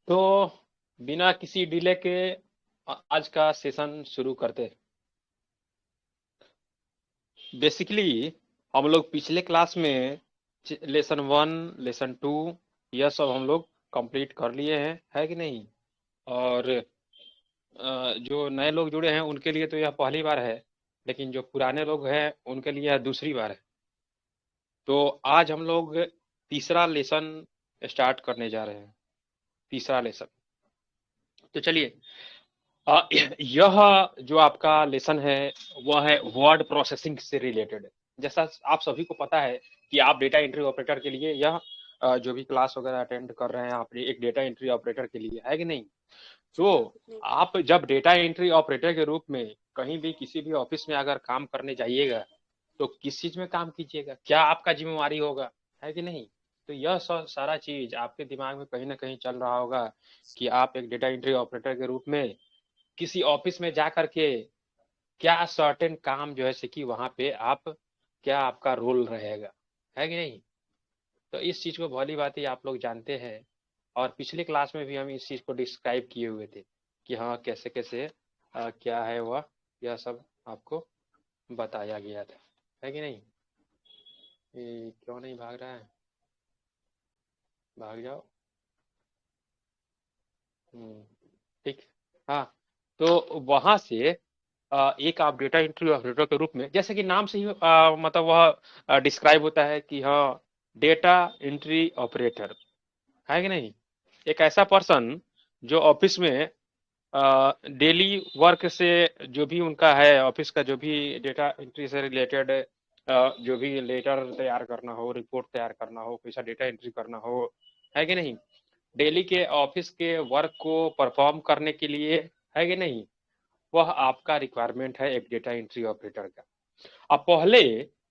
तो बिना किसी डिले के आज का सेशन शुरू करते। बेसिकली हम लोग पिछले क्लास में लेसन 1 लेसन 2 यह सब हम लोग कंप्लीट कर लिए हैं, है कि नहीं। और जो नए लोग जुड़े हैं उनके लिए तो यह पहली बार है, लेकिन जो पुराने लोग हैं उनके लिए यह दूसरी बार है। तो आज हम लोग तीसरा लेसन स्टार्ट करने जा रहे हैं। तीसरा लेसन। तो चलिए, यह जो आपका लेसन है वह है वर्ड प्रोसेसिंग से रिलेटेड। जैसा आप सभी को पता है कि आप डेटा एंट्री ऑपरेटर के लिए यह जो भी क्लास वगैरह अटेंड कर रहे हैं आप एक डेटा एंट्री ऑपरेटर के लिए, है कि नहीं। तो आप जब डेटा एंट्री ऑपरेटर के रूप में कहीं भी किसी भी ऑफिस में अगर काम करने जाइएगा तो किस चीज में काम कीजिएगा, क्या आपका जिम्मेवारी होगा, है कि नहीं। तो यह सारा चीज आपके दिमाग में कहीं ना कहीं चल रहा होगा कि आप एक डेटा एंट्री ऑपरेटर के रूप में किसी ऑफिस में जा करके क्या सर्टेन काम जो है से कि वहां पे आप क्या आपका रोल रहेगा, है कि नहीं। तो इस चीज को भली भांति आप लोग जानते हैं। और पिछले क्लास में भी हम इस चीज को डिस्क्राइब किए हुए थे कि हाँ कैसे कैसे क्या है वह, यह सब आपको बताया गया था, है कि नहीं। ये क्यों नहीं भाग रहा है, भाग जाओ। हम्म, ठीक। हाँ, तो वहां से एक आप डेटा एंट्री ऑपरेटर के रूप में, जैसे कि नाम से ही मतलब वह डिस्क्राइब होता है कि हाँ डेटा एंट्री ऑपरेटर, है कि नहीं। एक ऐसा पर्सन जो ऑफिस में डेली वर्क से जो भी उनका है ऑफिस का, जो भी डेटा एंट्री से रिलेटेड जो भी लेटर तैयार करना हो, रिपोर्ट तैयार करना हो, कैसा डेटा एंट्री करना हो, है कि नहीं। डेली के ऑफिस के वर्क को परफॉर्म करने के लिए, है कि नहीं, वह आपका रिक्वायरमेंट है एक डेटा एंट्री ऑपरेटर का। अब पहले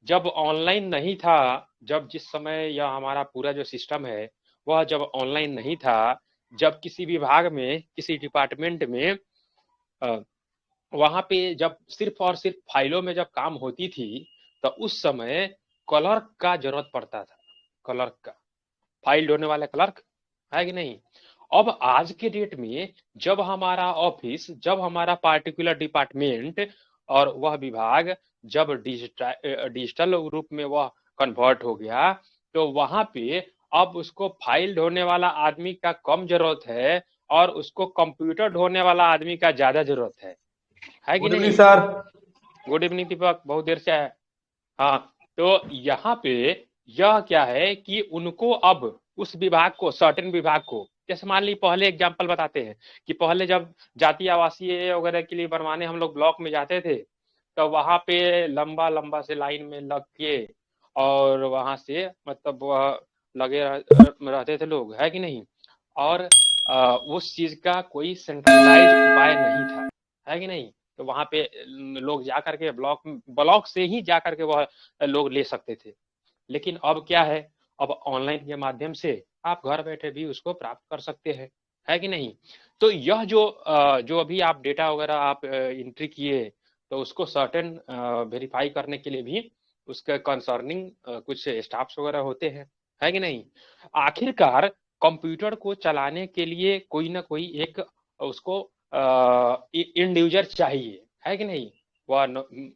जब ऑनलाइन नहीं था, जब जिस समय यह हमारा पूरा जो सिस्टम है वह जब ऑनलाइन नहीं था, जब किसी विभाग में किसी डिपार्टमेंट में वहां पे जब सिर्फ और सिर्फ फाइलों में जब काम होती थी, तो उस समय क्लर्क का जरूरत पड़ता था। क्लर्क का, फाइल ढोने वाला क्लर्क, है कि नहीं। अब आज के डेट में जब हमारा ऑफिस, जब हमारा पार्टिकुलर डिपार्टमेंट और वह विभाग जब डिजिटल रूप में वह कन्वर्ट हो गया, तो वहां पे अब उसको फाइल ढोने वाला आदमी का कम जरूरत है और उसको कंप्यूटर ढोने वाला आदमी का ज्यादा जरूरत है कि गुड इवनिंग नहीं। सर। गुड इवनिंग दीपक, बहुत देर से है। हाँ, तो यहाँ पे यह क्या है कि उनको अब उस विभाग को, सर्टेन विभाग को, जैसे मान ली पहले एग्जांपल बताते हैं कि पहले जब जातीय आवासीय वगैरह के लिए बनवाने हम लोग ब्लॉक में जाते थे, तो वहां पे लंबा लंबा से लाइन में लग के और वहां से मतलब वह लगे रहते थे लोग, है कि नहीं। और उस चीज का कोई सेंट्रलाइज उपाय नहीं था, है कि नहीं। तो वहां पे लोग जा करके ब्लॉक ब्लॉक से ही जा करके वह लोग ले सकते थे। लेकिन अब क्या है, अब ऑनलाइन के माध्यम से आप घर बैठे भी उसको प्राप्त कर सकते हैं, है कि नहीं। तो यह जो अभी आप डेटा वगैरह आप एंट्री किए, तो उसको सर्टेन वेरीफाई करने के लिए भी उसके कंसर्निंग कुछ स्टाफ्स वगैरह होते हैं, है कि नहीं। आखिरकार कंप्यूटर को चलाने के लिए कोई ना कोई एक उसको इंडिविजुअल चाहिए, है कि नहीं। वह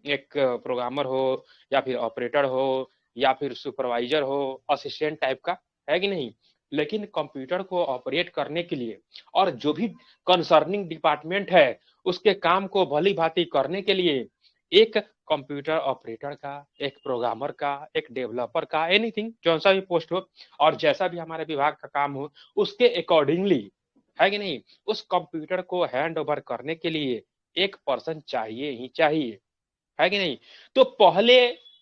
एक प्रोग्रामर हो या फिर ऑपरेटर हो या फिर सुपरवाइजर हो, असिस्टेंट टाइप का, है कि नहीं। लेकिन कंप्यूटर को ऑपरेट करने के लिए और जो भी कंसर्निंग डिपार्टमेंट है उसके काम को भली भांति करने के लिए एक कंप्यूटर ऑपरेटर का, एक प्रोग्रामर का, एक डेवलपर का, एनीथिंग जौन सा भी पोस्ट हो और जैसा भी हमारे विभाग का काम हो उसके अकॉर्डिंगली, है कि नहीं, उस कंप्यूटर को हैंड ओवर करने के लिए एक पर्सन चाहिए ही चाहिए, है कि नहीं। तो पहले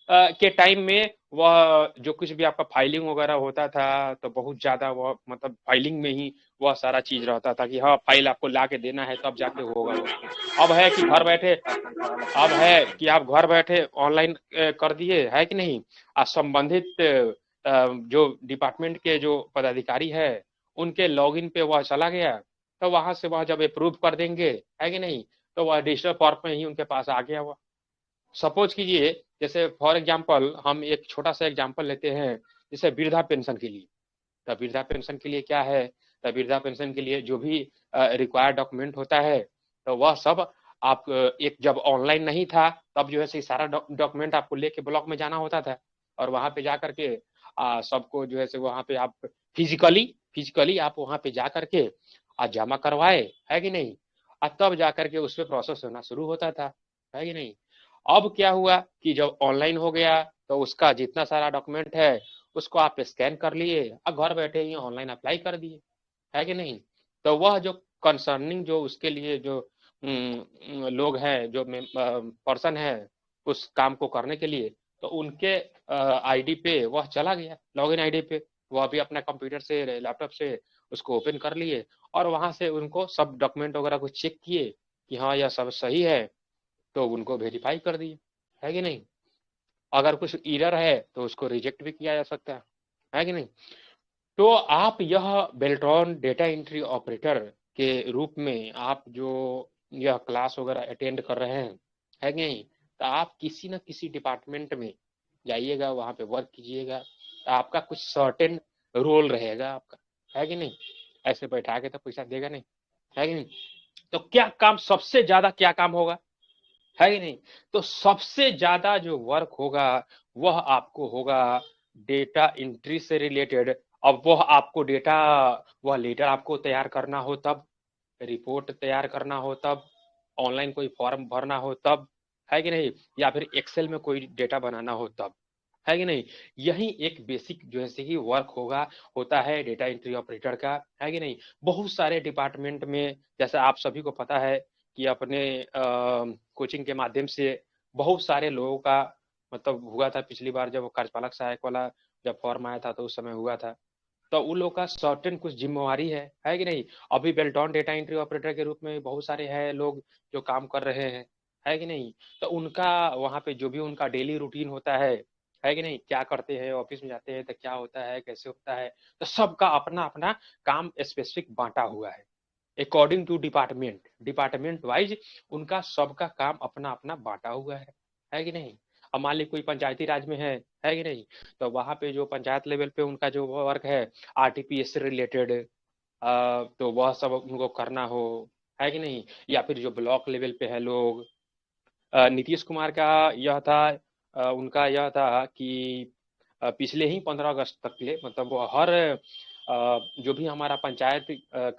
के टाइम में वह जो कुछ भी आपका फाइलिंग वगैरह होता था तो बहुत ज्यादा वह मतलब फाइलिंग में ही वह सारा चीज रहता था कि हाँ फाइल आपको ला के देना है तब जाके होगा वो। अब है कि घर बैठे, अब है कि आप घर बैठे ऑनलाइन कर दिए, है कि नहीं। संबंधित जो डिपार्टमेंट के जो पदाधिकारी है उनके लॉगिन पे वह चला गया, तो वहां से वह जब अप्रूव कर देंगे, है कि नहीं, तो वह डिजिटल फॉर्म में ही उनके पास आ गया हुआ। सपोज कीजिए, जैसे फॉर एग्जांपल हम एक छोटा सा एग्जांपल लेते हैं, जैसे वृद्धा पेंशन के लिए। तो वृद्धा पेंशन के लिए क्या है तो वृद्धा पेंशन के लिए जो भी रिक्वायर्ड डॉक्यूमेंट होता है तो वह सब आप एक जब ऑनलाइन नहीं था तब जो है सारा डॉक्यूमेंट आपको लेके ब्लॉक में जाना होता था और वहां पे जा करके सबको जो है वहां पे आप फिजिकली आप वहां पे जा करके जमा करवाए, है कि नहीं, तब जा करके उस पर प्रोसेस होना शुरू होता था, है कि नहीं। अब क्या हुआ कि जब ऑनलाइन हो गया तो उसका जितना सारा डॉक्यूमेंट है उसको आप स्कैन कर लिए और घर बैठे ही ऑनलाइन अप्लाई कर दिए, है कि नहीं। तो वह जो कंसर्निंग जो उसके लिए जो लोग हैं जो पर्सन है उस काम को करने के लिए, तो उनके आईडी पे वह चला गया, लॉगिन आईडी पे वह भी अपना कंप्यूटर से लैपटॉप से उसको ओपन कर लिए और वहां से उनको सब डॉक्यूमेंट वगैरह को चेक किए कि हाँ यह सब सही है तो उनको वेरीफाई कर दिए, है कि नहीं। अगर कुछ एरर है तो उसको रिजेक्ट भी किया जा सकता है कि नहीं। तो आप यह बेल्ट्रॉन डेटा एंट्री ऑपरेटर के रूप में आप जो यह क्लास वगैरह अटेंड कर रहे हैं, है कि नहीं, तो आप किसी न किसी डिपार्टमेंट में जाइएगा, वहां पे वर्क कीजिएगा, तो आपका कुछ सर्टेन रोल रहेगा आपका, है कि नहीं। ऐसे बैठा के तो पैसा देगा नहीं, है कि नहीं। तो क्या काम सबसे ज्यादा क्या काम होगा, है कि नहीं। तो सबसे ज्यादा जो वर्क होगा वह आपको होगा डेटा एंट्री से रिलेटेड। अब वह आपको डेटा, वह लेटर आपको तैयार करना हो तब, रिपोर्ट तैयार करना हो तब, ऑनलाइन कोई फॉर्म भरना हो तब, है कि नहीं, या फिर एक्सेल में कोई डेटा बनाना हो तब, है कि नहीं। यही एक बेसिक जो है कि वर्क होता है डेटा एंट्री ऑपरेटर का, है कि नहीं। बहुत सारे डिपार्टमेंट में जैसे आप सभी को पता है कि अपने कोचिंग के माध्यम से बहुत सारे लोगों का मतलब हुआ था पिछली बार जब कार्यपालक सहायक वाला जब फॉर्म आया था तो उस समय हुआ था। तो उन लोगों का सर्टेन कुछ जिम्मेवारी है कि नहीं। अभी बेल्टॉन डेटा एंट्री ऑपरेटर के रूप में बहुत सारे हैं लोग जो काम कर रहे हैं, है कि नहीं। तो उनका वहाँ पे जो भी उनका डेली रूटीन होता है कि नहीं, क्या करते हैं, ऑफिस में जाते हैं तो क्या होता है, कैसे होता है, तो सबका अपना अपना काम स्पेसिफिक बांटा हुआ है अकॉर्डिंग टू डिपार्टमेंट वाइज उनका सबका काम अपना अपना बांटा हुआ है कि नहीं। अब मान ली कोई पंचायती राज में है कि नहीं, तो वहां पे जो पंचायत लेवल पे उनका जो वर्क है आरटीपीएस से रिलेटेड, तो वह सब उनको करना हो, है कि नहीं। या फिर जो ब्लॉक लेवल पे है लोग, नीतीश कुमार का यह था, उनका यह था कि पिछले ही 15 अगस्त तक के मतलब वो हर जो भी हमारा पंचायत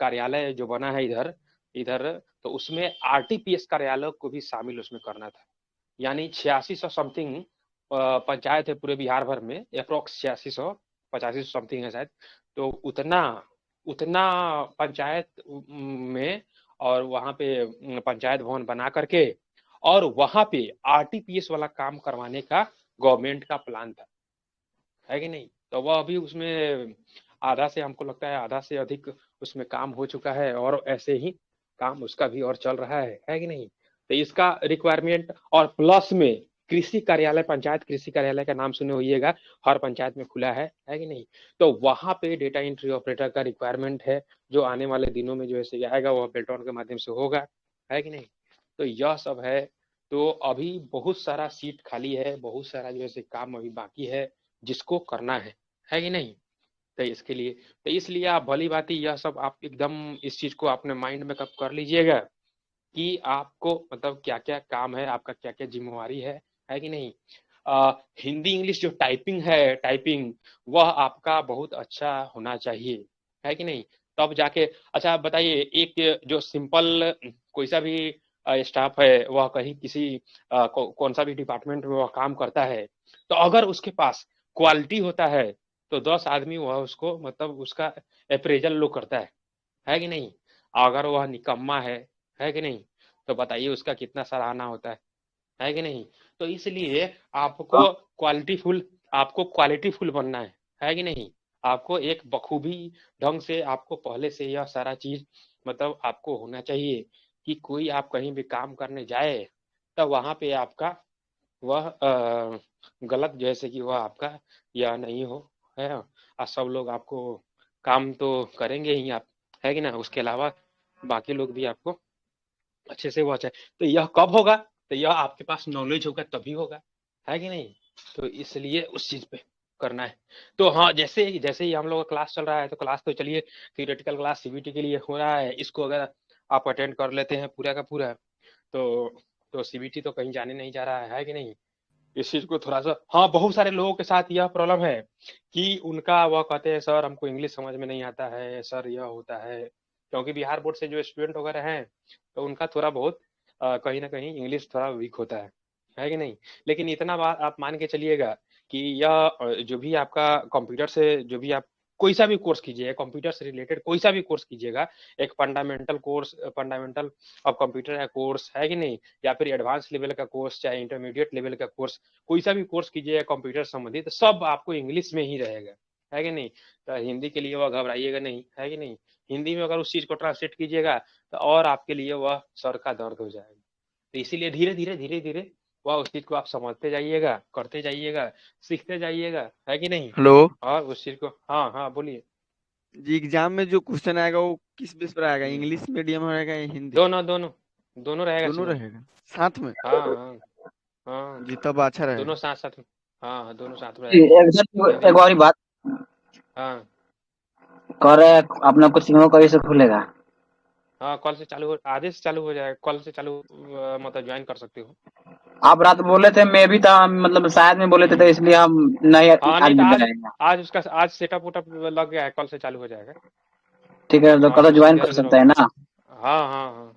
कार्यालय जो बना है इधर इधर, तो उसमें आरटीपीएस कार्यालय को भी शामिल उसमें करना था। यानी 8600 समथिंग पंचायत है पूरे बिहार भर में, अप्रोक्स 8600 8500 समथिंग है शायद। तो उतना उतना पंचायत में और वहां पे पंचायत भवन बना करके और वहां पे आरटीपीएस वाला काम करवाने का गवर्नमेंट का प्लान था, है कि नहीं। तो वह अभी उसमें आधा से हमको लगता है आधा से अधिक उसमें काम हो चुका है और ऐसे ही काम उसका भी और चल रहा है कि नहीं। तो इसका रिक्वायरमेंट और प्लस में कृषि कार्यालय, पंचायत कृषि कार्यालय का नाम सुने होइएगा, हर पंचायत में खुला है कि नहीं। तो वहां पे डेटा एंट्री ऑपरेटर का रिक्वायरमेंट है जो आने वाले दिनों में जो ऐसे आएगा वह बेल्टॉन के माध्यम से होगा, है कि नहीं। तो यह सब है। तो अभी बहुत सारा सीट खाली है, बहुत सारा जो है काम अभी बाकी है जिसको करना है कि नहीं। तो इसके लिए, तो इसलिए आप भली भांति यह सब आप एकदम इस चीज को अपने माइंड में कब कर लीजिएगा कि आपको मतलब क्या क्या काम है, आपका क्या क्या जिम्मेवारी है कि नहीं। हिंदी इंग्लिश जो टाइपिंग वह आपका बहुत अच्छा होना चाहिए, है कि नहीं। तब जाके अच्छा आप बताइए, एक जो सिंपल कोई सा भी स्टाफ है वह कहीं किसी कौन सा भी डिपार्टमेंट में वह काम करता है, तो अगर उसके पास क्वालिटी होता है तो 10 आदमी वह उसको मतलब उसका अप्रेजल लोग करता है कि नहीं। अगर वह निकम्मा है कि नहीं, तो बताइए उसका कितना सराहना होता है कि नहीं। तो इसलिए आपको क्वालिटीफुल बनना है कि नहीं। आपको एक बखूबी ढंग से आपको पहले से यह सारा चीज मतलब आपको होना चाहिए कि कोई आप कहीं भी काम करने जाए तो वहां पे आपका वह गलत जैसे कि वह आपका या नहीं हो, है। और सब लोग आपको काम तो करेंगे ही आप, है कि ना, उसके अलावा बाकी लोग भी आपको अच्छे से वॉच है। तो यह कब होगा, तो यह आपके पास नॉलेज होगा तभी होगा, है कि नहीं। तो इसलिए उस चीज पे करना है। तो हाँ, जैसे जैसे ही हम लोग का क्लास चल रहा है, तो क्लास तो चलिए थियोरेटिकल क्लास सीबीटी के लिए हो रहा है, इसको अगर आप अटेंड कर लेते हैं पूरा का पूरा, तो सीबीटी तो कहीं जाने नहीं जा रहा है कि नहीं। इस चीज को थोड़ा सा, हाँ, बहुत सारे लोगों के साथ यह प्रॉब्लम है कि उनका वह कहते हैं सर हमको इंग्लिश समझ में नहीं आता है, सर यह होता है, क्योंकि बिहार बोर्ड से जो स्टूडेंट वगैरह हैं, तो उनका थोड़ा बहुत कहीं ना कहीं इंग्लिश थोड़ा वीक होता है कि नहीं। लेकिन इतना बात आप मान के चलिएगा कि यह जो भी आपका कंप्यूटर से जो भी आप कोई सा भी कोर्स कीजिएगा, कंप्यूटर से रिलेटेड कोई सा भी कोर्स कीजिएगा, एक fundamental course, fundamental of computer का कोर्स है कि नहीं, या फिर एडवांस लेवल का कोर्स, चाहे इंटरमीडिएट लेवल का कोर्स, कोई सा भी कोर्स कीजिएगा कंप्यूटर संबंधित, तो सब आपको इंग्लिश में ही रहेगा, है कि नहीं। तो हिंदी के लिए वह घबराइएगा नहीं, है कि नहीं। हिंदी में अगर उस चीज को ट्रांसलेट कीजिएगा तो और आपके लिए वह सर का दर्द हो जाएगा। तो इसीलिए धीरे धीरे वह उस चीज को आप समझते जाइएगा, करते जाइएगा, सीखते जाइएगा, है कि नहीं। हेलो और उस चीज को, हाँ हाँ बोलिए। जी, एग्जाम में जो क्वेश्चन आएगा वो किस बेस पर आएगा, हम्म, इंग्लिश मीडियम रहेगा या हिंदी? दोनों दोनों दोनों रहेगा दोनों इसमें। रहेगा साथ में? हाँ हाँ हाँ, जी तब अच्छा दोनों रहेगा। साथ साथ में। हाँ हाँ, दोनों साथ में जी, रहेगा। एक सर हिंदी। एक और बात हाँ कह रहे हैं, अपना कोचिंग कभी से खुलेगा? हाँ, कल से चालू हो, आधे से चालू हो जाएगा, कल से चालू मतलब ज्वाइन कर सकते हो। आप रात बोले थे, मैं भी था, मतलब शायद में बोले थे, तो इसलिए हम नहीं हाँ आज नहीं तो मिल आज, जाएंगे। आज सेटअप वोटअप लग गया है, कल से चालू हो जाएगा। ठीक है, तो हाँ कल कुछ ज्वाइन कर देर में सकते हैं होगा। ना? हाँ हाँ हाँ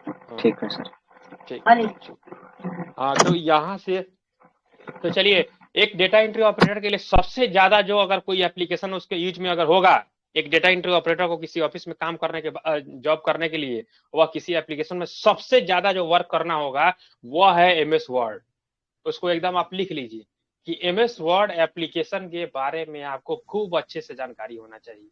हाँ, ठीक है सर। ठीक ठीक। हाँ तो यहाँ से, तो चलिए, एक डेटा एंट्री ऑपरेटर के लिए सबसे ज्यादा जो अगर कोई एप्लीकेशन उसके यूज में अगर होगा, एक डेटा एंट्री ऑपरेटर को किसी ऑफिस में काम करने के जॉब करने के लिए, वह किसी एप्लीकेशन में सबसे ज्यादा जो वर्क करना होगा वह है एमएस वर्ड। उसको एकदम आप लिख लीजिए कि एमएस वर्ड एप्लीकेशन के बारे में आपको खूब अच्छे से जानकारी होना चाहिए,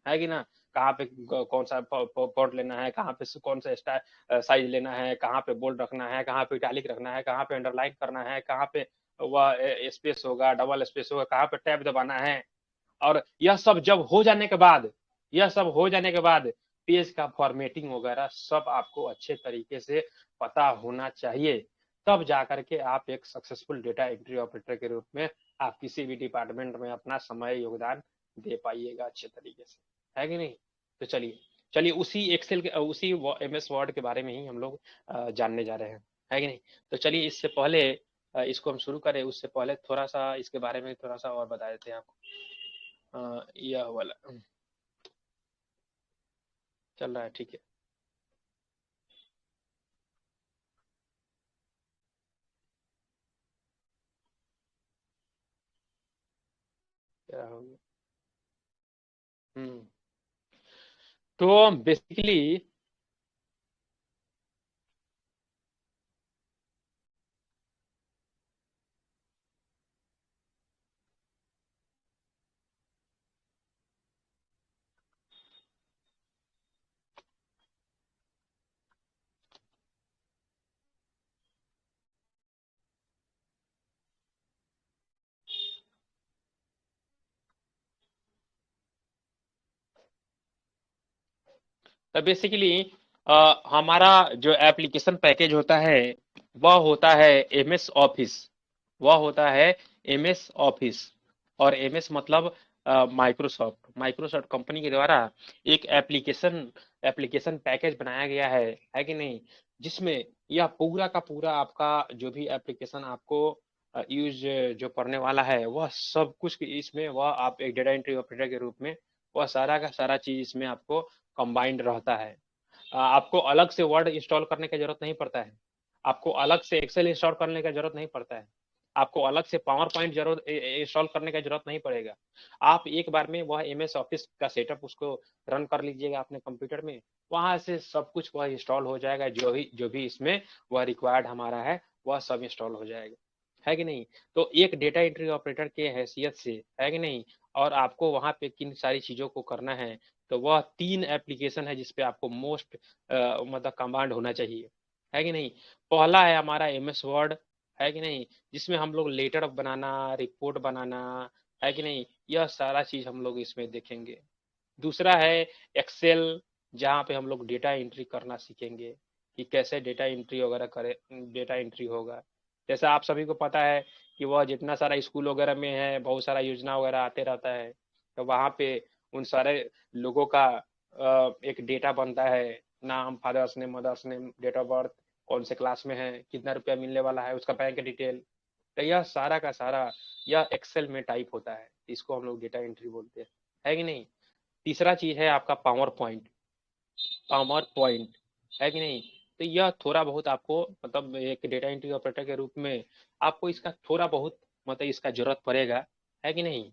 है कि ना। कहाँ पे कौन सा फॉन्ट लेना है, कहाँ पे कौन सा साइज लेना है, कहाँ पे बोल्ड रखना है, कहाँ पे इटैलिक रखना है, कहाँ पे अंडरलाइन करना है, कहाँ पे वह स्पेस होगा, डबल स्पेस होगा, कहाँ पे टैब दबाना है। और यह सब जब हो जाने के बाद, यह सब हो जाने के बाद पेज का फॉर्मेटिंग वगैरह सब आपको अच्छे तरीके से पता होना चाहिए। तब जाकर के आप एक सक्सेसफुल डेटा एंट्री ऑपरेटर के रूप में आप किसी भी डिपार्टमेंट में अपना समय योगदान दे पाइएगा अच्छे तरीके से, है कि नहीं। तो चलिए, चलिए उसी एक्सेल के उसी एमएस वर्ड के बारे में ही हम लोग जानने जा रहे हैं, है कि नहीं। तो चलिए, इससे पहले इसको हम शुरू करें उससे पहले थोड़ा सा इसके बारे में थोड़ा सा और बता देते हैं आपको। यह वाला चल रहा है, ठीक है। क्या हो गया। हम्म, तो बेसिकली हमारा जो एप्लीकेशन पैकेज होता है वह होता है एमएस ऑफिस, वह होता है एमएस ऑफिस। और एमएस मतलब माइक्रोसॉफ्ट, माइक्रोसॉफ्ट कंपनी के द्वारा एक एप्लीकेशन एप्लीकेशन पैकेज बनाया गया है कि नहीं। जिसमें यह पूरा का पूरा आपका जो भी एप्लीकेशन आपको यूज जो करने वाला है वह सब कुछ इसमें, वह आप एक डेटा एंट्री ऑपरेटर के रूप में वह सारा का सारा चीज इसमें आपको कंबाइंड रहता है। आपको अलग से वर्ड इंस्टॉल करने की जरूरत नहीं पड़ता है, आपको अलग से एक्सेल इंस्टॉल करने की जरूरत नहीं पड़ता है, आपको अलग से पावर पॉइंट जरूरत इंस्टॉल करने की जरूरत नहीं पड़ेगा। आप एक बार में वह एमएस ऑफिस का सेटअप उसको रन कर लीजिएगा अपने कंप्यूटर में, वहां से सब कुछ वह इंस्टॉल हो जाएगा, जो भी इसमें वह रिक्वायर्ड हमारा है वह सब इंस्टॉल हो जाएगा, है कि नहीं। तो एक डेटा एंट्री ऑपरेटर के हैसियत से, है कि नहीं, और आपको वहां पे किन सारी चीजों को करना है, तो वह 3 एप्लीकेशन है जिसपे आपको मोस्ट मतलब कमांड होना चाहिए, है कि नहीं। पहला है हमारा एमएस वर्ड, है कि नहीं, जिसमें हम लोग लेटर बनाना, रिपोर्ट बनाना, है कि नहीं, यह सारा चीज हम लोग इसमें देखेंगे। दूसरा है एक्सेल, जहाँ पे हम लोग डेटा एंट्री करना सीखेंगे कि कैसे डेटा एंट्री वगैरह करे, डेटा एंट्री होगा। जैसा आप सभी को पता है कि वह जितना सारा स्कूल वगैरह में है, बहुत सारा योजना वगैरह आते रहता है, तो वहाँ पे उन सारे लोगों का एक डेटा बनता है, नाम, father's name, mother's name, date of birth, कौन से क्लास में है, कितना रुपया मिलने वाला है, उसका बैंक डिटेल, तो यह सारा का सारा यह एक्सेल में टाइप होता है। इसको हम लोग डेटा एंट्री बोलते हैं, है कि नहीं। तीसरा चीज है आपका पावर पॉइंट। पावर पॉइंट, है कि नहीं। तो यह थोड़ा बहुत आपको मतलब एक डेटा एंट्री ऑपरेटर के रूप में आपको इसका थोड़ा बहुत मतलब इसका जरूरत पड़ेगा, है कि नहीं।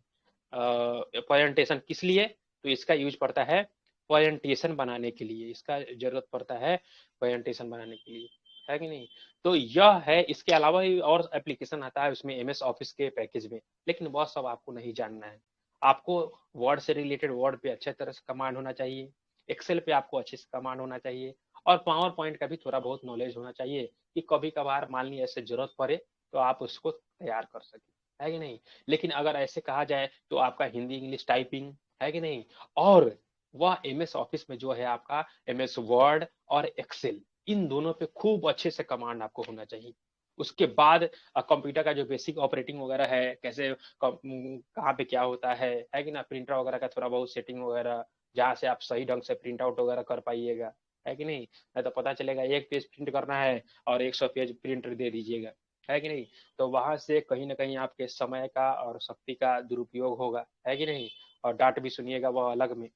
प्रेजेंटेशन किस लिए, तो इसका यूज पड़ता है प्रेजेंटेशन बनाने के लिए, इसका जरूरत पड़ता है प्रेजेंटेशन बनाने के लिए, है कि नहीं। तो यह है, इसके अलावा भी और एप्लीकेशन आता है उसमें एमएस ऑफिस के पैकेज में, लेकिन वह सब आपको नहीं जानना है। आपको वर्ड से रिलेटेड वर्ड पे अच्छे तरह से कमांड होना चाहिए, एक्सेल पे आपको अच्छे से कमांड होना चाहिए, और पावर पॉइंट का भी थोड़ा बहुत नॉलेज होना चाहिए कि कभी कभार मान ली ऐसे जरूरत पड़े तो आप उसको तैयार कर सके, है कि नहीं। लेकिन अगर ऐसे कहा जाए तो आपका हिंदी इंग्लिश टाइपिंग, है कि नहीं, और वह एमएस ऑफिस में जो है आपका एमएस वर्ड और एक्सेल, इन दोनों पे खूब अच्छे से कमांड आपको होना चाहिए। उसके बाद कंप्यूटर का जो बेसिक ऑपरेटिंग वगैरह है, कैसे कहाँ पे क्या होता है कि ना, प्रिंटर वगैरह का थोड़ा बहुत सेटिंग वगैरह, जहाँ से आप सही ढंग से प्रिंट आउट वगैरह कर पाइएगा, है कि नहीं। नहीं तो पता चलेगा एक पेज प्रिंट करना है और 100 पेज प्रिंट दे दीजिएगा, है कि नहीं। तो वहां से कहीं ना कहीं आपके समय का और शक्ति का दुरुपयोग होगा, है कि नहीं, और डांट भी सुनिएगा वह अलग में,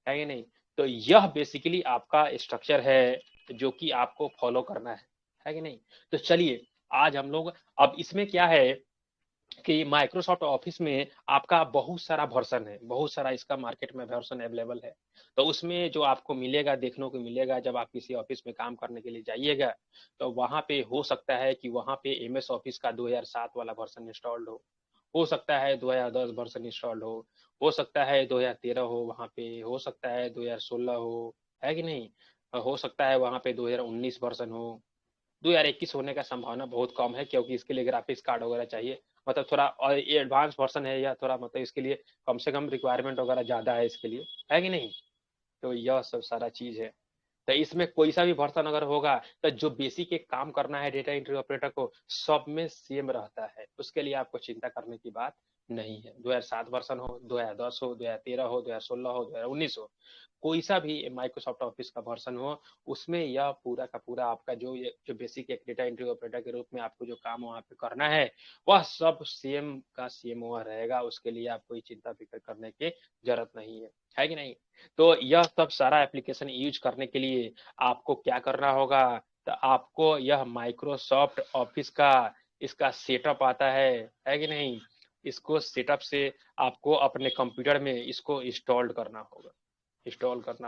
है कि नहीं। तो यह बेसिकली आपका स्ट्रक्चर है जो कि आपको फॉलो करना है कि नहीं। तो चलिए आज हम लोग, अब इसमें क्या है कि माइक्रोसॉफ्ट ऑफिस में आपका बहुत सारा वर्जन है, बहुत सारा इसका मार्केट में वर्जन अवेलेबल है। तो उसमें जो आपको मिलेगा, देखने को मिलेगा, जब आप किसी ऑफिस में काम करने के लिए जाइएगा तो वहां पे हो सकता है कि वहां पे एमएस ऑफिस का 2007 वाला वर्जन इंस्टॉल्ड हो सकता है 2010 वर्जन इंस्टॉल्ड हो सकता है 2013 हो, वहां पे हो सकता है 2016 हो, है कि नहीं, हो सकता है वहां पे 2019 वर्जन हो। 2021 होने का संभावना बहुत कम है, क्योंकि इसके लिए ग्राफिक्स कार्ड वगैरह चाहिए, मतलब थोड़ा और ये एडवांस वर्जन है, या थोड़ा मतलब इसके लिए कम से कम रिक्वायरमेंट वगैरह ज्यादा है इसके लिए, है कि नहीं। तो यह सब सारा चीज है। तो इसमें कोई सा भी वर्जन अगर होगा तो जो बेसिक एक काम करना है डेटा एंट्री ऑपरेटर को, सब में सेम रहता है, उसके लिए आपको चिंता करने की बात नहीं है। 2007 वर्जन हो, 2010 हो, 2013 हो, 2016 हो, 2019 हो, कोई सा भी माइक्रोसॉफ्ट ऑफिस का वर्जन हो, उसमें यह पूरा का पूरा आपका जो बेसिक एक डेटा एंट्री ऑपरेटर के रूप में आपको जो काम वहाँ पे करना है, वह सब सेम का सेम वह रहेगा। उसके लिए आप कोई चिंता फिक्र करने की जरूरत नहीं है कि नहीं। तो यह सब सारा एप्लीकेशन यूज करने के लिए आपको क्या करना होगा, तो आपको यह माइक्रोसॉफ्ट ऑफिस का इसका सेटअप आता है कि नहीं, इसको सेटअप से आपको अपने कंप्यूटर में इसको इंस्टॉल करना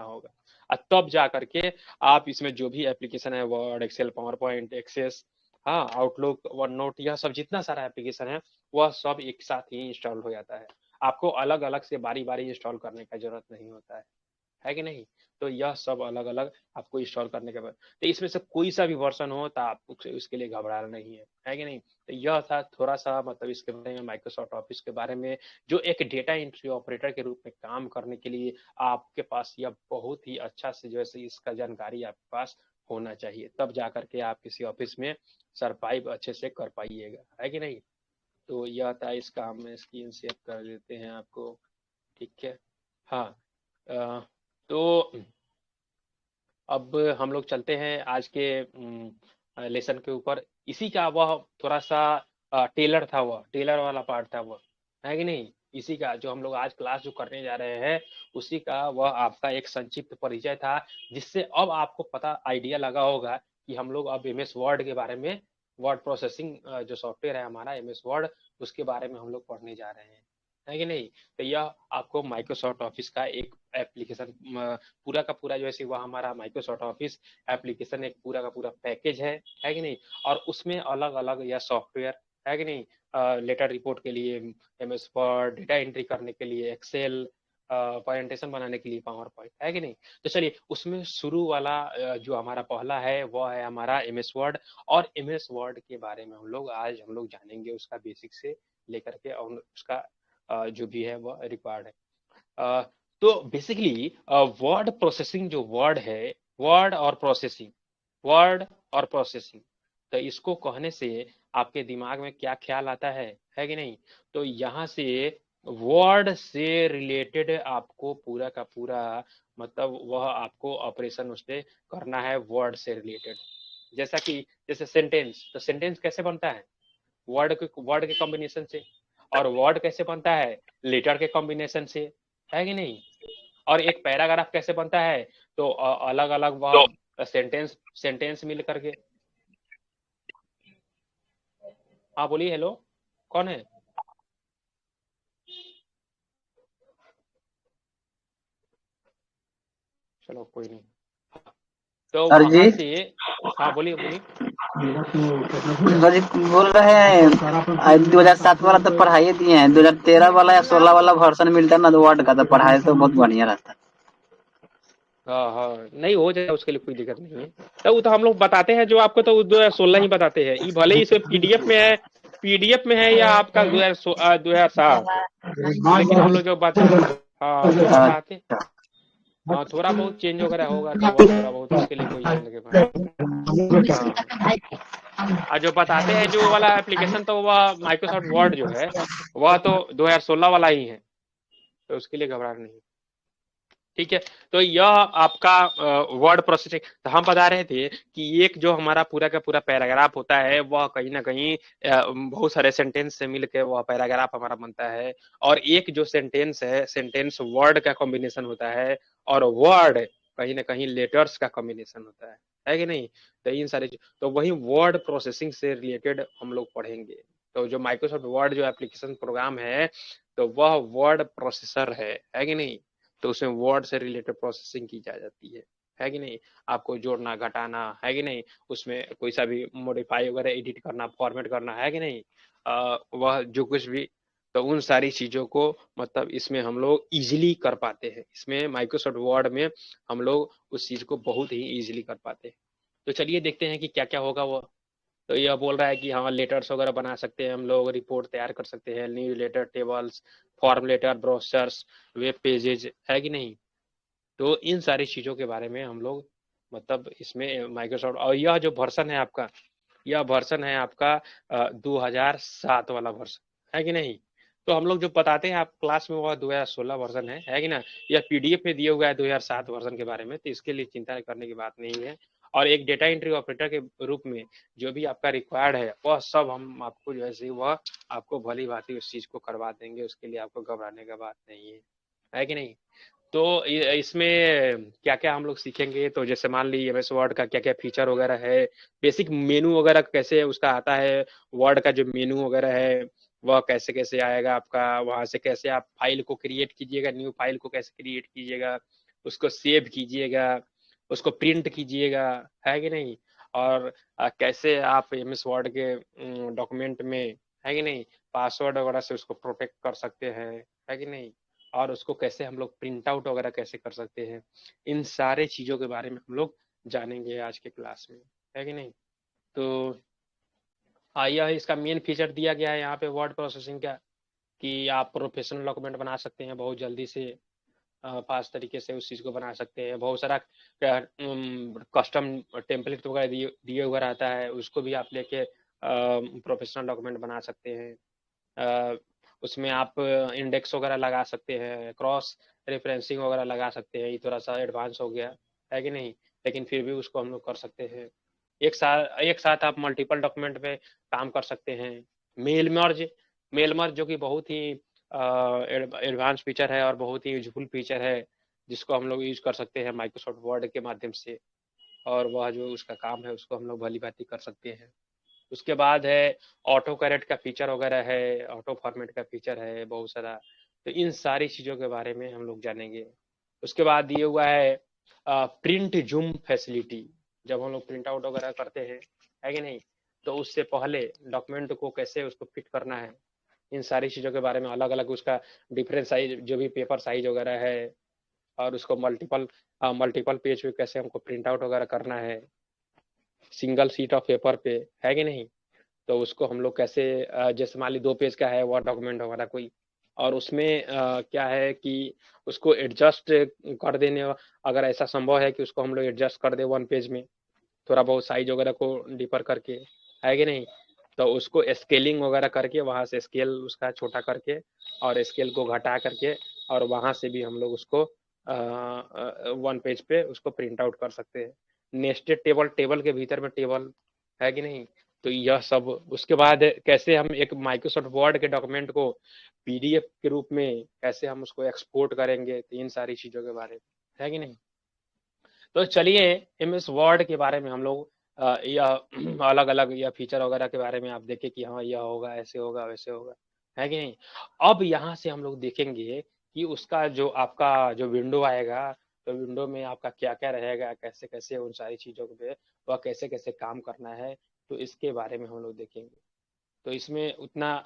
होगा, और तब जा करके आप इसमें जो भी एप्लीकेशन है, Word, Excel, PowerPoint, Access, हाँ, आउटलुक, वन नोट, यह सब जितना सारा एप्लीकेशन है वह सब एक साथ ही इंस्टॉल हो जाता है। आपको अलग अलग से बारी बारी इंस्टॉल करने का जरूरत नहीं होता है कि नहीं। तो यह सब अलग अलग आपको इंस्टॉल करने के बाद, तो इसमें से कोई सा भी वर्जन हो तो आप उसके लिए घबराना नहीं है कि नहीं। तो यह था थोड़ा सा मतलब इसके बारे में, माइक्रोसॉफ्ट ऑफिस के बारे में, जो एक डेटा एंट्री ऑपरेटर के रूप में काम करने के लिए आपके पास यह बहुत ही अच्छा से जो है इसका जानकारी आपके पास होना चाहिए, तब जा करके आप किसी ऑफिस में सरवाइव अच्छे से कर पाइएगा, है कि नहीं। तो यह था इसका, हम स्क्रीन शेयर कर देते हैं आपको, ठीक है। हाँ, तो अब हम लोग चलते हैं आज के लेसन के ऊपर। इसी का वह थोड़ा सा टेलर था, वह टेलर वाला पार्ट था वह, है कि नहीं। इसी का जो हम लोग आज क्लास जो करने जा रहे हैं, उसी का वह आपका एक संक्षिप्त परिचय था, जिससे अब आपको पता आइडिया लगा होगा कि हम लोग अब एमएस वर्ड के बारे में, वर्ड प्रोसेसिंग जो सॉफ्टवेयर है हमारा एमएस वर्ड, उसके बारे में हम लोग पढ़ने जा रहे हैं, है कि नहीं। तो यह आपको माइक्रोसॉफ्ट ऑफिस का एक एप्लीकेशन पूरा का पूरा, जैसे वह हमारा माइक्रोसॉफ्ट ऑफिस एप्लीकेशन एक पूरा का पूरा पैकेज है कि नहीं। और उसमें अलग अलग यह सॉफ्टवेयर, है कि नहीं, लेटर रिपोर्ट के लिए एमएस वर्ड, डेटा एंट्री करने के लिए एक्सेल, प्रेजेंटेशन बनाने के लिए पावर पॉइंट, है कि नहीं। तो चलिए उसमें शुरू वाला जो हमारा पहला है वह है हमारा एमएस वर्ड, और एमएस वर्ड के बारे में आज हम लोग जानेंगे, उसका बेसिक से लेकर के, और उसका जो भी है वह रिक्वायर्ड है। तो बेसिकली वर्ड प्रोसेसिंग जो वर्ड है, वर्ड और प्रोसेसिंग, वर्ड और प्रोसेसिंग, तो इसको कहने से आपके दिमाग में क्या ख्याल आता है कि नहीं। तो यहाँ से वर्ड से रिलेटेड आपको पूरा का पूरा मतलब वह आपको ऑपरेशन उससे करना है वर्ड से रिलेटेड। जैसा कि जैसे सेंटेंस, तो सेंटेंस कैसे बनता है, वर्ड के कॉम्बिनेशन से, और वर्ड कैसे बनता है, लेटर के कॉम्बिनेशन से, है कि नहीं। और एक पैराग्राफ कैसे बनता है, तो अलग अलग वह सेंटेंस मिल करके। हाँ बोलिए, हेलो, कौन है। चलो कोई नहीं। तो सर जी, वहां से, हाँ बोलिए बोलिए। सर जी बोल रहे हैं 2007 वाला तो पढ़ाई दिए हैं, 2013 वाला या 16 वाला वर्जन मिलता है ना तो वर्ड का, तो पढ़ाई तो बहुत बढ़िया रहता है। हाँ हाँ, नहीं हो जाए, उसके लिए कोई दिक्कत नहीं है। तो वो तो हम लोग बताते हैं जो आपको, तो 2016 ही बताते हैं, ये भले ही इसे पीडीएफ में है या आपका 2007, लेकिन हम लोग जो हाँ जो बताते, हाँ थोड़ा बहुत चेंज वगैरह होगा तो वह थोड़ा बहुत उसके लिए कोई नहीं लगेगा। हाँ, और जो बताते हैं जो वाला एप्लीकेशन, तो वह माइक्रोसॉफ्ट वर्ड जो है वह तो 2016 वाला ही है, तो उसके लिए घबराना नहीं। ठीक है, तो यह आपका वर्ड प्रोसेसिंग। तो हम बता रहे थे कि एक जो हमारा पूरा का पूरा पैराग्राफ होता है वह कहीं ना कहीं बहुत सारे सेंटेंस से मिलकर वह पैराग्राफ हमारा बनता है। और एक जो सेंटेंस है, सेंटेंस वर्ड का कॉम्बिनेशन होता है, और वर्ड कहीं ना कहीं लेटर्स का कॉम्बिनेशन होता है कि नहीं। तो इन सारे, तो वही वर्ड प्रोसेसिंग से रिलेटेड हम लोग पढ़ेंगे। तो जो माइक्रोसॉफ्ट वर्ड जो एप्लीकेशन प्रोग्राम है, तो वह वर्ड प्रोसेसर है कि नहीं। तो उसमें वर्ड से रिलेटेड प्रोसेसिंग की जा जाती है कि नहीं। आपको जोड़ना घटाना, है कि नहीं, उसमें कोई सा भी मॉडिफाई वगैरह एडिट करना, फॉर्मेट करना, है कि नहीं, वह जो कुछ भी, तो उन सारी चीज़ों को मतलब इसमें हम लोग इजीली कर पाते हैं। इसमें माइक्रोसॉफ्ट वर्ड में हम लोग उस चीज़ को बहुत ही इजीली कर पाते हैं। तो चलिए देखते हैं कि क्या क्या होगा वो। तो यह बोल रहा है कि हाँ लेटर्स वगैरह बना सकते हैं हम लोग, रिपोर्ट तैयार कर सकते हैं, newsletter, tables, form letter, brochures, web pages, है कि नहीं। तो इन सारी चीज़ों के बारे में हम लोग मतलब इसमें माइक्रोसॉफ्ट, और यह जो वर्सन है आपका, यह वर्सन है आपका 2007 वाला वर्सन, है कि नहीं। तो हम लोग जो बताते हैं आप क्लास में वह 2016 वर्जन है कि ना। यह पीडीएफ में दिया हुआ है 2007 वर्जन के बारे में, तो इसके लिए चिंता करने की बात नहीं है। और एक डेटा एंट्री ऑपरेटर के रूप में जो भी आपका रिक्वायर्ड है वह सब हम आपको जैसे वह आपको भली भांति उस चीज को करवा देंगे, उसके लिए आपको घबराने का बात नहीं है कि नहीं। तो इसमें क्या क्या हम लोग सीखेंगे, तो जैसे मान ली एमएस वर्ड का क्या क्या फीचर वगैरह है, बेसिक मेनू वगैरह कैसे उसका आता है, वर्ड का जो मेनू वगैरह है वह कैसे कैसे आएगा आपका, वहां से कैसे आप फाइल को क्रिएट कीजिएगा, न्यू फाइल को कैसे क्रिएट कीजिएगा, उसको सेव कीजिएगा, उसको प्रिंट कीजिएगा, है कि नहीं। और कैसे आप एमएस वर्ड के डॉक्यूमेंट में, है कि नहीं, पासवर्ड वगैरह से उसको प्रोटेक्ट कर सकते हैं, है कि नहीं। और उसको कैसे हम लोग प्रिंट आउट वगैरह कैसे कर सकते हैं, इन सारे चीज़ों के बारे में हम लोग जानेंगे आज के क्लास में, है कि नहीं। तो यह इसका मेन फीचर दिया गया है यहाँ पे वर्ड प्रोसेसिंग का, कि आप प्रोफेशनल डॉक्यूमेंट बना सकते हैं बहुत जल्दी से, फास्ट तरीके से उस चीज़ को बना सकते हैं। बहुत सारा कस्टम टेम्पलेट वगैरह दिए हुआ रहता है, उसको भी आप लेके प्रोफेशनल डॉक्यूमेंट बना सकते हैं। उसमें आप इंडेक्स वगैरह लगा सकते हैं, क्रॉस रेफरेंसिंग वगैरह लगा सकते हैं। ये थोड़ा सा एडवांस हो गया है कि नहीं, लेकिन फिर भी उसको हम लोग कर सकते हैं। एक साथ आप मल्टीपल डॉक्यूमेंट पे काम कर सकते हैं। मेल मर्ज जो कि बहुत ही एडवांस फीचर है और बहुत ही यूजफुल फीचर है, जिसको हम लोग यूज कर सकते हैं माइक्रोसॉफ्ट वर्ड के माध्यम से। और वह जो उसका काम है उसको हम लोग भली भांति कर सकते हैं। उसके बाद है ऑटो करेक्ट का फीचर वगैरह है, ऑटो फॉर्मेट का फीचर है बहुत सारा। तो इन सारी चीज़ों के बारे में हम लोग जानेंगे। उसके बाद दिए हुआ है प्रिंट जूम फैसिलिटी। जब हम लोग प्रिंट आउट वगैरह करते हैं, है कि नहीं, तो उससे पहले डॉक्यूमेंट को कैसे उसको फिट करना है, इन सारी चीज़ों के बारे में, अलग अलग उसका डिफरेंट साइज जो भी पेपर साइज वगैरह है, और उसको मल्टीपल पेज पे कैसे हमको प्रिंट आउट वगैरह करना है सिंगल शीट ऑफ पेपर पे, है कि नहीं। तो उसको हम लोग कैसे जैसे मान ली 2 पेज का है वर्ड डॉक्यूमेंट हमारा कोई, और उसमें क्या है कि उसको एडजस्ट कर देने, अगर ऐसा संभव है कि उसको हम लोग एडजस्ट कर दे 1 पेज में, थोड़ा बहुत साइज वगैरह को डिफर करके, है कि नहीं। तो उसको स्केलिंग वगैरह करके वहां से स्केल उसका छोटा करके और स्केल को घटा करके और वहां से भी हम लोग उसको 1 पेज पे उसको प्रिंट आउट कर सकते हैं। नेस्टेड टेबल, टेबल के भीतर में टेबल, है कि नहीं। तो यह सब, उसके बाद कैसे हम एक माइक्रोसॉफ्ट वर्ड के डॉक्यूमेंट को पीडीएफ के रूप में कैसे हम उसको एक्सपोर्ट करेंगे, तो इन सारी चीजों के बारे में, है कि नहीं। तो चलिए एमएस वर्ड के बारे में हम लोग यह अलग अलग यह फीचर वगैरह के बारे में आप देखें कि हाँ यह होगा, ऐसे होगा, वैसे होगा, है कि नहीं। अब यहाँ से हम लोग देखेंगे कि उसका जो आपका जो विंडो आएगा, तो विंडो में आपका क्या क्या रहेगा, कैसे कैसे उन सारी चीज़ों पे वह कैसे कैसे काम करना है, तो इसके बारे में हम लोग देखेंगे। तो इसमें उतना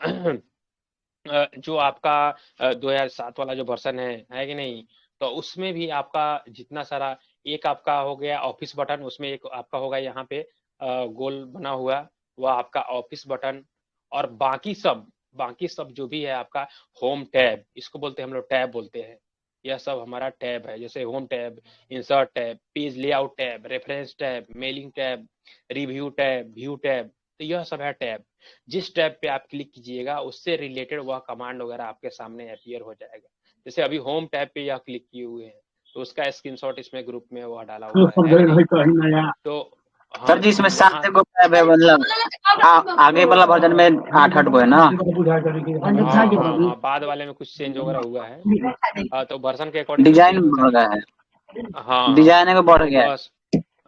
जो आपका 2007 वाला जो वर्जन है कि नहीं, तो उसमें भी आपका जितना सारा, एक आपका हो गया ऑफिस बटन, उसमें एक आपका होगा यहाँ पे गोल बना हुआ, वह आपका ऑफिस बटन, और बाकी सब जो भी है आपका होम टैब, इसको बोलते हैं हम लोग, टैब बोलते हैं, यह सब हमारा टैब है। जैसे home tab, insert tab, page layout tab, reference tab, mailing tab, review tab, view tab, तो यह सब है टैब। जिस टैब पे आप क्लिक कीजिएगा उससे रिलेटेड वह कमांड वगैरह आपके सामने अपीयर हो जाएगा। जैसे अभी होम टैब पे यह क्लिक किए हुए हैं, तो उसका स्क्रीनशॉट इसमें ग्रुप में वह डाला हुआ है कि नहीं? तो सर हाँ, जी इसमें यहाँ 7 गो टैब है, मतलब आगे वाला वर्जन में 8 गो है ना। हाँ, बाद वाले में कुछ चेंज वगैरह हुआ है। तो वर्जन के अकॉर्डिंग कुछ चेंज डिजाइन होता बढ़ है। गया है, हाँ, डिजाइन में बढ़ तो गया है। वह,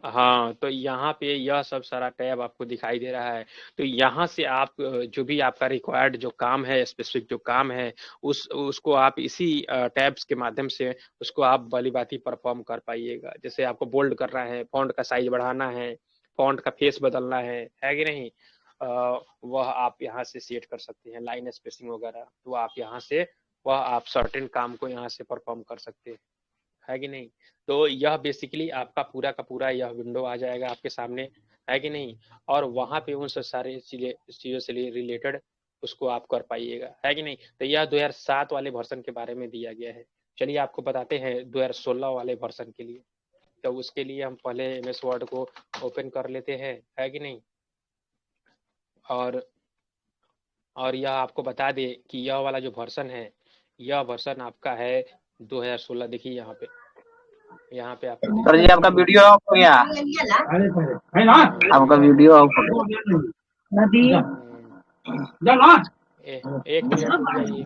हाँ, तो यहाँ पे यह सब सारा टैब आपको दिखाई दे रहा है। तो यहाँ से आप जो भी आपका रिक्वायर्ड जो काम है, स्पेसिफिक जो काम है, उसको आप इसी टैब्स के माध्यम से उसको आप भली भांति परफॉर्म कर पाइएगा। जैसे आपको बोल्ड करना है, फॉन्ट का साइज बढ़ाना है, फॉन्ट का फेस बदलना है कि नहीं, वह आप यहाँ से सेट कर सकते हैं, लाइन स्पेसिंग वगैरह, तो आप यहाँ से वह आप सर्टेन काम को यहाँ से परफॉर्म कर सकते हैं, है कि नहीं। तो यह बेसिकली आपका पूरा का पूरा यह विंडो आ जाएगा आपके सामने, है कि नहीं, और वहां पे उन सारे चीजों से रिलेटेड उसको आप कर पाइएगा, है कि नहीं। तो यह 2007 वाले वर्जन के बारे में दिया गया है। चलिए आपको बताते हैं 2016 वाले वर्जन के लिए। तो उसके लिए हम पहले एमएस वर्ड को ओपन कर लेते हैं, है कि नहीं। और यह आपको बता दे कि यह वाला जो वर्जन है, यह वर्जन आपका है 2016। देखिए यहाँ पे आपको सर जी दिखेगा। आपका वीडियो ऑफ हो गया, आपका वीडियो ऑफ हो गया। एक मिनट रुक जाइए।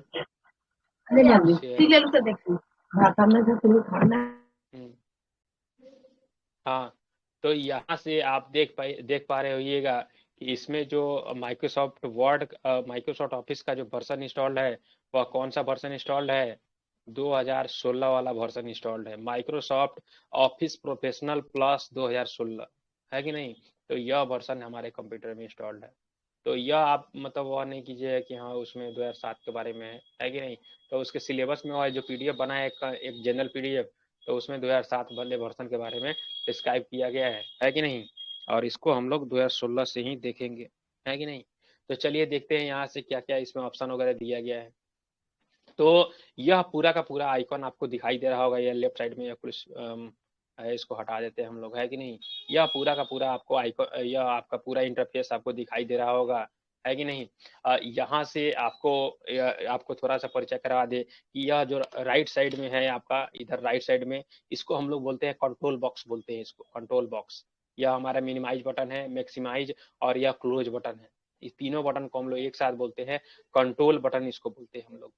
हम्म, हाँ, तो यहाँ से आप देख पा रहे होइएगा कि इसमें जो माइक्रोसॉफ्ट ऑफिस का जो वर्जन इंस्टॉल्ड है, वह कौन सा वर्जन इंस्टॉल्ड है, 2016 वाला वर्जन इंस्टॉल्ड है, माइक्रोसॉफ्ट ऑफिस प्रोफेशनल प्लस 2016, है कि नहीं। तो यह वर्जन हमारे कंप्यूटर में इंस्टॉल्ड है। तो यह आप मतलब वह नहीं कीजिए कि हाँ उसमें 2007 के बारे में है कि नहीं। तो उसके सिलेबस में और जो पीडीएफ बना है एक जनरल पीडीएफ, तो उसमें 2007 वाले वर्जन के बारे में डिस्क्राइब किया गया है कि नहीं। और इसको हम लोग 2016 से ही देखेंगे, है कि नहीं। तो चलिए देखते हैं यहाँ से क्या क्या इसमें ऑप्शन वगैरह दिया गया है। तो यह पूरा का पूरा आइकॉन आपको दिखाई दे रहा होगा, यह लेफ्ट साइड में या कुछ है, इसको हटा देते हैं हम लोग, है कि नहीं। यह पूरा का पूरा आपको आइकॉन, यह आपका पूरा इंटरफेस आपको दिखाई दे रहा होगा, है कि नहीं। यहाँ से आपको थोड़ा सा परिचय करवा दे कि यह जो राइट साइड में है आपका, इधर राइट साइड में, इसको हम लोग बोलते हैं कंट्रोल बॉक्स, बोलते हैं इसको कंट्रोल बॉक्स। यह हमारा मिनिमाइज बटन है, मैक्सिमाइज और यह क्लोज बटन है। इस तीनों बटन को हम लोग एक साथ बोलते हैं कंट्रोल बटन, इसको बोलते हैं हम लोग,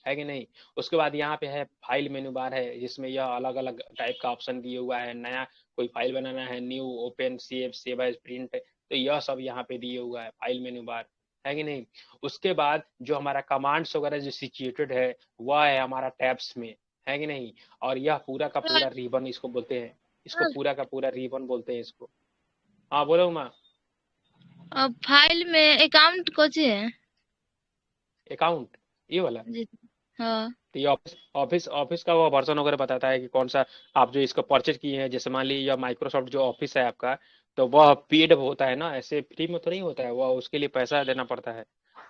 है कि नहीं। उसके बाद यहाँ पे है फाइल मेनू बार है, जिसमें यह अलग अलग टाइप का ऑप्शन दिए हुआ है। नया कोई फाइल बनाना है, new, open, save as, print, तो यह सब यहाँ पे दिए हुआ है फाइल मेनू बार, है कि नहीं। उसके बाद जो हमारा कमांड्स वगैरह जो सिचुएटेड है वह है हमारा टैब्स में, है कि नहीं। और यह पूरा का पूरा रिबन इसको बोलते हैं, इसको पूरा का पूरा रिबन बोलते हैं इसको। हाँ बोलो माँ। अब फाइल में अकाउंट कौन है? अकाउंट ये वाला, जी हाँ। तो ये ऑफिस का वो वर्जन वगैरह बताता है कि कौन सा आप जो इसको परचेज किए हैं। जैसे मान लीजिए माइक्रोसॉफ्ट जो ऑफिस है आपका, तो वह पेड होता है ना, ऐसे फ्री में तो नहीं होता है, वह उसके लिए पैसा देना पड़ता है।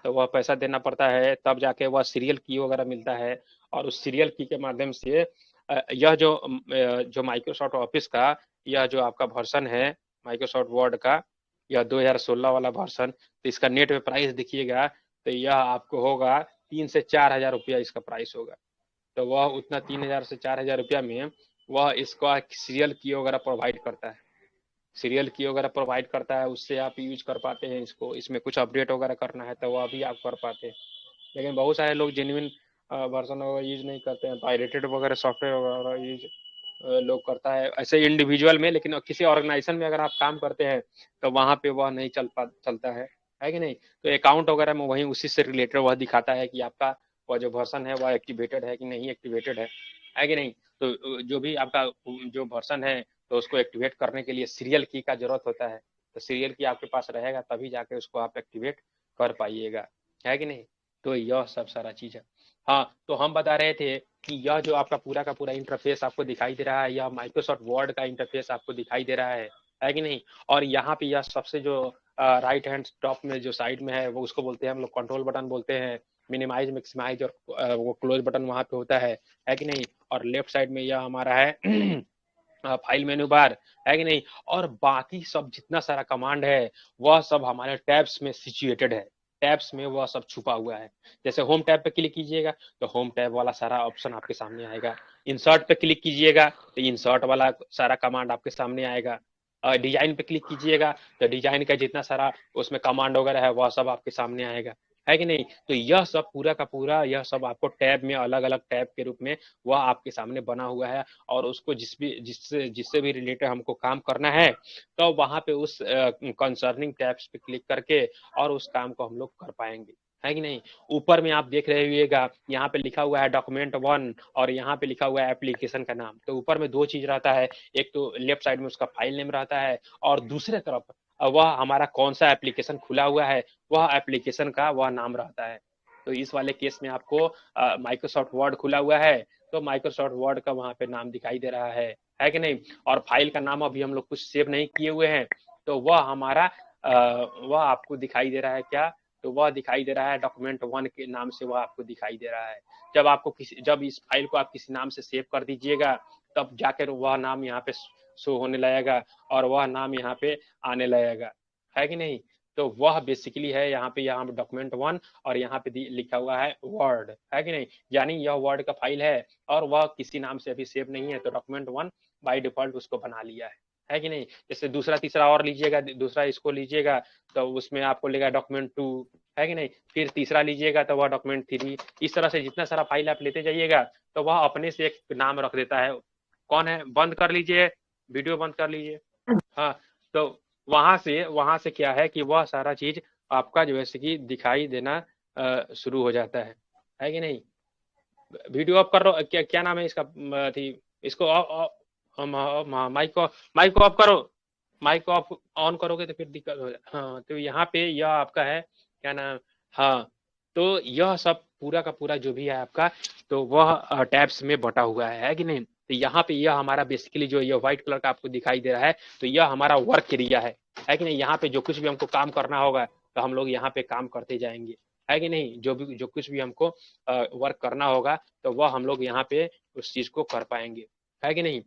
तो वह पैसा देना पड़ता है तब जाके वह सीरियल की वगैरह मिलता है। और उस सीरियल की के माध्यम से यह जो माइक्रोसॉफ्ट ऑफिस का यह जो आपका वर्जन है माइक्रोसॉफ्ट वर्ड का, यह 2016 वाला वर्सन, तो इसका नेट पे प्राइस देखिएगा तो यह आपको होगा 3 से 4 हजार रुपया इसका प्राइस होगा। तो वह उतना 3,000 से 4,000 रुपया में वह इसका सीरियल की वगैरह प्रोवाइड करता है, सीरियल की वगैरह प्रोवाइड करता है, उससे आप यूज कर पाते हैं इसको। इसमें कुछ अपडेट वगैरह करना है तो वह भी आप कर पाते हैं। लेकिन बहुत सारे लोग जेन्युइन वर्जन वगैरह यूज नहीं करते हैं, पायरेटेड वगैरह सॉफ्टवेयर वगैरह यूज लोग करता है ऐसे इंडिविजुअल में। लेकिन किसी ऑर्गेनाइजेशन में अगर आप काम करते हैं तो वहाँ पे वह नहीं चलता है कि नहीं। तो अकाउंट वगैरह में वहीं उसी से रिलेटेड वह दिखाता है कि आपका वह जो वर्सन है वह एक्टिवेटेड है कि नहीं एक्टिवेटेड है कि नहीं। तो जो भी आपका जो वर्सन है तो उसको एक्टिवेट करने के लिए सीरियल की का जरूरत होता है। तो सीरियल की आपके पास रहेगा तभी जाके उसको आप एक्टिवेट कर पाइएगा, है कि नहीं। तो यह सब सारा चीज है। हाँ, तो हम बता रहे थे कि यह जो आपका पूरा का पूरा इंटरफेस आपको दिखाई दे रहा है, यह माइक्रोसॉफ्ट वर्ड का इंटरफेस आपको दिखाई दे रहा है कि नहीं। और यहाँ पे यह सबसे जो राइट हैंड टॉप में जो साइड में है वो उसको बोलते हैं हम लोग कंट्रोल बटन बोलते हैं। मिनिमाइज मैक्सिमाइज और वो क्लोज बटन वहाँ पे होता है कि नहीं। और लेफ्ट साइड में यह हमारा है फाइल मेनू बार, है कि नहीं। और बाकी सब जितना सारा कमांड है वह सब हमारे टैब्स में सिचुएटेड है, टैब्स में वह सब छुपा हुआ है। जैसे होम टैब पे क्लिक कीजिएगा तो होम टैब वाला सारा ऑप्शन आपके सामने आएगा। इंसर्ट पे क्लिक कीजिएगा तो इंसर्ट वाला सारा कमांड आपके सामने आएगा। डिजाइन पे क्लिक कीजिएगा तो डिजाइन का जितना सारा उसमें कमांड वगैरह है वह सब आपके सामने आएगा, है कि नहीं। तो यह सब पूरा का पूरा यह सब आपको टैब में अलग अलग टैब के रूप में वह आपके सामने बना हुआ है। और उसको जिससे भी रिलेटेड हमको काम करना है तो वहां पे उस कंसर्निंग टैब्स पे क्लिक करके और उस काम को हम लोग कर पाएंगे, है कि नहीं। ऊपर में आप देख रहे होइएगा यहाँ पे लिखा हुआ है डॉक्यूमेंट 1 और यहाँ पे लिखा हुआ है एप्लीकेशन का नाम। तो ऊपर में दो चीज रहता है, एक तो लेफ्ट साइड में उसका फाइल नेम रहता है और दूसरे तरफ वह हमारा कौन सा एप्लीकेशन खुला हुआ है वह एप्लीकेशन का वह नाम रहता है। तो इस वाले केस में आपको माइक्रोसॉफ्ट वर्ड खुला हुआ है तो माइक्रोसॉफ्ट वर्ड का वहां पे नाम दिखाई दे रहा है कि नहीं। और फाइल का नाम अभी हम लोग कुछ सेव नहीं किए हुए हैं तो वह हमारा वह आपको दिखाई दे रहा है क्या, तो वह दिखाई दे रहा है डॉक्यूमेंट 1 के नाम से वह आपको दिखाई दे रहा है। जब इस फाइल को आप किसी नाम से सेव कर दीजिएगा तब जाकर वह नाम यहाँ पे शो होने लगेगा और वह नाम यहाँ पे आने लगेगा, है कि नहीं। तो वह बेसिकली है यहाँ पे डॉक्यूमेंट 1 और यहाँ पे लिखा हुआ है वर्ड, है कि नहीं। यानी यह वर्ड का फाइल है और वह किसी नाम से अभी सेव नहीं है तो डॉक्यूमेंट 1 बाय डिफॉल्ट उसको बना लिया है कि नहीं। जैसे दूसरा तीसरा और लीजिएगा, दूसरा इसको लीजिएगा तो उसमें आपको लेगा डॉक्यूमेंट 2, है कि नहीं। फिर तीसरा लीजिएगा तो वह डॉक्यूमेंट 3। इस तरह से जितना सारा फाइल आप लेते जाइएगा तो वह अपने से एक नाम रख देता है। कौन है, बंद कर लीजिए, वीडियो बंद कर लीजिए। हाँ, तो वहां से क्या है कि वह सारा चीज आपका जो है कि दिखाई देना शुरू हो जाता है कि नहीं। वीडियो ऑफ कर लो, क्या नाम है इसका थी, इसको माइक को ऑफ करो, माइक को ऑफ ऑन करोगे तो फिर दिक्कत हो जाए। हाँ, तो यहाँ पे यह आपका है क्या नाम। हाँ, तो यह सब पूरा का पूरा जो भी है आपका तो वह टैब्स में बटा हुआ है कि नहीं। तो यहाँ पे यह हमारा बेसिकली जो ये व्हाइट कलर का आपको दिखाई दे रहा है तो यह हमारा वर्क एरिया है कि नहीं। यहाँ पे जो कुछ भी हमको काम करना होगा तो हम लोग यहाँ पे काम करते जाएंगे, है कि नहीं। जो कुछ भी हमको वर्क करना होगा तो वह हम लोग यहाँ पे उस चीज को कर पाएंगे, है कि नहीं।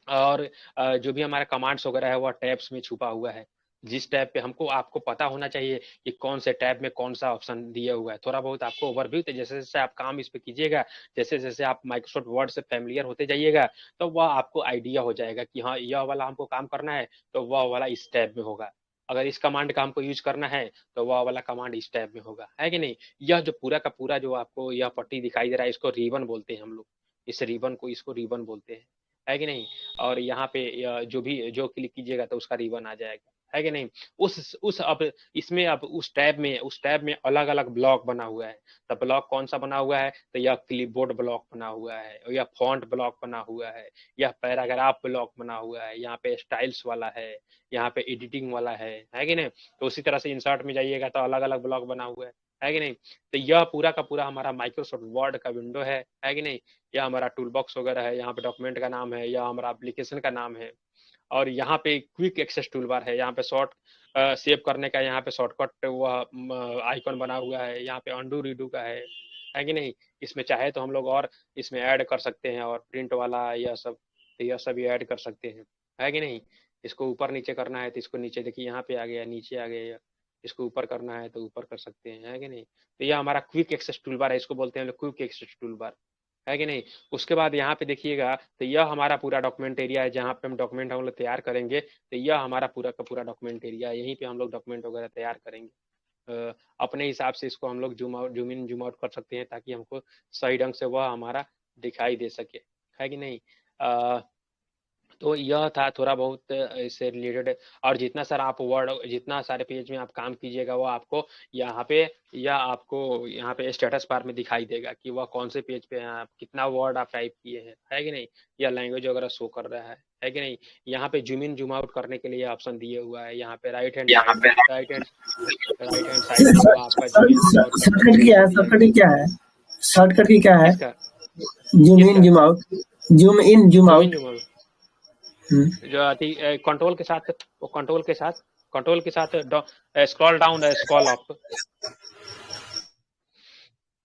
और जो भी हमारा कमांड्स वगैरह है वह टैब्स में छुपा हुआ है। जिस टैब पे हमको आपको पता होना चाहिए कि कौन से टैब में कौन सा ऑप्शन दिया हुआ है, थोड़ा बहुत आपको ओवरव्यू। तो जैसे जैसे आप काम इस पे कीजिएगा, जैसे जैसे आप माइक्रोसॉफ्ट वर्ड से फैमिलियर होते जाइएगा तो वह आपको आइडिया हो जाएगा कि हाँ यह वाला हमको काम करना है तो वह वाला इस टैब में होगा। अगर इस कमांड का हमको यूज करना है तो वह वाला कमांड इस टैब में होगा, है कि नहीं। यह जो पूरा का पूरा जो आपको यह पट्टी दिखाई दे रहा है इसको रिबन बोलते हैं हम लोग। इस रिबन को इसको रिबन बोलते हैं, है कि नहीं। और यहाँ पे जो क्लिक कीजिएगा तो उसका रिबन आ जाएगा, है कि नहीं। अब इसमें अब उस टैब में अलग अलग ब्लॉक बना हुआ है। तो ब्लॉक कौन सा बना हुआ है, तो यह क्लिपबोर्ड ब्लॉक बना हुआ है, यह फॉन्ट ब्लॉक बना हुआ है, यह पैराग्राफ ब्लॉक बना हुआ है, यहाँ पे स्टाइल्स वाला है, यहाँ पे एडिटिंग वाला है कि नहीं। तो उसी तरह से इंसर्ट में जाइएगा तो अलग अलग ब्लॉक बना हुआ है कि नहीं। तो यह पूरा का पूरा हमारा माइक्रोसॉफ्ट वर्ड का विंडो है कि नहीं। यह हमारा टूल बॉक्स वगैरह है, यहाँ पे डॉक्यूमेंट का नाम है, यह हमारा एप्लीकेशन का नाम है। और यहाँ पे क्विक एक्सेस टूल बार है, यहाँ पे सेव करने का यहाँ पे शॉर्टकट वह आइकन बना हुआ है, यहाँ पे अंडू रीडू का है कि नहीं। इसमें चाहे तो हम लोग और इसमें ऐड कर सकते हैं और प्रिंट वाला यह सब भी ऐड कर सकते हैं, है कि नहीं। इसको ऊपर नीचे करना है तो इसको नीचे, देखिए यहाँ पे आ गया, नीचे आ गया, इसको ऊपर करना है तो ऊपर कर सकते हैं, है कि नहीं। तो यह हमारा क्विक एक्सेस टूल बार है, इसको बोलते हैं क्विक एक्सेस टूल बार, है कि नहीं। उसके बाद यहाँ पे देखिएगा तो यह हमारा पूरा डॉक्यूमेंट एरिया है, जहाँ पे हम डॉक्यूमेंट हम लोग तैयार करेंगे। तो यह हमारा पूरा का पूरा डॉक्यूमेंट एरिया है, यहीं पे हम लोग डॉक्यूमेंट वगैरह तैयार करेंगे। अपने हिसाब से इसको हम लोग zoom out zoom in zoom out कर सकते हैं, ताकि हमको सही ढंग से वह हमारा दिखाई दे सके, है कि नहीं। तो यह था थोड़ा बहुत इससे रिलेटेड। और जितना सारा आप वर्ड, जितना सारे पेज में आप काम कीजिएगा वो आपको यहाँ पे, या आपको यहाँ पे स्टेटस बार में दिखाई देगा कि वह कौन से पेज पे हैं, आप कितना वर्ड आप टाइप किए हैं, है कि नहीं। या लैंग्वेज वगैरह शो कर रहा है कि नहीं। यहाँ पे जूम इन जूम आउट करने के लिए ऑप्शन दिए हुआ है, यहाँ पे राइट हैंड साइड में वह आपका जूम इन जूम आउट कर सकते शॉर्टकट क्या है? शॉर्टकट क्या है? शॉर्टकट की क्या है? किसका zoom in zoom out, zoom in zoom out. जो कंट्रोल के साथ, वो कंट्रोल के साथ scroll down scroll up,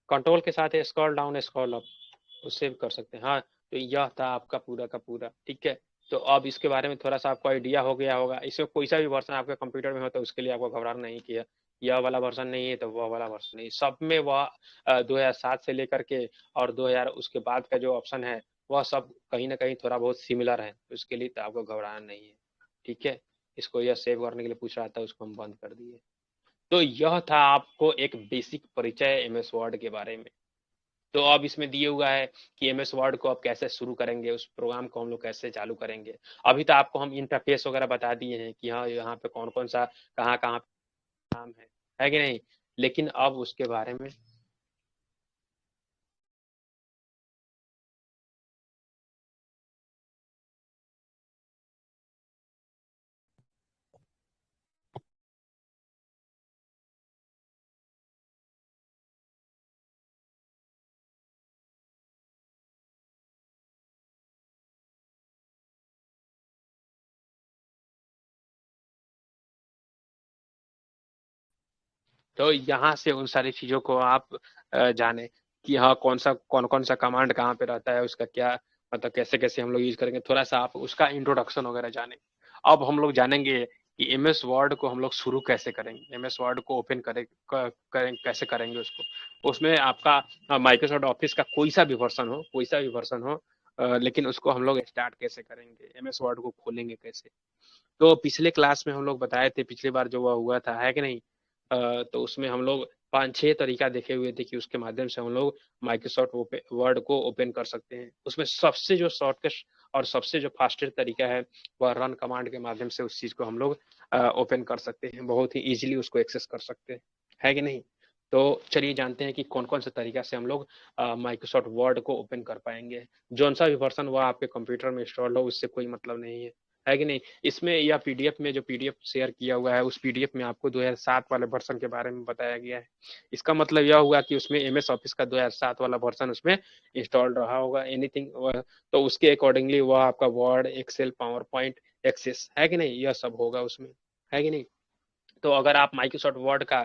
control के साथ स्क्रॉल डाउन स्क्रॉल अप, उससे भी कर सकते हैं। हाँ, तो यह था आपका पूरा का पूरा, ठीक है। तो अब इसके बारे में थोड़ा सा आपको आइडिया हो गया होगा। इसमें कोई सा भी वर्जन आपके कंप्यूटर में हो तो उसके लिए आपको घबराना नहीं किया, यह वाला वर्जन नहीं है तो वह वाला वर्जन नहीं, सब में वह 2007 से लेकर के और 2000 उसके बाद का जो ऑप्शन है वह सब कहीं ना कहीं थोड़ा बहुत सिमिलर है, उसके लिए तो आपको घबराना नहीं है, ठीक है। इसको यह सेव करने के लिए पूछ रहा था, उसको हम बंद कर दिए। तो यह था आपको एक बेसिक परिचय एमएस वर्ड के बारे में। तो अब इसमें दिए हुआ है कि एमएस वर्ड को आप कैसे शुरू करेंगे, उस प्रोग्राम को हम लोग कैसे चालू करेंगे। अभी तो आपको हम इंटरफेस वगैरह बता दिए हैं कि हाँ यहाँ पे कौन कौन सा कहाँ कहाँ काम है कि नहीं। लेकिन अब उसके बारे में तो यहाँ से उन सारी चीजों को आप जाने कि हाँ कौन कौन सा कमांड कहाँ पे रहता है, उसका क्या मतलब कैसे कैसे हम लोग यूज करेंगे, थोड़ा सा आप उसका इंट्रोडक्शन वगैरह जाने। अब हम लोग जानेंगे कि एमएस वर्ड को हम लोग शुरू कैसे करेंगे, एमएस वर्ड को ओपन कैसे करेंगे उसको। उसमें आपका माइक्रोसॉफ्ट ऑफिस का कोई सा भी वर्जन हो, लेकिन उसको हम लोग स्टार्ट कैसे करेंगे, एमएस वर्ड को खोलेंगे कैसे। तो पिछले क्लास में हम लोग बताए थे, पिछली बार जो हुआ था, है कि नहीं। तो उसमें हम लोग 5-6 तरीका देखे हुए थे कि उसके माध्यम से हम लोग माइक्रोसॉफ्ट वर्ड को ओपन कर सकते हैं। उसमें सबसे जो शॉर्टकट और सबसे जो फास्टेस्ट तरीका है वह रन कमांड के माध्यम से उस चीज को हम लोग ओपन कर सकते हैं, बहुत ही इजीली उसको एक्सेस कर सकते हैं, है कि नहीं। तो चलिए जानते हैं कि कौन कौन सा तरीका से हम लोग माइक्रोसॉफ्ट वर्ड को ओपन कर पाएंगे। जौन सा भी वर्जन वह आपके कंप्यूटर में इंस्टॉल्ड हो उससे कोई मतलब नहीं है कि नहीं। इसमें या पीडीएफ में जो पीडीएफ शेयर किया हुआ है उस पीडीएफ में आपको 2007 वाले वर्जन के बारे में बताया गया है। इसका मतलब यह हुआ कि उसमें एमएस ऑफिस का 2007 वाला वर्जन उसमें इंस्टॉल्ड रहा होगा, एनीथिंग। तो उसके अकॉर्डिंगली वह आपका Word, Excel, PowerPoint, Access, है कि नहीं, यह सब होगा उसमें, है कि नहीं। तो अगर आप माइक्रोसॉफ्ट वर्ड का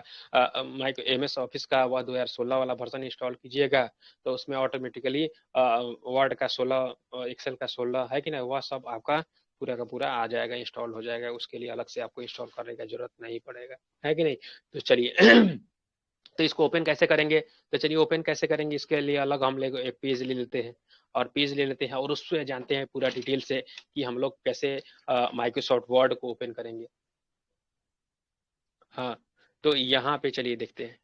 एमएस ऑफिस का वह 2016 वाला वर्जन इंस्टॉल कीजिएगा तो उसमें ऑटोमेटिकली वर्ड का 16, एक्सेल का 16, है कि नहीं, वह सब आपका पूरा का पूरा आ जाएगा, इंस्टॉल हो जाएगा। उसके लिए अलग से आपको इंस्टॉल करने का जरूरत नहीं पड़ेगा, है कि नहीं। तो चलिए तो इसको ओपन कैसे करेंगे, तो चलिए ओपन कैसे करेंगे इसके लिए अलग हम लोग एक पेज ले लेते हैं, और पेज ले लेते हैं और उससे जानते हैं पूरा डिटेल से कि हम लोग कैसे माइक्रोसॉफ्ट वर्ड को ओपन करेंगे। हाँ, तो यहाँ पे चलिए देखते हैं।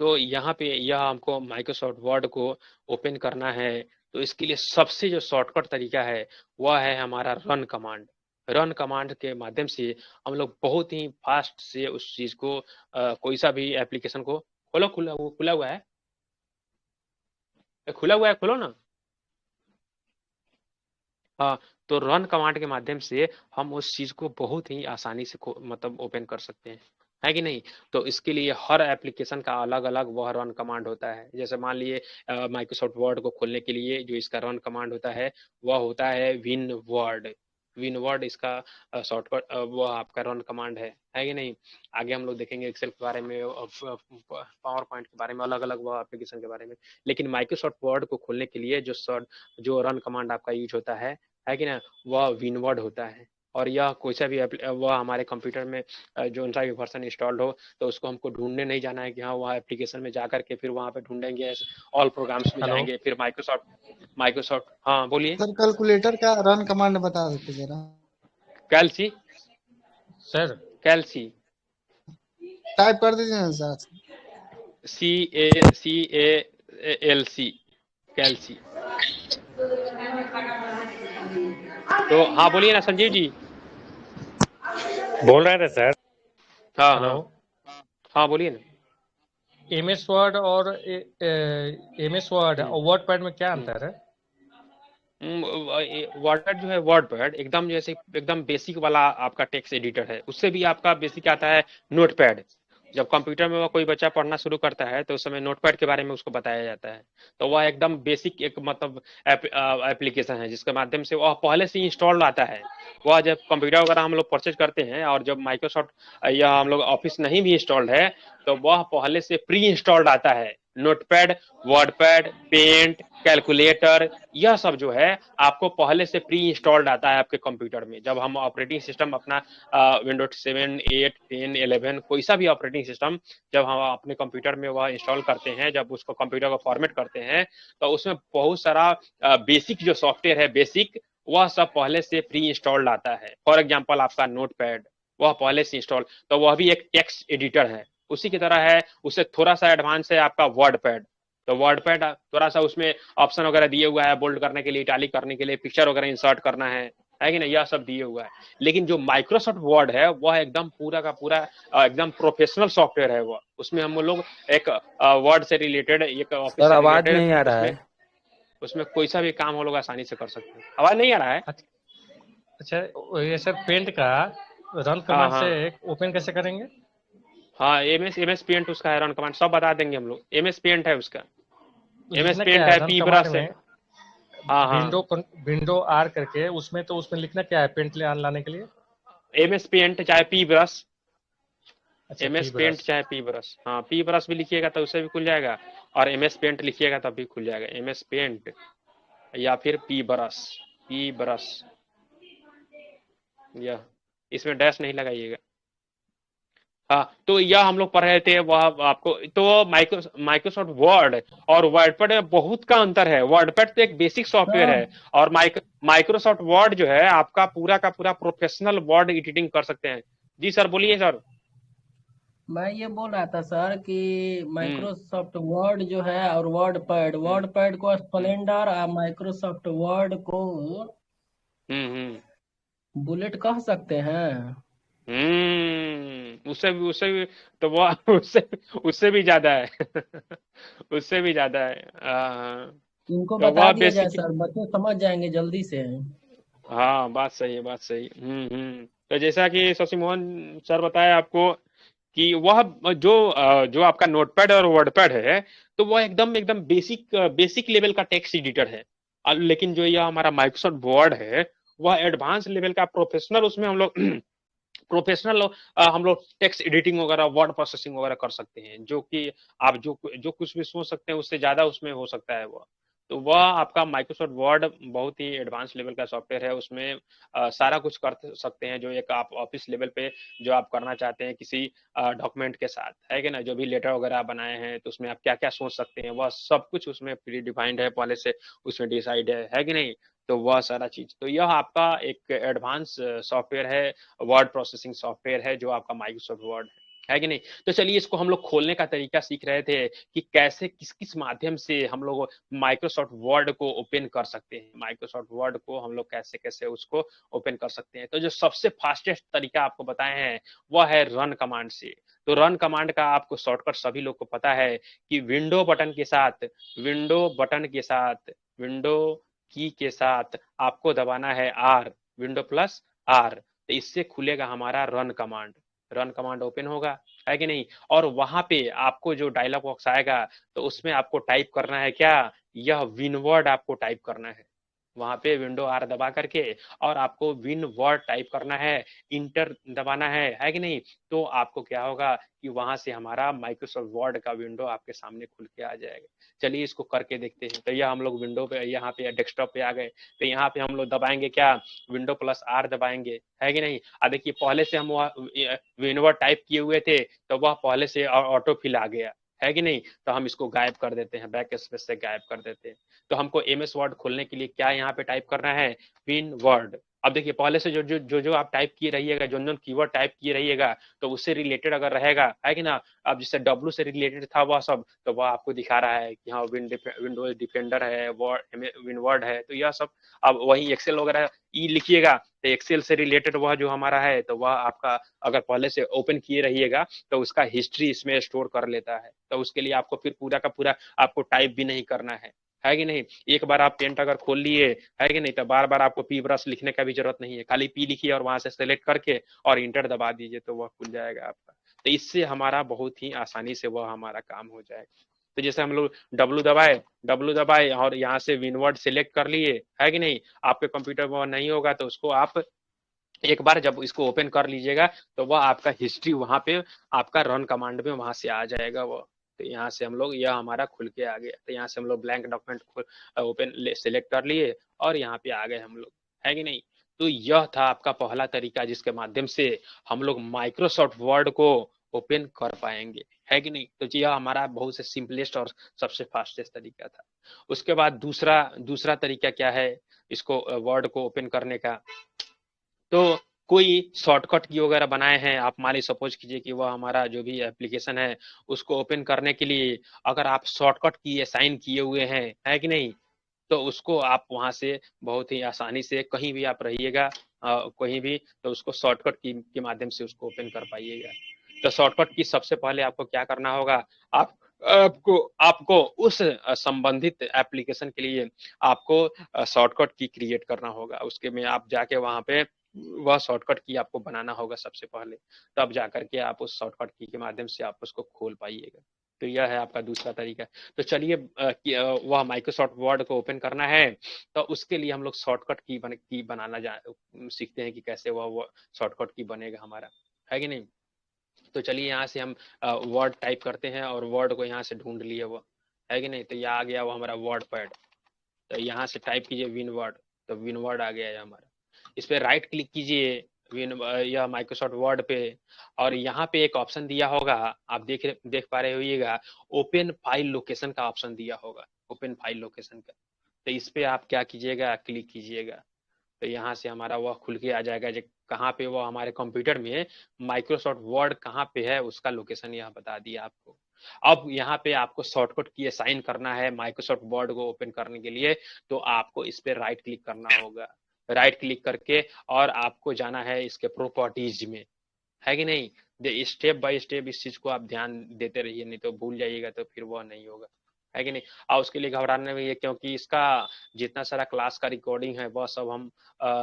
तो यहाँ पे यह हमको माइक्रोसॉफ्ट वर्ड को ओपन करना है, तो इसके लिए सबसे जो शॉर्टकट तरीका है वह है हमारा रन कमांड। रन कमांड के माध्यम से हम लोग बहुत ही फास्ट से उस चीज को कोई सा भी एप्लीकेशन को खोलो, खुला हुआ है, खोलो ना। हाँ, तो रन कमांड के माध्यम से हम उस चीज को बहुत ही आसानी से मतलब ओपन कर सकते हैं, है कि नहीं। तो इसके लिए हर एप्लीकेशन का अलग अलग वह रन कमांड होता है। जैसे मान लिए माइक्रोसॉफ्ट वर्ड को खोलने के लिए जो इसका रन कमांड होता है वह होता है विन वर्ड इसका शॉर्टकट वह आपका रन कमांड है कि नहीं। आगे हम लोग देखेंगे एक्सेल के बारे में, पावर पॉइंट के बारे में, अलग अलग वह एप्लीकेशन के बारे में। लेकिन माइक्रोसॉफ्ट वर्ड को खोलने के लिए जो रन कमांड आपका यूज होता है कि ना, वह विनवर्ड होता है। और यह कोई सा भी वह हमारे कंप्यूटर में जो सा भी वर्जन इंस्टॉल्ड हो तो उसको हमको ढूंढने नहीं जाना है कि हाँ वह एप्लीकेशन में जा करके फिर वहाँ पे ढूंढेंगे, ऑल प्रोग्राम्स में हेलो जाएंगे, फिर माइक्रोसॉफ्ट हाँ बोलिए। सर कैलकुलेटर का रन कमांड बता देते जरा। कैल्सी सर। कैल्सी टाइप कर दीजिए ना सर। CALC कैल्सी। तो हाँ बोलिए ना संजीव जी। बोल रहे थे सर। हाँ हेलो। हाँ हाँ बोलिए ना। एमएस वर्ड और एमएस वर्ड और वर्ड पैड में क्या अंतर है? वर्डपैड जो है, वर्डपैड एकदम जैसे एकदम बेसिक वाला आपका टेक्स्ट एडिटर है, उससे भी आपका बेसिक आता है नोटपैड। जब कंप्यूटर में वह कोई बच्चा पढ़ना शुरू करता है तो उस समय नोटपैड के बारे में उसको बताया जाता है। तो वह एकदम बेसिक एक मतलब एप्लीकेशन है जिसके माध्यम से वह पहले से इंस्टॉल्ड आता है। वह जब कंप्यूटर वगैरह हम लोग परचेज करते हैं और जब माइक्रोसॉफ्ट या हम लोग ऑफिस नहीं भी इंस्टॉल्ड है तो वह पहले से प्री इंस्टॉल्ड आता है। नोटपैड, वर्डपैड, पेंट, कैलकुलेटर, यह सब जो है आपको पहले से प्री इंस्टॉल्ड आता है आपके कंप्यूटर में। जब हम ऑपरेटिंग सिस्टम अपना विंडोज 7, 8, 10, 11 कोई सा भी ऑपरेटिंग सिस्टम जब हम अपने कंप्यूटर में वह इंस्टॉल करते हैं, जब उसको कंप्यूटर को फॉर्मेट करते हैं तो उसमें बहुत सारा बेसिक जो सॉफ्टवेयर है बेसिक, वह सब पहले से प्री इंस्टॉल्ड आता है। फॉर एग्जाम्पल आपका नोटपैड वह पहले से इंस्टॉल, तो वह भी एक टेक्स्ट एडिटर है उसी की तरह है। उससे थोड़ा सा एडवांस है आपका वर्डपैड। तो वर्डपैड थोड़ा सा उसमें ऑप्शन वगैरह दिए हुआ है, बोल्ड करने के लिए, इटैलिक करने के लिए, पिक्चर वगैरह इंसर्ट करना है कि नहीं, यह सब दिए हुआ है। लेकिन जो माइक्रोसॉफ्ट वर्ड है वह एकदम पूरा का पूरा एकदम प्रोफेशनल सॉफ्टवेयर है। वह उसमें हम लोग एक वर्ड से रिलेटेड, एक ऑफिस सर से आवाज रिलेटेड नहीं आ रहा है। उसमें कोई सा भी काम हम लोग आसानी से कर सकते हैं। आवाज नहीं आ रहा है? अच्छा, ये सर पेंट का रन हाँ कमांड हाँ से ओपन कैसे करेंगे? हाँ, एमएस पेंट उसका है, रन कमांड सब बता देंगे हम लोग। एमएस पेंट है उसका, एमएस लिखना क्या पेंट है है, रन पी कमांड ब्रश है। में? हाँ हाँ, विंडो आर करके उसमें, तो उसमें लिखना क्या है पेंट ले लाने के लिए? एमएस पेंट चाहे पी ब्रश, अच्छा, एमएस पी पेंट ब्रश। चाहे पी ब्रश, हाँ पी ब्रश भी लिखिएगा तो उससे भी खुल जाएगा, और एमएस पेंट लिखिएगा तब भी खुल जाएगा। एमएस पेंट या फिर पी ब्रश, पी ब्रश, यह इसमें डैश नहीं लगाइएगा। हाँ, तो यह हम लोग पढ़ रहे थे वह आपको। तो माइक्रोसॉफ्ट वर्ड और वर्डपैड में बहुत का अंतर है। वर्डपैड तो एक बेसिक सॉफ्टवेयर है, और माइक्रोसॉफ्ट वर्ड जो है आपका पूरा का पूरा प्रोफेशनल वर्ड एडिटिंग कर सकते हैं। जी सर बोलिए सर। मैं ये बोल रहा था सर कि माइक्रोसॉफ्ट वर्ड जो है और वर्ड पैड को स्प्लेंडर और माइक्रोसॉफ्ट वर्ड को बुलेट कह सकते हैं। उससे भी तो वो उससे भी ज्यादा है उससे भी ज्यादा है। इनको तो बता वह दिया जाए बेसिक, सर, बच्चे समझ जाएंगे जल्दी से। हाँ बात सही है, बात सही। तो जैसा कि शशि मोहन सर बताया आपको कि वह जो आपका नोटपैड और वर्डपैड है तो वह एकदम एकदम बेसिक लेवल का टेक्स्ट एडिटर है। लेकिन जो यह हमारा माइक्रोसॉफ्ट वर्ड है वह एडवांस लेवल का प्रोफेशनल, उसमें हम लोग प्रोफेशनल हम लोग टेक्स्ट एडिटिंग वगैरह, वर्ड प्रोसेसिंग वगैरह कर सकते हैं, जो कि आप जो जो कुछ भी सोच सकते हैं उससे ज्यादा उसमें हो सकता है वह। तो वह आपका माइक्रोसॉफ्ट वर्ड बहुत ही एडवांस लेवल का सॉफ्टवेयर है। उसमें सारा कुछ कर सकते हैं जो एक आप ऑफिस लेवल पे जो आप करना चाहते हैं किसी डॉक्यूमेंट के साथ, है कि ना, जो भी लेटर वगैरह आप बनाए हैं तो उसमें आप क्या क्या सोच सकते हैं वह सब कुछ उसमें प्री डिफाइंड है, पहले से उसमें डिसाइड है कि नहीं। तो वह सारा चीज, तो यह आपका एक एडवांस सॉफ्टवेयर है, वर्ड प्रोसेसिंग सॉफ्टवेयर है जो आपका माइक्रोसॉफ्ट वर्ड है कि नहीं। तो चलिए इसको हम लोग खोलने का तरीका सीख रहे थे कि कैसे किस किस माध्यम से हम लोग माइक्रोसॉफ्ट वर्ड को ओपन कर सकते हैं, माइक्रोसॉफ्ट वर्ड को हम लोग कैसे कैसे उसको ओपन कर सकते हैं। तो जो सबसे फास्टेस्ट तरीका आपको बताए हैं वह है रन कमांड से। तो रन कमांड का आपको शॉर्टकट सभी लोग को पता है कि विंडो बटन के साथ, विंडो की के साथ आपको दबाना है आर, विंडो प्लस आर। तो इससे खुलेगा हमारा run command, run command open होगा, है कि नहीं। और वहां पे आपको जो डायलॉग बॉक्स आएगा तो उसमें आपको टाइप करना है क्या, यह विनवर्ड आपको टाइप करना है। वहां पे विंडो आर दबा करके और आपको विन वर्ड टाइप करना है, इंटर दबाना है कि नहीं। तो आपको क्या होगा कि वहां से हमारा माइक्रोसॉफ्ट वर्ड का विंडो आपके सामने खुल के आ जाएगा। चलिए इसको करके देखते हैं। तो यह हम लोग विंडो पे, यहाँ पे डेस्कटॉप पे आ गए। तो यहाँ पे हम लोग दबाएंगे क्या, विंडो प्लस आर दबाएंगे, है कि नहीं। देखिए पहले से हम वह विनवर्ड टाइप किए हुए थे, तो वह पहले से ऑटो फिल आ गया, है कि नहीं। तो हम इसको गायब कर देते हैं, बैक स्पेस से गायब कर देते हैं। तो हमको एमएस वर्ड खोलने के लिए क्या यहाँ पे टाइप करना है, विन वर्ड। अब देखिए पहले से जो आप टाइप किए रहिएगा, जो कीवर्ड टाइप किए रहिएगा, तो उससे रिलेटेड अगर रहेगा, है कि ना। अब जैसे डब्ल्यू से रिलेटेड था वह सब, तो वह आपको दिखा रहा है कि हाँ विंडोज डिफेंडर है, विन वर्ड है, तो यह सब। अब वही एक्सेल वगैरह ई लिखिएगा, तो एक्सेल से रिलेटेड वह जो हमारा है, तो वह आपका अगर पहले से ओपन किए रहिएगा, तो उसका हिस्ट्री इसमें स्टोर कर लेता है। तो उसके लिए आपको फिर पूरा का पूरा आपको टाइप भी नहीं करना है कि नहीं। एक बार आप पेंट अगर खोल लिए, है कि नहीं, तो बार बार आपको पी ब्रश लिखने का भी जरूरत नहीं है, खाली पी लिखिए और वहां से सेलेक्ट करके और इंटर दबा दीजिए, तो वह खुल जाएगा आपका। तो इससे हमारा बहुत ही आसानी से वह हमारा काम हो जाएगा। तो जैसे हम लोग डब्लू दबाए और यहाँ से विनवर्ड सिलेक्ट कर लिए, है कि नहीं। आपके कंप्यूटर में नहीं होगा तो उसको आप एक बार जब इसको ओपन कर लीजिएगा, तो वह आपका हिस्ट्री वहां पे आपका रन कमांड में वहां से आ जाएगा वो। तो यहाँ से हम लोग, यह हमारा खुल के आ गया। तो यहाँ से हम लोग ब्लैंक डॉक्यूमेंट ओपन सिलेक्ट कर लिए और यहाँ पे आ गए हम लोग, है कि नहीं। तो यह था आपका पहला तरीका जिसके माध्यम से हम लोग माइक्रोसॉफ्ट वर्ड को ओपन कर पाएंगे, है कि नहीं। तो यह हमारा बहुत से सिंपलेस्ट और सबसे फास्टेस्ट तरीका था। उसके बाद दूसरा दूसरा तरीका क्या है इसको वर्ड को ओपन करने का। तो कोई शॉर्टकट की वगैरह बनाए हैं आप, मान ली सपोज कीजिए कि वह हमारा जो भी एप्लीकेशन है उसको ओपन करने के लिए अगर आप शॉर्टकट की असाइन किए हुए हैं, है कि नहीं, तो उसको आप वहां से बहुत ही आसानी से कहीं भी आप रहिएगा, कहीं भी, तो उसको शॉर्टकट की के माध्यम से उसको ओपन कर पाइएगा। तो शॉर्टकट की सबसे पहले आपको क्या करना होगा, आप आपको आपको उस संबंधित एप्लीकेशन के लिए आपको शॉर्टकट की क्रिएट करना होगा। उसके में आप जाके वहां पे वह शॉर्टकट की आपको बनाना होगा सबसे पहले, तब जाकर के आप उस शॉर्टकट की के माध्यम से आप उसको खोल पाइएगा। तो यह है आपका दूसरा तरीका। तो चलिए वह माइक्रोसॉफ्ट वर्ड को ओपन करना है, तो उसके लिए हम लोग शॉर्टकट की बनाना सीखते हैं कि कैसे वह शॉर्टकट की बनेगा हमारा, है कि नहीं। तो चलिए यहाँ से हम वर्ड टाइप करते हैं और वर्ड को यहाँ से ढूंढ लिए वो, है कि नहीं। तो यह आ गया वो हमारा वर्ड पैड। तो यहाँ से टाइप कीजिए विन वर्ड, तो विन वर्ड आ गया है हमारा। इस पर राइट क्लिक कीजिए विन यह माइक्रोसॉफ्ट वर्ड पे, और यहाँ पे एक ऑप्शन दिया होगा, आप देख पा रहे होइएगा, ओपन फाइल लोकेशन का ऑप्शन दिया होगा, ओपन फाइल लोकेशन का। तो इस पे आप क्या कीजिएगा, क्लिक कीजिएगा। तो यहाँ से हमारा वह खुल के आ जाएगा जो कहाँ पे वो हमारे कंप्यूटर में माइक्रोसॉफ्ट वर्ड कहाँ पे है उसका लोकेशन यहाँ बता दिया आपको। अब यहाँ पे आपको शॉर्टकट की असाइन करना है माइक्रोसॉफ्ट वर्ड को ओपन करने के लिए, तो आपको इस पे राइट क्लिक करना होगा। राइट क्लिक करके और आपको जाना है इसके प्रॉपर्टीज में, है कि नहीं। स्टेप बाय स्टेप इस चीज को आप ध्यान देते रहिए, नहीं तो भूल जाइएगा तो फिर वह नहीं होगा, है कि नहीं। और उसके लिए घबराने में ये, क्योंकि इसका जितना सारा क्लास का रिकॉर्डिंग है वह सब हम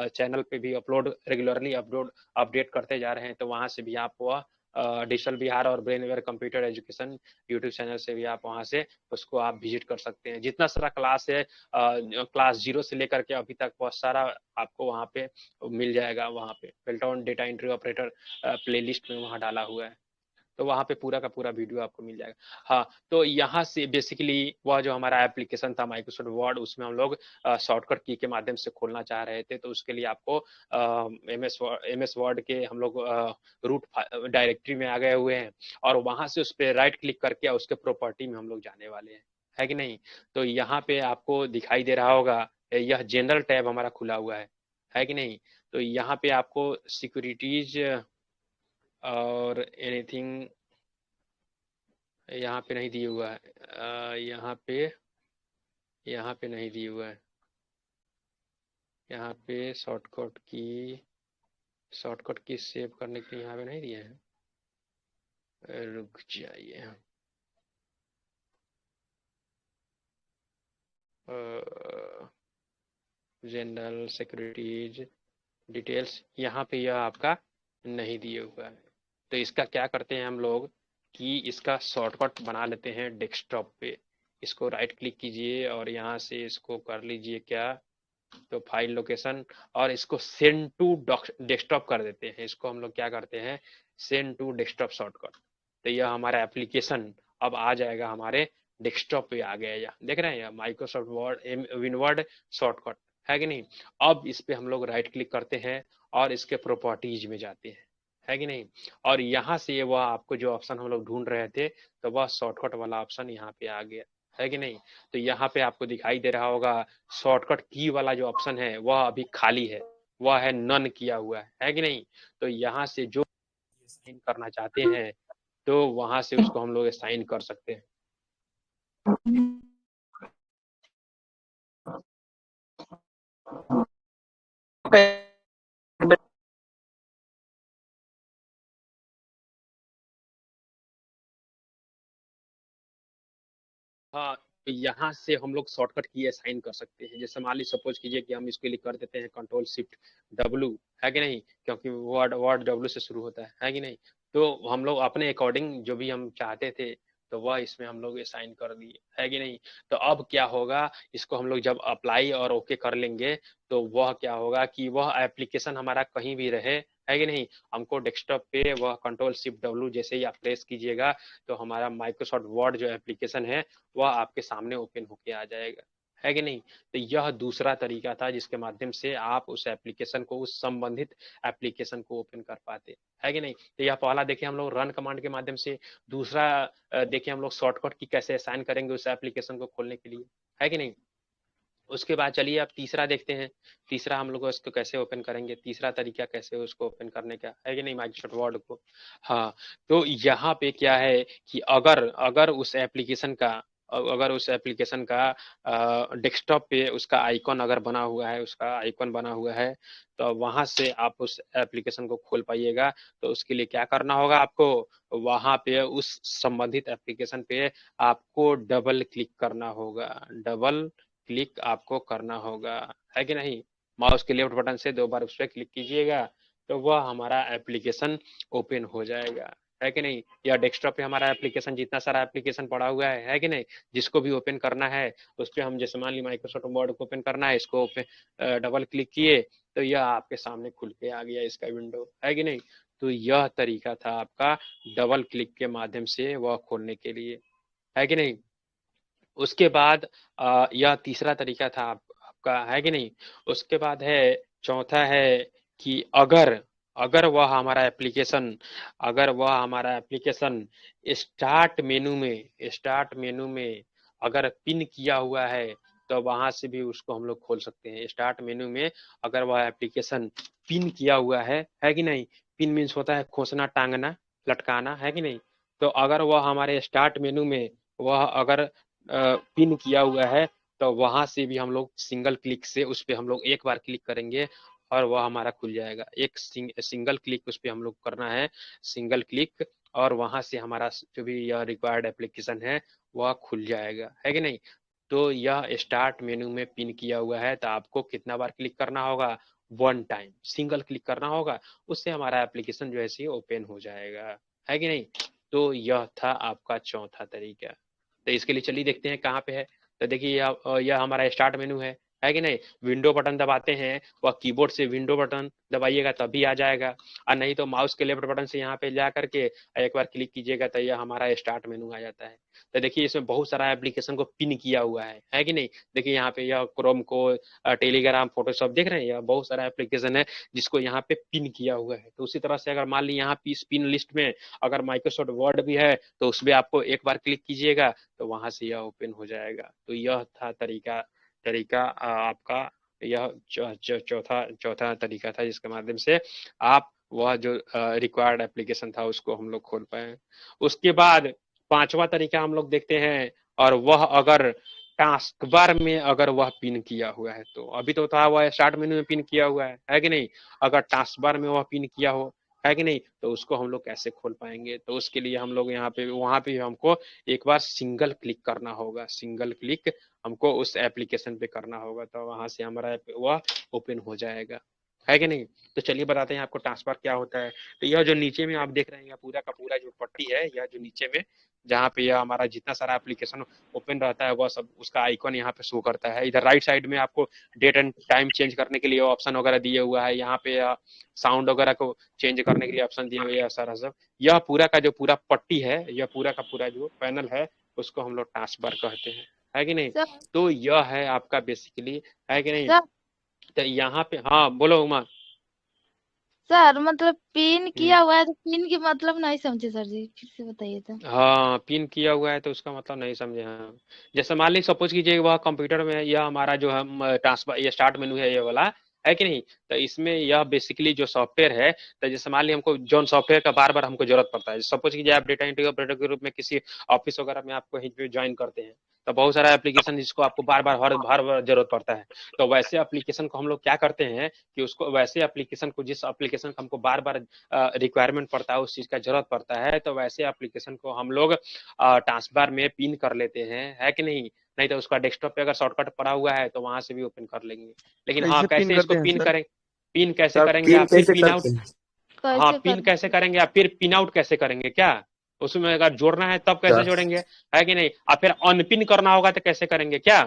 चैनल पे भी रेगुलरली अपडेट करते जा रहे हैं। तो वहां से भी आप वह डिजिटल बिहार और brainware computer education YouTube channel से भी आप वहां से उसको आप विजिट कर सकते हैं। जितना सारा क्लास है क्लास 0 से लेकर के अभी तक बहुत सारा आपको वहां पे मिल जाएगा। वहां पे Beltron data entry operator playlist में वहां डाला हुआ है, तो वहां पे पूरा का पूरा वीडियो आपको मिल जाएगा। हाँ, तो यहाँ से बेसिकली वह जो हमारा एप्लीकेशन था माइक्रोसॉफ्ट वर्ड, उसमें हम लोग शॉर्टकट की के माध्यम से खोलना चाह रहे थे। तो उसके लिए आपको एमएस वर्ड के हम लोग रूट डायरेक्टरी में आ गए हुए हैं, और वहां से उस पर राइट क्लिक करके उसके प्रॉपर्टी में हम लोग जाने वाले हैं, है कि नहीं। तो यहाँ पे आपको दिखाई दे रहा होगा, यह जनरल टैब हमारा खुला हुआ है कि नहीं। तो यहाँ पे आपको सिक्योरिटीज और एनीथिंग यहाँ पे नहीं दिया हुआ है, यहाँ पे नहीं दिया हुआ है। यहाँ पे शॉर्टकट की सेव करने के लिए यहाँ पे नहीं दिया है। रुक जाइए, जनरल सिक्योरिटीज डिटेल्स, यहाँ पे यह आपका नहीं दिया हुआ है। तो इसका क्या करते हैं हम लोग कि इसका शॉर्टकट बना लेते हैं डेस्कटॉप पे। इसको राइट क्लिक कीजिए और यहाँ से इसको कर लीजिए क्या, तो फाइल लोकेशन, और इसको सेंड टू डेस्कटॉप कर देते हैं। इसको हम लोग क्या करते हैं, सेंड टू डेस्कटॉप शॉर्टकट। तो यह हमारा एप्लीकेशन अब आ जाएगा हमारे डेस्कटॉप पे आ गया। यह देख रहे हैं, यह माइक्रोसॉफ्ट वर्ड विनवर्ड शॉर्टकट है कि नहीं। अब इस पे हम लोग राइट क्लिक करते हैं और इसके प्रॉपर्टीज में जाते हैं, है कि नहीं। और यहाँ से वह आपको जो ऑप्शन हम लोग ढूंढ रहे थे, तो वह शॉर्टकट वाला ऑप्शन यहाँ पे आ गया, है कि नहीं। तो यहाँ पे आपको दिखाई दे रहा होगा शॉर्टकट की वाला जो ऑप्शन है वह अभी खाली है, वह है नन किया हुआ है कि नहीं। तो यहाँ से जो साइन करना चाहते हैं तो वहां से उसको हम लोग साइन कर सकते हैं। हाँ, तो यहाँ से हम लोग शॉर्टकट की असाइन कर सकते हैं। जैसे मान ली सपोज कीजिए कि हम इसके लिए कर देते हैं कंट्रोल शिफ्ट W, है कि नहीं, क्योंकि वर्ड वर्ड W से शुरू होता है कि नहीं। तो हम लोग अपने अकॉर्डिंग जो भी हम चाहते थे तो वह इसमें हम लोग असाइन कर दिए, है कि नहीं। तो अब क्या होगा, इसको हम लोग जब अप्लाई और ओके कर लेंगे तो वह क्या होगा कि वह एप्लीकेशन हमारा कहीं भी रहे, है कि नहीं। हमको डेस्कटॉप पे वह कंट्रोल शिफ्ट W जैसे ही आप प्रेस कीजिएगा तो हमारा माइक्रोसॉफ्ट वर्ड जो एप्लीकेशन है वह आपके सामने ओपन होके आ जाएगा, है कि नहीं। तो यह दूसरा तरीका था जिसके माध्यम से आप उस एप्लीकेशन को, उस संबंधित एप्लीकेशन को ओपन कर पाते, है कि नहीं। तो यह पहला देखिए हम लोग रन कमांड के माध्यम से, दूसरा देखिए हम लोग शॉर्टकट की कैसे असाइन करेंगे उस एप्लीकेशन को खोलने के लिए, है कि नहीं। उसके बाद चलिए अब तीसरा देखते हैं, तीसरा हम लोग उसको कैसे ओपन करेंगे, तीसरा तरीका कैसे उसको ओपन करने का, है कि नहीं, माइक्रोसॉफ्ट वर्ड को। हाँ, तो यहाँ पे क्या है कि अगर अगर उस एप्लीकेशन का डेस्कटॉप पे उसका आइकॉन अगर बना हुआ है, उसका आइकॉन बना हुआ है, तो वहां से आप उस एप्लीकेशन को खोल पाइएगा। तो उसके लिए क्या करना होगा आपको, वहां पे उस संबंधित एप्लीकेशन पे आपको डबल क्लिक करना होगा, डबल क्लिक आपको करना होगा, है कि नहीं। माउस के लेफ्ट बटन से 2 बार उस पर क्लिक कीजिएगा तो वह हमारा एप्लीकेशन ओपन हो जाएगा, है कि नहीं। या डेस्कटॉप पे हमारा एप्लीकेशन, जितना सारा एप्लीकेशन पड़ा हुआ है कि नहीं, जिसको भी ओपन करना है उस पर हम, जैसे मान ली माइक्रोसॉफ्ट वर्ड को ओपन करना है, इसको डबल क्लिक किए तो यह आपके सामने खुल के आ गया इसका विंडो, है कि नहीं। तो यह तरीका था आपका डबल क्लिक के माध्यम से वह खोलने के लिए, है कि नहीं। उसके बाद यह तीसरा तरीका था आपका, है कि नहीं। उसके बाद है चौथा है कि अगर अगर वह हमारा एप्लीकेशन स्टार्ट मेनू में अगर पिन किया हुआ है तो वहां से भी उसको हम लोग खोल सकते हैं। स्टार्ट मेनू में अगर वह एप्लीकेशन पिन किया हुआ है कि नहीं। पिन मीन्स होता है खोसना, टांगना, लटकाना, है कि नहीं। तो अगर वह हमारे स्टार्ट मेनू में वह अगर पिन किया हुआ है तो वहां से भी हम लोग सिंगल क्लिक से उस पर हम लोग एक बार क्लिक करेंगे और वह हमारा खुल जाएगा। एक सिंगल क्लिक उस पर हम लोग करना है, सिंगल क्लिक, और वहां से हमारा जो भी यह रिक्वायर्ड एप्लीकेशन है वह खुल जाएगा, है कि नहीं। तो यह स्टार्ट मेनू में पिन किया हुआ है तो आपको कितना बार क्लिक करना होगा, 1 टाइम सिंगल क्लिक करना होगा, उससे हमारा एप्लीकेशन जो है ओपन हो जाएगा, है कि नहीं। तो यह था आपका चौथा तरीका। तो इसके लिए चलिए देखते हैं कहाँ पे है। तो देखिए यह हमारा स्टार्ट मेनू है कि नहीं। विंडो बटन दबाते हैं, वह कीबोर्ड से विंडो बटन दबाइएगा तभी आ जाएगा, और नहीं तो माउस के लेफ्ट बटन से यहाँ पे जा करके एक बार क्लिक कीजिएगा तो यह हमारा स्टार्ट मेनू आ जाता है। तो देखिए इसमें बहुत सारा एप्लीकेशन को पिन किया हुआ है कि नहीं। देखिए यहाँ पे यह क्रोम को, टेलीग्राम, फोटोशॉप, देख रहे हैं, यह बहुत सारा एप्लीकेशन है जिसको यहाँ पे पिन किया हुआ है। तो उसी तरह से अगर मान ली यहाँ पे इस पिन लिस्ट में अगर माइक्रोसॉफ्ट वर्ड भी है तो उसमें आपको एक बार क्लिक कीजिएगा तो वहां से यह ओपन हो जाएगा। तो यह था तरीका तरीका आपका, यह चौथा चौथा तरीका था जिसके माध्यम से आप वह जो रिक्वायर्ड एप्लीकेशन था उसको हम लोग खोल पाए। उसके बाद पांचवा तरीका हम लोग देखते हैं, और वह अगर टास्क बार में अगर वह पिन किया हुआ है तो, अभी तो था वह स्टार्ट मेनू में पिन किया हुआ है कि नहीं। अगर टास्क बार में वह पिन किया हो, है कि नहीं, तो उसको हम लोग कैसे खोल पाएंगे। तो उसके लिए हम लोग यहाँ पे, वहां पे हमको एक बार सिंगल क्लिक करना होगा, सिंगल क्लिक हमको उस एप्लीकेशन पे करना होगा तो वहां से हमारा वह ओपन हो जाएगा, है कि नहीं। तो चलिए बताते हैं आपको टास्क बार क्या होता है। तो यह जो नीचे में आप देख रहे हैं पूरा का पूरा जो पट्टी है, यह जो नीचे में जहाँ पे यह हमारा जितना सारा एप्लीकेशन ओपन रहता है वह सब उसका आइकन यहाँ पे शो करता है। इधर राइट साइड में आपको डेट एंड टाइम चेंज करने के लिए ऑप्शन वगैरह दिए हुआ है, यहाँ पे साउंड वगैरह को चेंज करने के लिए ऑप्शन दिए हुए हैं सारा सब। यह पूरा का जो पूरा पट्टी है, यह पूरा का पूरा जो पैनल है उसको हम लोग टास्क बार कहते हैं, है कि नहीं। सर तो यह है आपका बेसिकली, है कि नहीं। सर तो यहाँ पे हाँ बोलो उमा। सर मतलब पिन किया हुआ है तो पिन की मतलब नहीं समझे सर जी, फिर से बताइए तो। हाँ पिन किया हुआ है तो उसका मतलब नहीं समझे। हाँ जैसे मान ली सपोज कीजिए वह कंप्यूटर में यह हमारा जो है ट्रांसफर ये स्टार्ट मेनू है ये वाला, है कि नहीं। तो इसमें यह बेसिकली जो सॉफ्टवेयर है, तो जैसे मान ली हमको जॉन सॉफ्टवेयर का बार बार हमको जरूरत पड़ता है, सपोज कीजिए आप डेटा एंट्री ऑपरेटर के रूप में किसी ऑफिस वगैरह में आपको ज्वाइन करते हैं, तो बहुत सारा एप्लीकेशन जिसको आपको बार बार हर बार जरूरत पड़ता है। तो वैसे एप्लीकेशन को हम लोग क्या करते हैं कि उसको वैसे एप्लीकेशन को, जिस एप्लीकेशन का हमको बार बार रिक्वायरमेंट पड़ता है, उस चीज का जरूरत पड़ता है, तो वैसे एप्लीकेशन को हम लोग टास्क बार में पिन कर लेते हैं, है कि नहीं। नहीं तो उसका डेस्कटॉप पे अगर शॉर्टकट पड़ा हुआ है तो वहां से भी ओपन कर लेंगे। लेकिन हाँ कैसे पिन कैसे इसको करते हैं पिन सर? करें, पिन कैसे सर करेंगे पिन आप, फिर कैसे पिन आउट, करते हैं? हाँ कैसे पिन कर कैसे करेंगे आप, फिर पिन आउट कैसे करेंगे क्या, उसमें अगर जोड़ना है तब कैसे सर जोड़ेंगे, है कि नहीं। और फिर अनपिन करना होगा तो कैसे करेंगे क्या।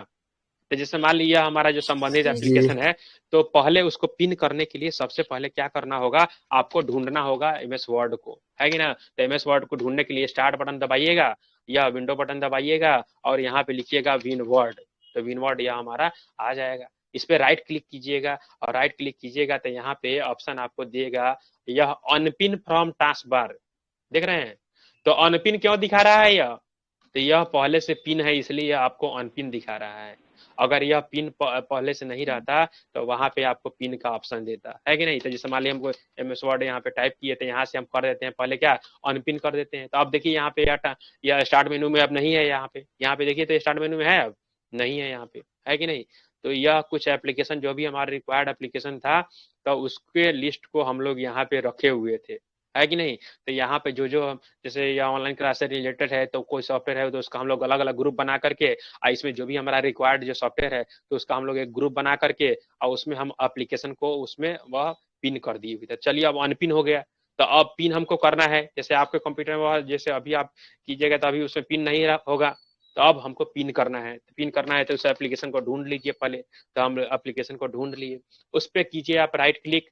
तो जैसे मान लीजिए हमारा जो संबंधित जी एप्लीकेशन है, तो पहले उसको पिन करने के लिए सबसे पहले क्या करना होगा, आपको ढूंढना होगा एमएस वर्ड को, है कि ना। तो एमएस वर्ड को ढूंढने के लिए स्टार्ट बटन दबाइएगा या विंडो बटन दबाइएगा और यहाँ पे लिखिएगा विन वर्ड। तो विन वर्ड यह हमारा आ जाएगा। इस पे राइट क्लिक कीजिएगा और राइट क्लिक कीजिएगा तो यहाँ पे ऑप्शन आपको देगा यह अनपिन फ्रॉम टास्क बार, देख रहे हैं। तो अनपिन क्यों दिखा रहा है यह, तो यह पहले से पिन है इसलिए यह आपको अनपिन दिखा रहा है। अगर यह पिन पहले से नहीं रहता तो वहां पे आपको पिन का ऑप्शन देता, है कि नहीं। तो जैसे मान लीजिए हमको एमएस वर्ड यहाँ पे टाइप किए थे, यहाँ से हम कर देते हैं पहले क्या, अनपिन कर देते हैं। तो अब देखिए यहाँ पे यह स्टार्ट मेनू में अब नहीं है, यहाँ पे देखिए तो स्टार्ट मेनू में है, अब नहीं है यहाँ पे, है कि नहीं। तो यह कुछ एप्लीकेशन जो भी हमारा रिक्वायर्ड एप्लीकेशन था, तो उसके लिस्ट को हम लोग यहाँ पे रखे हुए थे, है कि नहीं। तो यहाँ पे जो जो जैसे यह ऑनलाइन क्लास से रिलेटेड है तो कोई सॉफ्टवेयर है तो उसका हम लोग अलग अलग ग्रुप बना करके, इसमें जो भी हमारा रिक्वायर्ड जो सॉफ्टवेयर है तो उसका हम लोग एक ग्रुप बना करके और उसमें हम एप्लीकेशन को उसमें वह पिन कर दिए हुए थे। चलिए अब अनपिन हो गया, तो अब पिन हमको करना है। जैसे आपके कंप्यूटर में जैसे अभी आप कीजिएगा तो अभी उसमें पिन नहीं होगा, तो अब हमको पिन करना है। तो पिन करना है तो उस एप्लीकेशन को ढूंढ लीजिए पहले। तो हम एप्लीकेशन को ढूंढ लिए, उस पर कीजिए आप राइट क्लिक।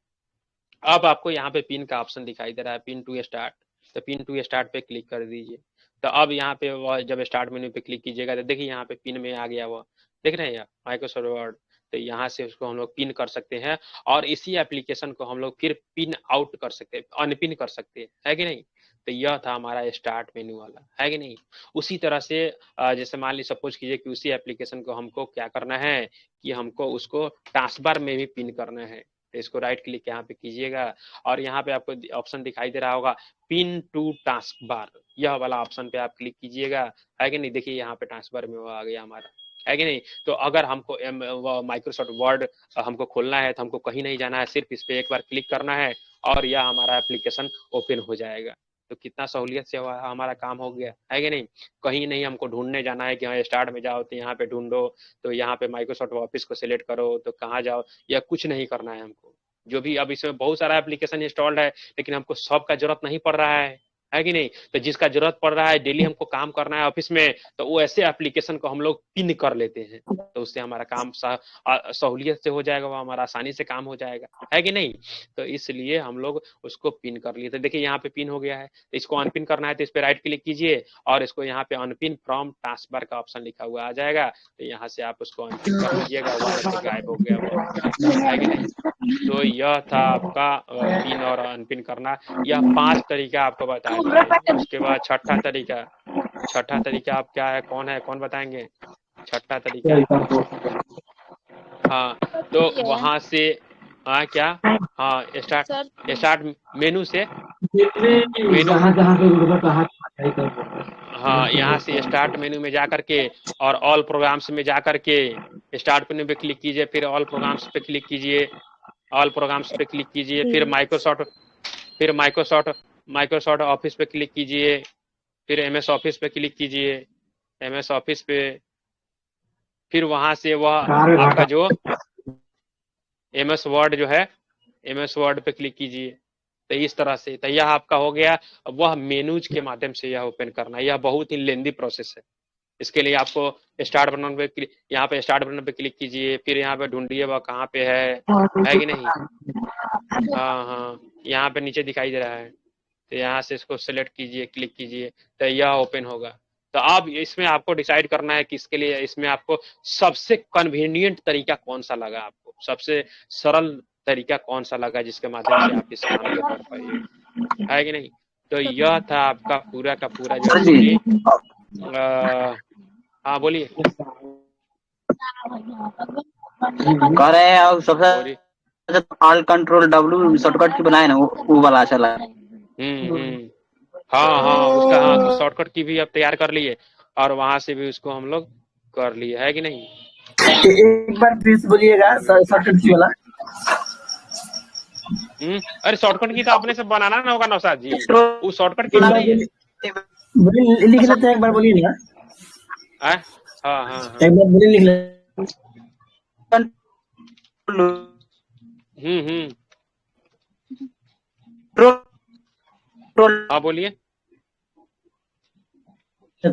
अब आपको यहाँ पे पिन का ऑप्शन दिखाई दे रहा है, पिन टू स्टार्ट। तो पिन टू स्टार्ट पे क्लिक कर दीजिए। तो अब यहाँ पे वह जब स्टार्ट मेन्यू पे क्लिक कीजिएगा तो देखिए यहाँ पे पिन में आ गया, वो देख रहे हैं यहाँ माइक्रोसॉफ्ट वर्ड। तो यहाँ से उसको हम लोग पिन कर सकते हैं और इसी एप्लीकेशन को हम लोग फिर पिन आउट कर सकते हैं, अनपिन कर सकते हैं, है कि नहीं। तो यह था हमारा स्टार्ट मेन्यू वाला, है कि नहीं। उसी तरह से जैसे मान ली सपोज कीजिए कि उसी एप्लीकेशन को हमको क्या करना है कि हमको उसको टास्क बार में भी पिन करना है। तो इसको राइट क्लिक यहाँ पे कीजिएगा और यहाँ पे आपको ऑप्शन दिखाई दे रहा होगा पिन टू टास्क बार, यह वाला ऑप्शन पे आप क्लिक कीजिएगा, है कि नहीं। देखिए यहाँ पे टास्क बार में वो आ गया हमारा, है कि नहीं। तो अगर हमको माइक्रोसॉफ्ट वर्ड हमको खोलना है तो हमको कहीं नहीं जाना है, सिर्फ इस पे एक बार क्लिक करना है और यह हमारा एप्लीकेशन ओपन हो जाएगा। तो कितना सहूलियत से हमारा काम हो गया, है कि नहीं। कहीं नहीं हमको ढूंढने जाना है कि हाँ स्टार्ट में जाओ तो यहाँ पे ढूंढो, तो यहाँ पे माइक्रोसॉफ्ट ऑफिस को सिलेक्ट करो तो कहाँ जाओ, या कुछ नहीं करना है हमको। जो भी अब इसमें बहुत सारा एप्लीकेशन इंस्टॉल्ड है लेकिन हमको सब का जरूरत नहीं पड़ रहा है कि नहीं। तो जिसका जरूरत पड़ रहा है, डेली हमको काम करना है ऑफिस में, तो वो ऐसे एप्लीकेशन को हम लोग पिन कर लेते हैं, तो उससे हमारा काम सहूलियत से हो जाएगा, वो हमारा आसानी से काम हो जाएगा, है कि नहीं। तो इसलिए हम लोग उसको पिन कर लिए। तो देखिए यहाँ पे पिन हो गया है, तो इसको अनपिन करना है तो इस पे राइट क्लिक कीजिए और इसको यहाँ पे अनपिन फ्रॉम टास्क बार का ऑप्शन लिखा हुआ आ जाएगा। तो यहाँ से आप उसको अनपिन कर लीजिएगा, वहां से गायब हो गया वो, है कि नहीं। तो यह था आपका पिन और अनपिन करना। यह 5 तरीका आपको बता दिए। उसके बाद छठा तरीका आप क्या है, कौन बताएंगे छठा तरीका। हाँ तो वहां से क्या, हाँ स्टार्ट मेनू से मेनू, हाँ यहाँ से स्टार्ट मेनू में जा करके और ऑल प्रोग्राम्स में जा करके स्टार्ट मेनू पे क्लिक कीजिए, फिर ऑल प्रोग्राम्स पे क्लिक कीजिए, ऑल प्रोग्राम्स पे क्लिक कीजिए, फिर माइक्रोसॉफ्ट ऑफिस पे क्लिक कीजिए, फिर एमएस ऑफिस पे क्लिक कीजिए, एमएस ऑफिस पे फिर वहां से वह आपका जो एमएस वर्ड जो है एमएस वर्ड पे क्लिक कीजिए, तो इस तरह से तो यह आपका हो गया। वह मेनूज के माध्यम से यह ओपन करना, यह बहुत ही लेंदी प्रोसेस है। इसके लिए आपको स्टार्ट बटन पे यहाँ पे स्टार्ट बटन पे क्लिक कीजिए, फिर यहाँ पे ढूंढिए वह कहाँ पे है कि नहीं। हाँ हाँ, यहाँ पे नीचे दिखाई दे रहा है, तो यहाँ से इसको सेलेक्ट कीजिए, क्लिक कीजिए, तो यह ओपन होगा। तो अब इसमें आपको डिसाइड करना है कि इसके लिए इसमें आपको सबसे कन्वीनियंट तरीका कौन सा लगा, आपको सबसे सरल तरीका कौन सा लगा जिसके माध्यम से आप इस काम को कर पाइए, है कि नहीं। तो यह था आपका पूरा का पूरा जो सर है जी कि हाँ बोलिए कह रहे हैं, और सबसे बोलिए। ऑल कंट्रोल डब्ल्यू शॉर्टकट की बनाए ना, वो वाला चला है। हाँ हाँ, उसका हाँ शॉर्टकट की भी आप तैयार कर लिए और वहां से भी उसको हम लोग कर लिए, है कि नहीं। एक बार प्लीज बोलिएगा शॉर्टकट की वाला। अरे शॉर्टकट की तो अपने से बनाना ना होगा नौशाद जी, वो शॉर्टकट की तो नहीं है। बोलिए, लिख लेते हैं, एक बार बोलिए ना। हाँ हाँ हाँ, एक बार बोलिए, लिख लेते। हाँ बोलिए। कह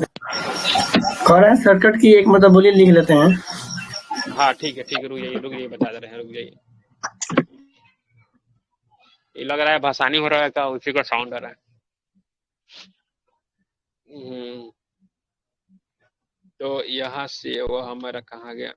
रहे हैं शॉर्टकट की एक मतलब बोलिए, लिख लेते हैं। हाँ ठीक है रुक जाइए बता दे रहे हैं, रुक जाइए। ये लग रहा है भसानी हो रहा है क्या, उसी का साउंड आ रहा है। तो यहाँ से वो हमारा कहाँ गया।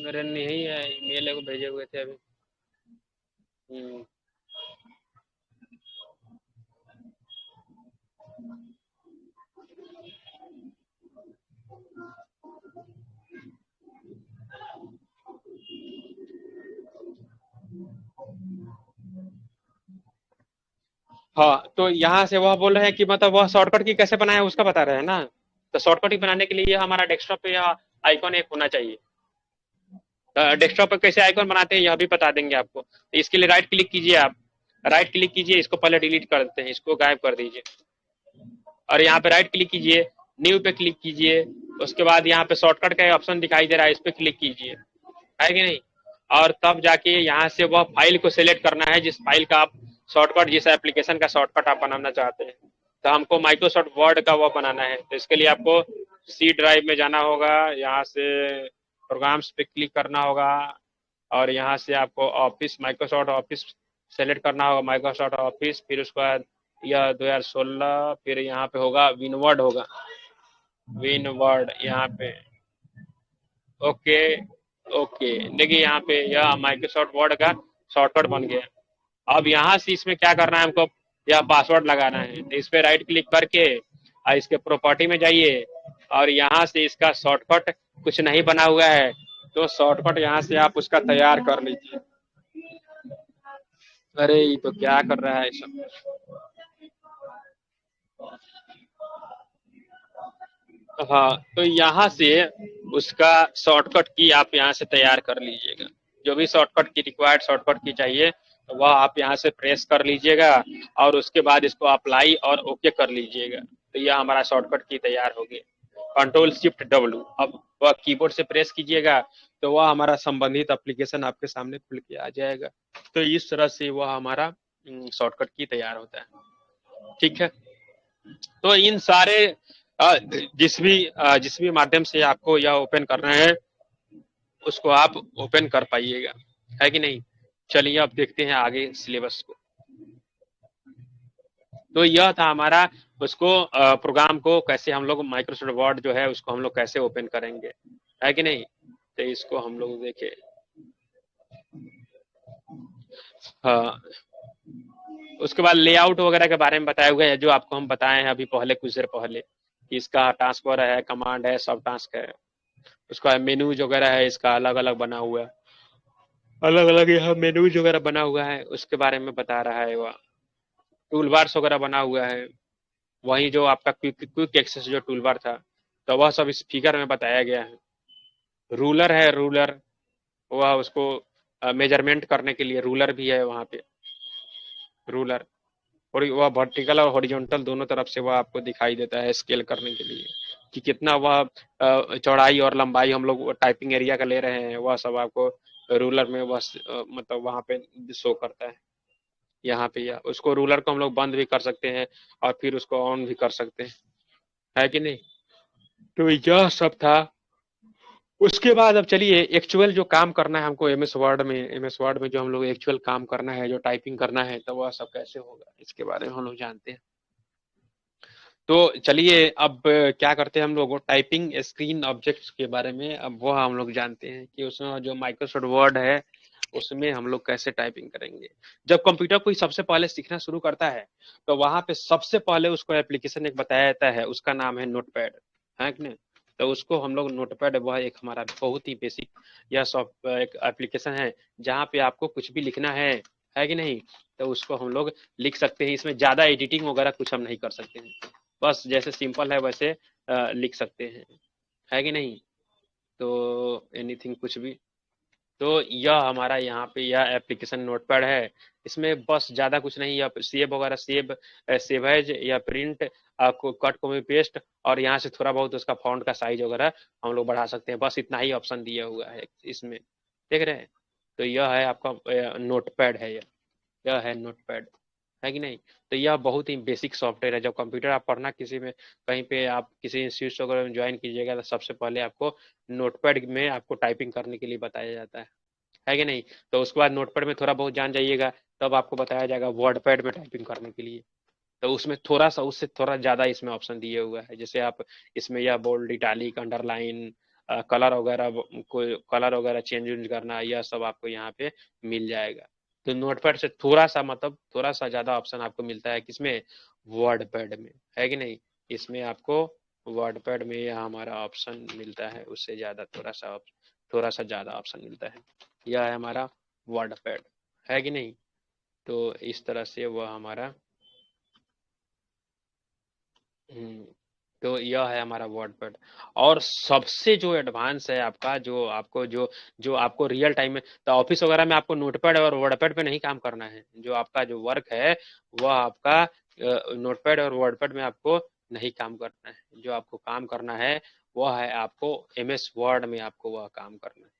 मेरे नहीं है, ईमेल को भेजे हुए थे अभी। हाँ, तो यहाँ से वह बोल रहे हैं कि मतलब वह शॉर्टकट की कैसे बनाए उसका बता रहे हैं ना। तो शॉर्टकट की बनाने के लिए हमारा डेस्कटॉप पे यह आइकॉन एक होना चाहिए। डेस्कटॉप पे कैसे आइकॉन बनाते हैं यह भी बता देंगे आपको। तो इसके लिए राइट क्लिक कीजिए, आप राइट क्लिक कीजिए, इसको पहले डिलीट कर देते हैं, इसको गायब कर दीजिए और यहाँ पे राइट क्लिक कीजिए, न्यू पे क्लिक कीजिए, उसके बाद यहाँ पे शॉर्टकट का ऑप्शन दिखाई दे रहा है, इस पे क्लिक कीजिए, है कि नहीं। और तब जाके यहाँ से वह फाइल को सिलेक्ट करना है जिस फाइल का आप शॉर्टकट, जिस एप्लीकेशन का शॉर्टकट आप बनाना चाहते हैं। तो हमको माइक्रोसॉफ्ट वर्ड का वो बनाना है, तो इसके लिए आपको सी ड्राइव में जाना होगा, यहाँ से प्रोग्राम्स पे क्लिक करना होगा और यहाँ से आपको ऑफिस, माइक्रोसॉफ्ट ऑफिस सेलेक्ट करना होगा, माइक्रोसॉफ्ट ऑफिस, फिर उसके बाद यह 2016, फिर यहाँ पे होगा विनवर्ड, होगा विनवर्ड यहाँ पे। ओके ओके, देखिए यहाँ पे यह माइक्रोसॉफ्ट वर्ड का शॉर्टकट बन गया। अब यहाँ से इसमें क्या करना है, हमको यह पासवर्ड लगाना है। तो इस पे राइट क्लिक करके और इसके प्रॉपर्टी में जाइए और यहाँ से इसका शॉर्टकट कुछ नहीं बना हुआ है तो शॉर्टकट यहाँ से आप उसका तैयार कर लीजिए। अरे ये तो क्या कर रहा है सब। हाँ, तो यहाँ से उसका शॉर्टकट की आप यहाँ से तैयार कर लीजिएगा। जो भी शॉर्टकट की रिक्वायर्ड शॉर्टकट की चाहिए तो वह आप यहाँ से प्रेस कर लीजिएगा और उसके बाद इसको अप्लाई और ओके कर लीजिएगा। तो यह हमारा शॉर्टकट की तैयार हो गया, कंट्रोल शिफ्ट डब्ल्यू। अब वह कीबोर्ड से प्रेस कीजिएगा तो वह हमारा संबंधित एप्लीकेशन आपके सामने खुल के आ जाएगा। तो इस तरह से वह हमारा शॉर्टकट की तैयार होता है। ठीक है, तो इन सारे जिस भी माध्यम से आपको यह ओपन करना है उसको आप ओपन कर पाइएगा, है कि नहीं। चलिए अब देखते हैं आगे सिलेबस को। तो यह था हमारा उसको प्रोग्राम को कैसे हम लोग माइक्रोसॉफ्ट वर्ड जो है उसको हम लोग कैसे ओपन करेंगे, है कि नहीं। तो इसको हम लोग देखें। हाँ, उसके बाद लेआउट वगैरह के बारे में बताया हुआ है जो आपको हम बताए हैं अभी पहले, कुछ देर पहले, कि इसका टास्क बार है, कमांड है, सब टास्क है, उसका मेनू वगैरह है, इसका अलग अलग बना हुआ है। अलग अलग यहाँ मेन्यूज वगैरह बना हुआ है, उसके बारे में बता रहा है। वह टूल बार्स वगैरह बना हुआ है, वही जो आपका क्विक क्विक एक्सेस जो टूल बार था, तो वह सब इस फिगर में बताया गया है। रूलर है, रूलर वह उसको मेजरमेंट करने के लिए रूलर भी है वहाँ पे, रूलर। और वह वर्टिकल और हॉरिजॉन्टल दोनों तरफ से वह आपको दिखाई देता है स्केल करने के लिए कि कितना वह चौड़ाई और लंबाई हम लोग टाइपिंग एरिया का ले रहे हैं, वह सब आपको रूलर में वह मतलब वहाँ पे शो करता है यहाँ पे। या उसको रूलर को हम लोग बंद भी कर सकते हैं और फिर उसको ऑन भी कर सकते हैं, है कि नहीं। तो यह सब था। उसके बाद अब चलिए एक्चुअल जो काम करना है हमको एमएस वर्ड में जो हम लोग एक्चुअल काम करना है, जो टाइपिंग करना है, तो वह सब कैसे होगा इसके बारे में हम लोग जानते हैं। तो चलिए अब क्या करते हैं हम लोग, टाइपिंग स्क्रीन ऑब्जेक्ट्स के बारे में अब वह हम लोग जानते हैं कि उसमें जो माइक्रोसॉफ्ट वर्ड है उसमें हम लोग कैसे टाइपिंग करेंगे। जब कंप्यूटर कोई सबसे पहले सीखना शुरू करता है तो वहां पे सबसे पहले उसको एप्लीकेशन एक बताया जाता है, उसका नाम है नोटपैड, है कि नहीं। तो उसको हम लोग नोटपैड, वह एक हमारा बहुत ही बेसिक यह सॉफ्ट एक एप्लीकेशन है जहाँ पे आपको कुछ भी लिखना है कि नहीं, तो उसको हम लोग लिख सकते हैं। इसमें ज्यादा एडिटिंग वगैरह कुछ हम नहीं कर सकते हैं, बस जैसे सिंपल है वैसे लिख सकते हैं, है कि नहीं। तो एनीथिंग कुछ भी, तो यह हमारा यहाँ पे यह एप्लीकेशन नोटपैड है। इसमें बस ज्यादा कुछ नहीं, या सेव वगैरह सेव एज या प्रिंट, आपको कट कॉपी पेस्ट, और यहाँ से थोड़ा बहुत उसका फॉन्ट का साइज वगैरह हम लोग बढ़ा सकते हैं, बस इतना ही ऑप्शन दिया हुआ है इसमें, देख रहे हैं। तो यह है आपका नोटपैड है, यह है नोटपैड, है कि नहीं। तो यह बहुत ही बेसिक सॉफ्टवेयर है। जब कंप्यूटर आप पढ़ना किसी में कहीं पे आप किसी इंस्टीट्यूट वगैरह में ज्वाइन कीजिएगा तो सबसे पहले आपको नोटपैड में आपको टाइपिंग करने के लिए बताया जाता है कि नहीं। तो उसके बाद नोटपैड में थोड़ा बहुत जान जाइएगा तब आपको बताया जाएगा वर्डपैड में टाइपिंग करने के लिए। तो उसमें थोड़ा सा उससे थोड़ा ज्यादा इसमें ऑप्शन दिए हुआ है, जैसे आप इसमें यह बोल्ड, इटालिक, अंडरलाइन, कलर वगैरह, कोई कलर वगैरह चेंज करना, यह सब आपको यहाँ पे मिल जाएगा। तो नोटपैड से थोड़ा सा मतलब थोड़ा सा ज्यादा ऑप्शन आपको मिलता है किसमें, वर्डपैड में, है कि नहीं। इसमें आपको वर्डपैड में यह हमारा ऑप्शन मिलता है, उससे ज्यादा थोड़ा सा ज्यादा ऑप्शन मिलता है। यह है हमारा वर्डपैड, है कि नहीं। तो इस तरह से वह हमारा तो यह है हमारा वर्डपैड। और सबसे जो एडवांस है आपका, जो आपको जो आपको रियल टाइम में, तो ऑफिस वगैरह में आपको नोटपैड और वर्डपैड पे नहीं काम करना है। जो आपका जो वर्क है वह आपका नोटपैड और वर्डपैड में आपको नहीं काम करना है। जो आपको काम करना है वह है आपको एमएस वर्ड में आपको वह काम करना है।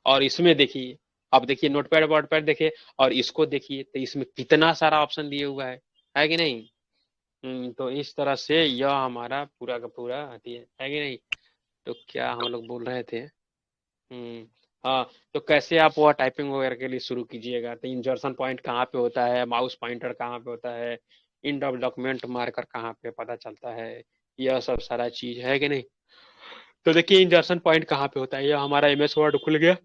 और इसमें देखिए, अब देखिए नोटपैड वर्डपैड देखिए और इसको देखिए, तो इसमें कितना सारा ऑप्शन दिया हुआ है कि नहीं। तो इस तरह से यह हमारा पूरा का पूरा आती है कि नहीं। तो क्या हम लोग बोल रहे थे, हाँ। तो कैसे आप वह टाइपिंग वगैरह के लिए शुरू कीजिएगा, तो इंजर्शन पॉइंट कहाँ पे होता है, माउस पॉइंटर कहाँ पे होता है, इंड ऑफ डॉक्यूमेंट मार्कर कहाँ पे पता चलता है, यह सब सारा चीज है कि नहीं। तो देखिए इंजर्शन पॉइंट कहाँ पे होता है, यह हमारा एमएस वर्ड खुल गया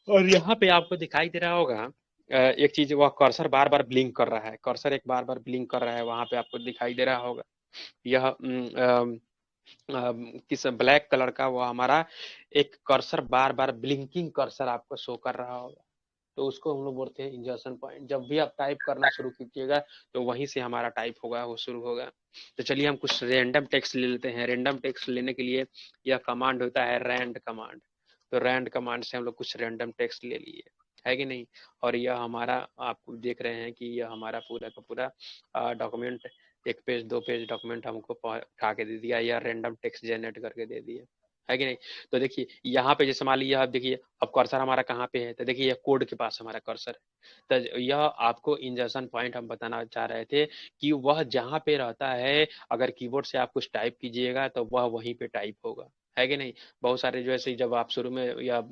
और यहाँ पे आपको दिखाई दे रहा होगा एक चीज, वह कर्सर बार बार ब्लिंक कर रहा है, कर्सर एक बार बार ब्लिंक कर रहा है, वहां पे आपको दिखाई दे रहा होगा। यह किस ब्लैक कलर का वो हमारा एक कर्सर बार बार ब्लिंकिंग कर्सर आपको शो कर रहा होगा, तो उसको हम लोग बोलते हैं इंजर्शन पॉइंट। जब भी आप टाइप करना शुरू कीजिएगा तो वहीं से हमारा टाइप होगा, वो शुरू होगा। तो चलिए हम कुछ रैंडम टेक्स्ट ले लेते हैं। रैंडम टेक्स्ट लेने के लिए यह कमांड होता है रैंड कमांड। तो रैंड कमांड से हम लोग कुछ रैंडम टेक्स्ट ले लिए, है कि नहीं। और यह हमारा, आप देख रहे हैं कि यह हमारा पूरा का पूरा डॉक्यूमेंट, एक पेज दो पेज डॉक्यूमेंट हमको उठा के दे दिया, या रैंडम टेक्स्ट जनरेट करके दे दिया, है कि नहीं। तो देखिए यहाँ पे जैसे मान लीजिए आप देखिए अब कर्सर हमारा कहाँ पे है, तो देखिए यह कोड के पास हमारा कर्सर है। तो यह आपको इंजर्शन पॉइंट हम बताना चाह रहे थे कि वह जहाँ पे रहता है, अगर कीबोर्ड से आप कुछ टाइप कीजिएगा तो वह वहीं पे टाइप होगा, है कि नहीं। बहुत सारे जो ऐसे जब आप शुरू में या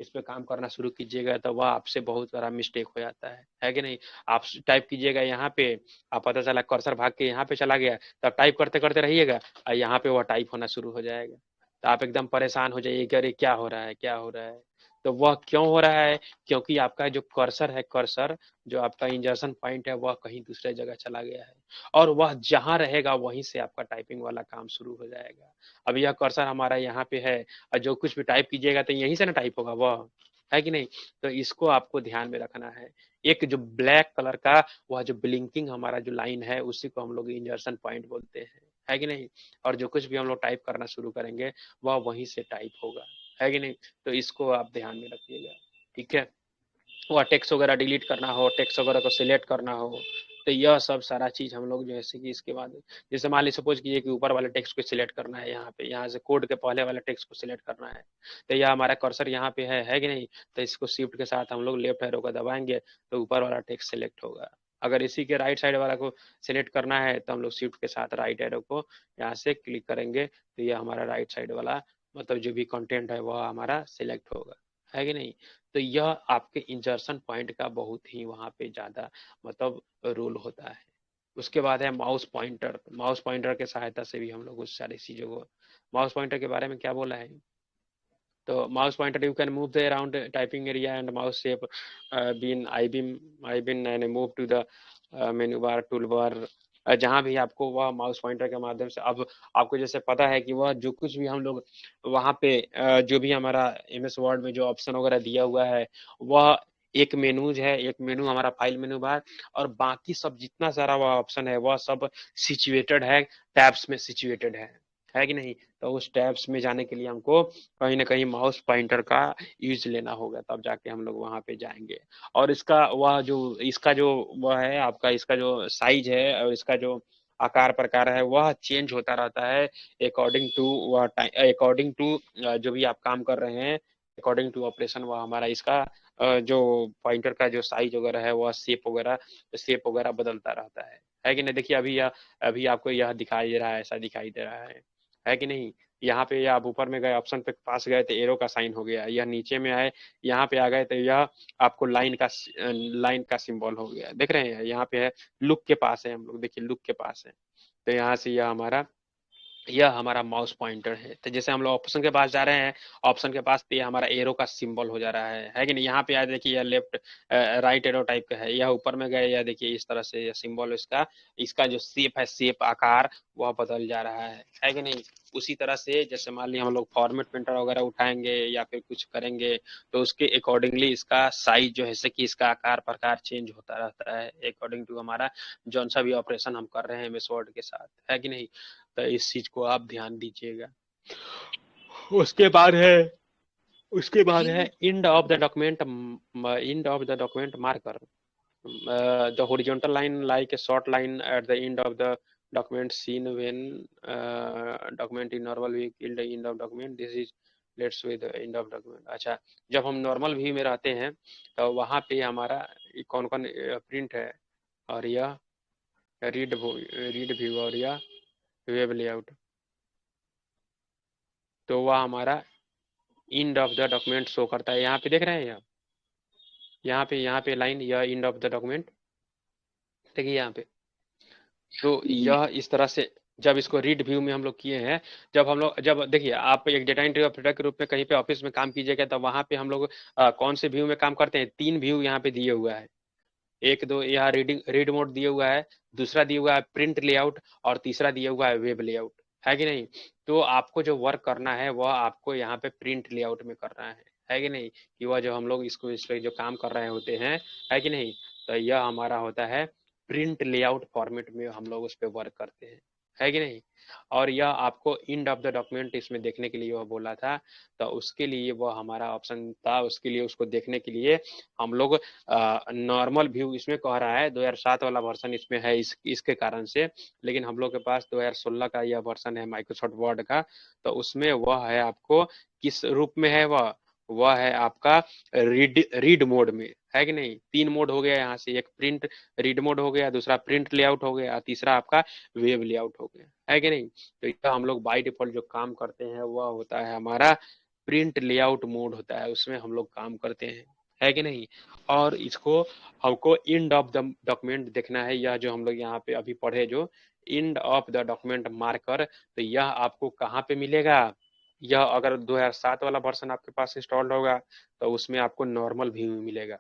इस पे काम करना शुरू कीजिएगा तो वह आपसे बहुत बड़ा मिस्टेक हो जाता है कि नहीं। आप टाइप कीजिएगा यहाँ पे, आप पता चला कर्सर भाग के यहाँ पे चला गया, तब टाइप करते करते रहिएगा और यहाँ पे वह टाइप होना शुरू हो जाएगा, तो आप एकदम परेशान हो जाइए कि अरे क्या हो रहा है क्या हो रहा है। तो वह क्यों हो रहा है, क्योंकि आपका जो कर्सर है, कर्सर जो आपका इंजर्शन पॉइंट है वह कहीं दूसरे जगह चला गया है, और वह जहां रहेगा वहीं से आपका टाइपिंग वाला काम शुरू हो जाएगा। अब यह कर्सर हमारा यहाँ पे है और जो कुछ भी टाइप कीजिएगा तो यहीं से ना टाइप होगा वह, है कि नहीं। तो इसको आपको ध्यान में रखना है। एक जो ब्लैक कलर का वह जो ब्लिंकिंग हमारा जो लाइन है उसी को हम लोग इंजर्शन पॉइंट बोलते हैं, है कि नहीं। और जो कुछ भी हम लोग टाइप करना शुरू करेंगे वह वहीं से टाइप होगा, है कि नहीं। तो इसको आप ध्यान में रखिएगा, ठीक है। वह टेक्स्ट वगैरह डिलीट करना हो, टेक्स्ट वगैरह को सिलेक्ट करना हो, तो यह सब सारा चीज हम लोग जैसे कि इसके बाद जैसे मान ली सपोज कीजिए कि ऊपर वाले टेक्स्ट को सिलेक्ट करना है, यहाँ पे यहाँ से कोड के पहले वाले टेक्स्ट को सिलेक्ट करना है, तो यह हमारा कर्सर यहाँ पे है कि नहीं। तो इसको शिफ्ट के साथ हम लोग लेफ्ट एरो का दबाएंगे तो ऊपर वाला टेक्स्ट सिलेक्ट होगा। अगर इसी के राइट साइड वाला को सिलेक्ट करना है तो हम लोग शिफ्ट के साथ राइट एरो को यहाँ से क्लिक करेंगे तो यह हमारा राइट साइड वाला मतलब जो भी कंटेंट है वह हमारा सिलेक्ट होगा, है कि नहीं। तो यह आपके इंजर्शन पॉइंट का बहुत ही वहाँ पे ज़्यादा मतलब रोल होता है। उसके बाद है माउस पॉइंटर। माउस पॉइंटर के सहायता से भी हम लोग उस सारी चीज़ों को, माउस पॉइंटर के बारे में क्या बोला है। तो mouse pointer you can move the around typing area and mouse shape beam I beam and move to the menu bar toolbar, जहाँ भी आपको वह माउस पॉइंटर के माध्यम से, अब आपको जैसे पता है कि वह जो कुछ भी हम लोग वहाँ पे जो भी हमारा MS वर्ड में जो ऑप्शन वगैरह दिया हुआ है वह एक मेनूज है, एक मेनू हमारा फाइल मेनू बार, और बाकी सब जितना सारा वह ऑप्शन है वह सब सिचुएटेड है, टैब्स में सिचुएटेड है कि नहीं। तो उस टैब्स में जाने के लिए हमको कहीं ना कहीं माउस पॉइंटर का यूज लेना होगा, तब जाके हम लोग वहाँ पे जाएंगे। और इसका वह जो इसका जो वह है आपका, इसका जो साइज है और इसका जो आकार प्रकार है वह चेंज होता रहता है अकॉर्डिंग टू वह टाइम, अकॉर्डिंग टू जो भी आप काम कर रहे हैं, अकॉर्डिंग टू ऑपरेशन वह हमारा इसका जो पॉइंटर का जो साइज वगैरह है वह शेप वगैरह बदलता रहता है कि नहीं। देखिए अभी आपको यह दिखाई दे रहा है, ऐसा दिखाई दे रहा है कि नहीं। यहाँ पे आप ऊपर में गए ऑप्शन पे पास गए तो एरो का साइन हो गया, यह नीचे में आए यहाँ पे आ गए तो यह आपको लाइन का सिंबल हो गया, देख रहे हैं। यहाँ पे है लुक के पास है, हम लोग देखिए लुक के पास है, तो यहाँ से यह हमारा माउस पॉइंटर है। तो जैसे हम लोग ऑप्शन के पास जा रहे हैं, ऑप्शन के पास तो ये हमारा एरो का सिंबल हो जा रहा है कि नहीं। यहाँ पे देखिए यह लेफ्ट राइट एरो टाइप का है, यह ऊपर में गए या देखिए इस तरह से यह सिंबल इसका जो शेप है, शेप आकार वह बदल जा रहा है कि नहीं। उसी तरह से जैसे मान लीजिए हम लोग फॉर्मेट प्रिंटर वगैरह उठाएंगे या फिर कुछ करेंगे तो उसके अकॉर्डिंगली इसका साइज जो है कि इसका आकार प्रकार चेंज होता रहता है अकॉर्डिंग टू हमारा जौन सा भी ऑपरेशन हम कर रहे हैं MS वर्ड के साथ, है कि नहीं। तो इस चीज को आप ध्यान दीजिएगा। उसके बाद है end of the document marker, the horizontal line like a short line at the end of the document seen when document in normal view till the end of document, this is let's with the end of document। अच्छा, जब हम normal view में रहते हैं तो वहाँ पे हमारा कौन कौन प्रिंट है, और यह रीड व्यू और यह वेब लेआउट, तो वह हमारा end of the document show करता है। यहाँ पे देख रहे हैं यहाँ पे लाइन, यह एंड ऑफ द डॉक्यूमेंट, देखिए यहाँ पे। तो यह इस तरह से जब इसको रीड व्यू में हम लोग किए हैं, जब देखिए आप एक डेटा एंट्री ऑपरेटर के रूप में कहीं पे ऑफिस में काम कीजिएगा तो वहाँ पे हम लोग कौन से व्यू में काम करते हैं, 3 व्यू यहाँ पे दिए हुआ है। एक दो यहाँ रीड मोड दिया हुआ है, दूसरा दिया हुआ है प्रिंट लेआउट, और तीसरा दिया हुआ है वेब लेआउट, है कि नहीं। तो आपको जो वर्क करना है वह आपको यहाँ पे प्रिंट लेआउट में करना है कि नहीं, कि वह जो हम लोग इस पे जो काम कर रहे होते हैं, है कि नहीं। तो यह हमारा होता है प्रिंट लेआउट फॉर्मेट में हम लोग उस पर वर्क करते हैं, है कि नहीं। और यह आपको एंड ऑफ द डॉक्यूमेंट इसमें देखने के लिए वह बोला था, तो उसके लिए वह हमारा ऑप्शन था, उसके लिए उसको देखने के लिए हम लोग नॉर्मल व्यू इसमें कह रहा है 2007 वाला वर्जन इसमें है इसके कारण से, लेकिन हम लोग के पास 2016 का यह वर्जन है माइक्रोसॉफ्ट वर्ड का, तो उसमें वह है आपको किस रूप में है, वह है आपका रीड मोड में, है कि नहीं। 3 मोड हो गया यहाँ से, एक प्रिंट रीड मोड हो गया, दूसरा प्रिंट लेआउट हो गया, तीसरा आपका वेब लेआउट हो गया, है कि नहीं। तो इसका हम लोग बाय डिफॉल्ट जो काम करते हैं वह होता है हमारा प्रिंट लेआउट मोड होता है, उसमें हम लोग काम करते हैं, है कि नहीं। और इसको हमको एंड ऑफ द डॉक्यूमेंट देखना है, यह जो हम लोग यहाँ पे अभी पढ़े जो end of the document marker, तो यह आपको कहाँ पे मिलेगा, यह अगर 2007 वाला वर्जन आपके पास इंस्टॉल्ड होगा तो उसमें आपको नॉर्मल व्यू में मिलेगा,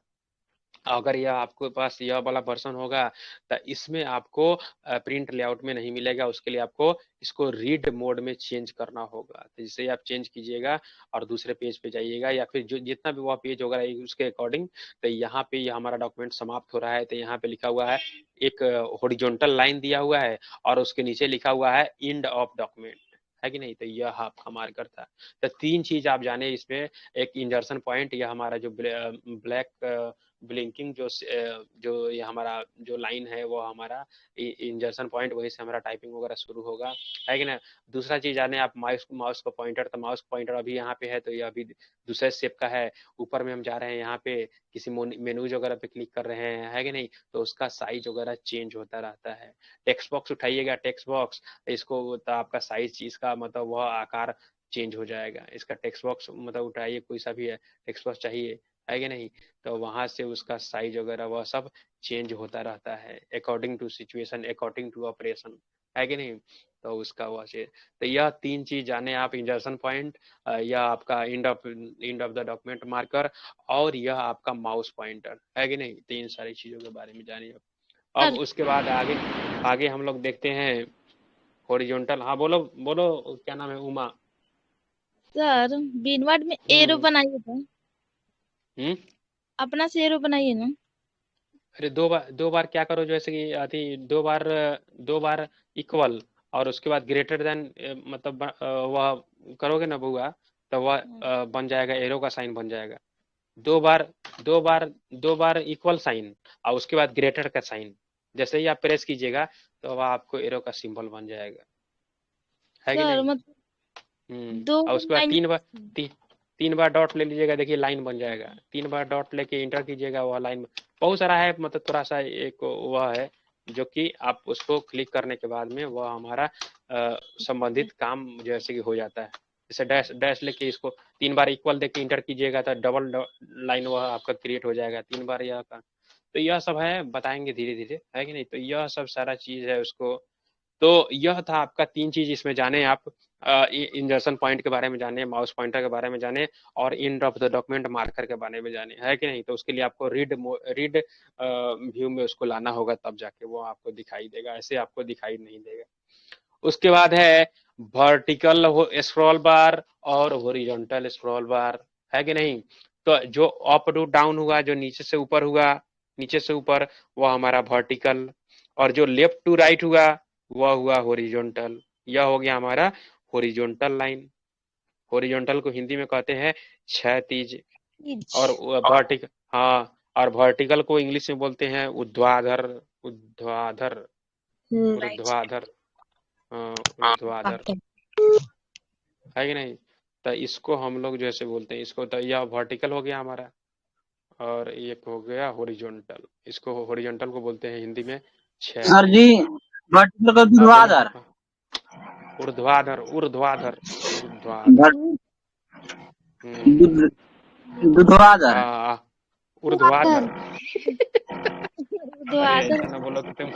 अगर यह आपके पास यह वाला वर्जन होगा तो इसमें आपको प्रिंट लेआउट में नहीं मिलेगा, उसके लिए आपको इसको रीड मोड में चेंज करना होगा। तो जिसे आप चेंज कीजिएगा और दूसरे पेज पे जाइएगा या फिर जो जितना भी वह पेज होगा उसके अकॉर्डिंग, तो यहाँ पे यह हमारा डॉक्यूमेंट समाप्त हो रहा है। तो यहाँ पे लिखा हुआ है एक हॉरिजॉन्टल लाइन दिया हुआ है और उसके नीचे लिखा हुआ है एंड ऑफ डॉक्यूमेंट, है कि नहीं। तो यह आपका मार्कर था। तो 3 चीज आप जाने इसमें, एक इंजर्सन पॉइंट, यह हमारा जो ब्लैक ब्लिंकिंग जो ये हमारा जो लाइन है वो हमारा इंजर्सन पॉइंट, वहीं से हमारा टाइपिंग वगैरह शुरू होगा, है कि ना। दूसरा चीज जाने आप माउस का पॉइंटर, तो माउस पॉइंटर अभी यहाँ पे है तो ये अभी दूसरे शेप का है। ऊपर में हम जा रहे हैं यहाँ पे किसी मेनूज वगैरह पे क्लिक कर रहे हैं, है कि नहीं, तो उसका साइज वगैरह चेंज होता रहता है। टेक्स्ट बॉक्स उठाइएगा, टेक्स्ट बॉक्स इसको तो आपका साइज इसका मतलब वह आकार चेंज हो जाएगा। इसका टेक्स्ट बॉक्स मतलब उठाइए, कोई सा भी है टेक्स्ट बॉक्स चाहिए, है कि नहीं, तो वहां से उसका साइज वगैरह वह सब चेंज होता रहता है according to situation, according to operation, है कि नहीं। तो उसका वह चीज, तो यह 3 चीज जाने आप, इंजर्सन पॉइंट, यह आपका end of the document marker, और यह आपका माउस पॉइंटर, है कि नहीं। 3 सारी चीजों के बारे में जानिए। अब सर उसके बाद आगे आगे हम लोग देखते हैं हॉरिजॉन्टल। हाँ बोलो बोलो, क्या नाम है, उमा। सर बीनवर्ड में एरो बनाइए तो हम्म अपना से एरो बनाइए ना। अरे 2 बार क्या करो, जैसे कि अति 2 बार इक्वल और उसके बाद ग्रेटर देन, मतलब वह करोगे ना बुआ, तो वह बन जाएगा, एरो का साइन बन जाएगा। 2 बार 2 बार इक्वल साइन और उसके बाद ग्रेटर का साइन, जैसे ही आप प्रेस कीजिएगा तो वह आपको एरो का सिंबल बन जाएगा, है कि सर नहीं। मतलब 2 और उसके बाद लाइन। 3 बार डॉट ले लीजिएगा, देखिए लाइन बन जाएगा। 3 बार डॉट लेके इंटर कीजिएगा, वह लाइन बहुत सारा है, मतलब थोड़ा सा एक वह है जो कि आप उसको क्लिक करने के बाद में वह हमारा संबंधित काम जैसे कि हो जाता है। जैसे डैश डैश लेके इसको 3 बार इक्वल देके इंटर कीजिएगा तो डबल लाइन वह आपका क्रिएट हो जाएगा 3 बार यह का। तो यह सब है, बताएंगे धीरे धीरे, है कि नहीं। तो यह सब सारा चीज है उसको। तो यह था आपका 3 चीज, इसमें जाने आप इंजर्सन पॉइंट के बारे में जाने, माउस पॉइंटर के बारे में जाने, और end of the document marker के बारे में जाने, है कि नहीं। तो उसके लिए आपको रीड व्यू में उसको लाना होगा, तब जाके वो आपको दिखाई देगा, ऐसे आपको दिखाई नहीं देगा। उसके बाद है वर्टिकल स्क्रॉल बार और हॉरिजॉन्टल स्क्रॉल बार, है कि नहीं। तो जो अप टू डाउन हुआ, जो नीचे से ऊपर हुआ, नीचे से ऊपर, वह हमारा वर्टिकल, और जो लेफ्ट टू राइट हुआ वह हुआ हॉरिजॉन्टल। यह हो गया हमारा हॉरिजॉन्टल लाइन। हॉरिजॉन्टल को हिंदी में कहते हैं क्षैतिज, और वर्टिकल, हाँ, और वर्टिकल को इंग्लिश में बोलते हैं ऊर्ध्वाधर, ऊर्ध्वाधर, ऊर्ध्वाधर, ऊर्ध्वाधर, है कि नहीं। तो इसको हम लोग जैसे बोलते हैं इसको, तो यह वर्टिकल हो गया हमारा, और एक हो गया हॉरिजॉन्टल। इसको हॉरिजॉन्टल को बोलते हैं हिंदी में सर क्षैतिज। जी वर्टिकल का हाँ बोलो, ऊर्ध्वाधर। ऊर्ध्वाधर, ऊर्ध्वाधर, ऊर्ध्वाधर, ऊर्ध्वाधर। हाँ, ऊर्ध्वाधर। अरे ऊर्ध्वाधर। ऐसा ना बोलो कि तुम